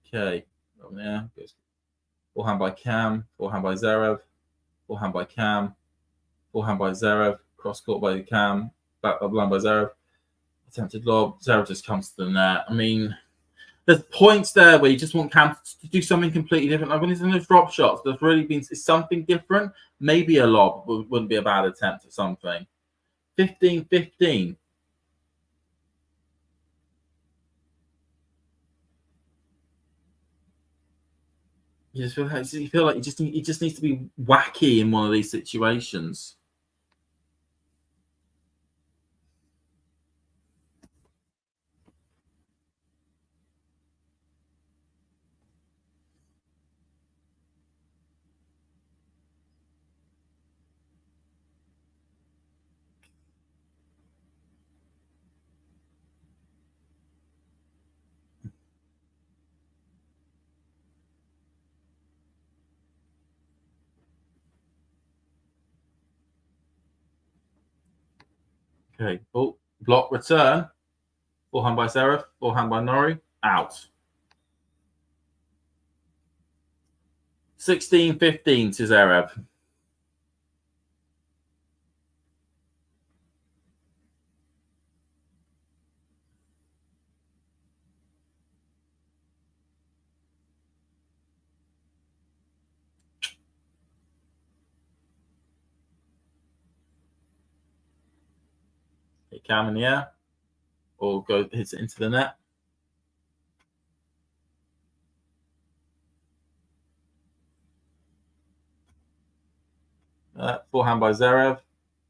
Okay. Yeah. Goes forehand by Cam. Forehand by Zverev. Forehand by Cam. Forehand by Zverev. Cross court by Cam. Back up line by Zverev. Attempted lob. Zverev just comes to the net. I mean, there's points there where you just want Cam to do something completely different. Like when he's in those drop shots, there's really been something different. Maybe a lob wouldn't be a bad attempt at something. 15-15. You feel like he just needs to be wacky in one of these situations. Okay. Oh, block return. Forehand by Zverev. Forehand by Norrie. Out. 16-15 to Zverev. Cam in the air, or hits it into the net. Forehand by Zverev,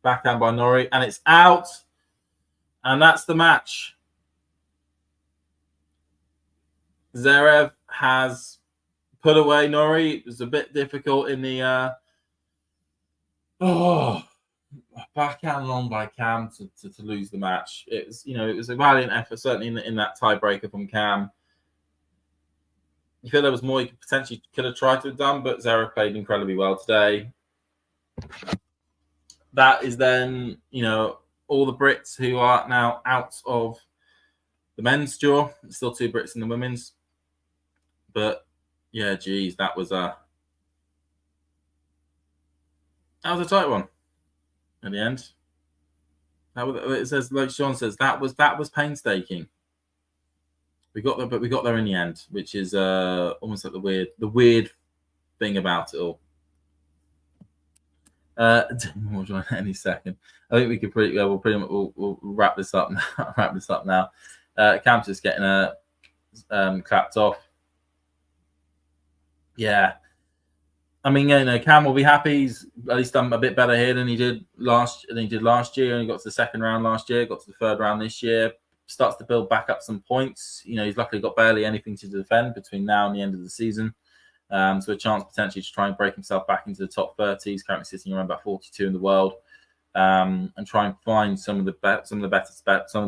backhand by Norrie, and it's out. And that's the match. Zverev has put away Norrie. It was a bit difficult in the backhand long by Cam to lose the match. It was a valiant effort, certainly in that tiebreaker from Cam. You feel there was more he potentially could have tried to have done, but Zverev played incredibly well today. That is then, all the Brits who are now out of the men's draw. There's still 2 Brits in the women's. But, yeah, geez, that was a tight one at the end. It says, like Sean says, that was painstaking. we got there, but we got there in the end, which is almost like the weird thing about it all. We'll join any second. I think we could we'll wrap this up now. Wrap this up now. Cam's just getting clapped off. Yeah. I mean, Cam will be happy. He's at least done a bit better here than he did last year. Only got to the second round last year, got to the third round this year. Starts to build back up some points. He's luckily got barely anything to defend between now and the end of the season. So a chance potentially to try and break himself back into the top 30. He's currently sitting around about 42 in the world, and try and find some of the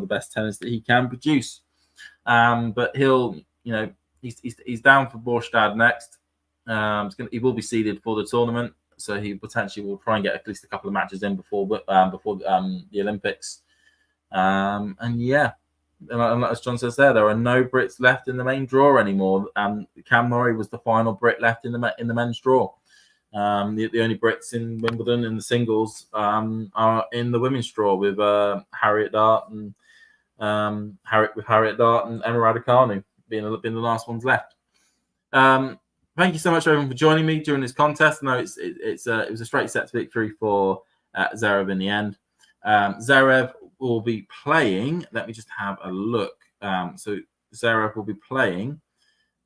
best tennis that he can produce. But he'll, he's down for Borstad next. He will be seeded for the tournament, so he potentially will try and get at least a couple of matches in before the Olympics. And as John says there are no Brits left in the main draw anymore. Cam Norrie was the final Brit left in the men's draw. The only Brits in Wimbledon in the singles are in the women's draw with Harriet Dart and Emma Raducanu being the last ones left. Thank you so much, everyone, for joining me during this contest. I know it was a straight set victory for Zverev in the end. Zverev will be playing. Let me just have a look. So Zverev will be playing,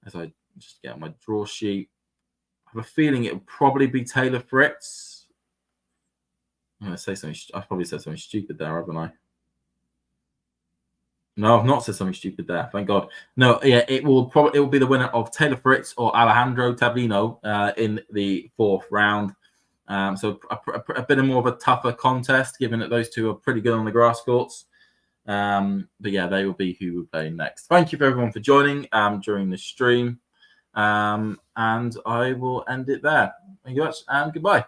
as I just get on my draw sheet. I have a feeling it will probably be Taylor Fritz. I'm going to say something. I've probably said something stupid there, haven't I? No, I've not said something stupid there. Thank God. No, yeah, it will be the winner of Taylor Fritz or Alejandro Tablino in the fourth round. So a bit more of a tougher contest, given that those two are pretty good on the grass courts. But yeah, they will be who will play next. Thank you for everyone for joining during the stream. And I will end it there. Thank you much, and goodbye.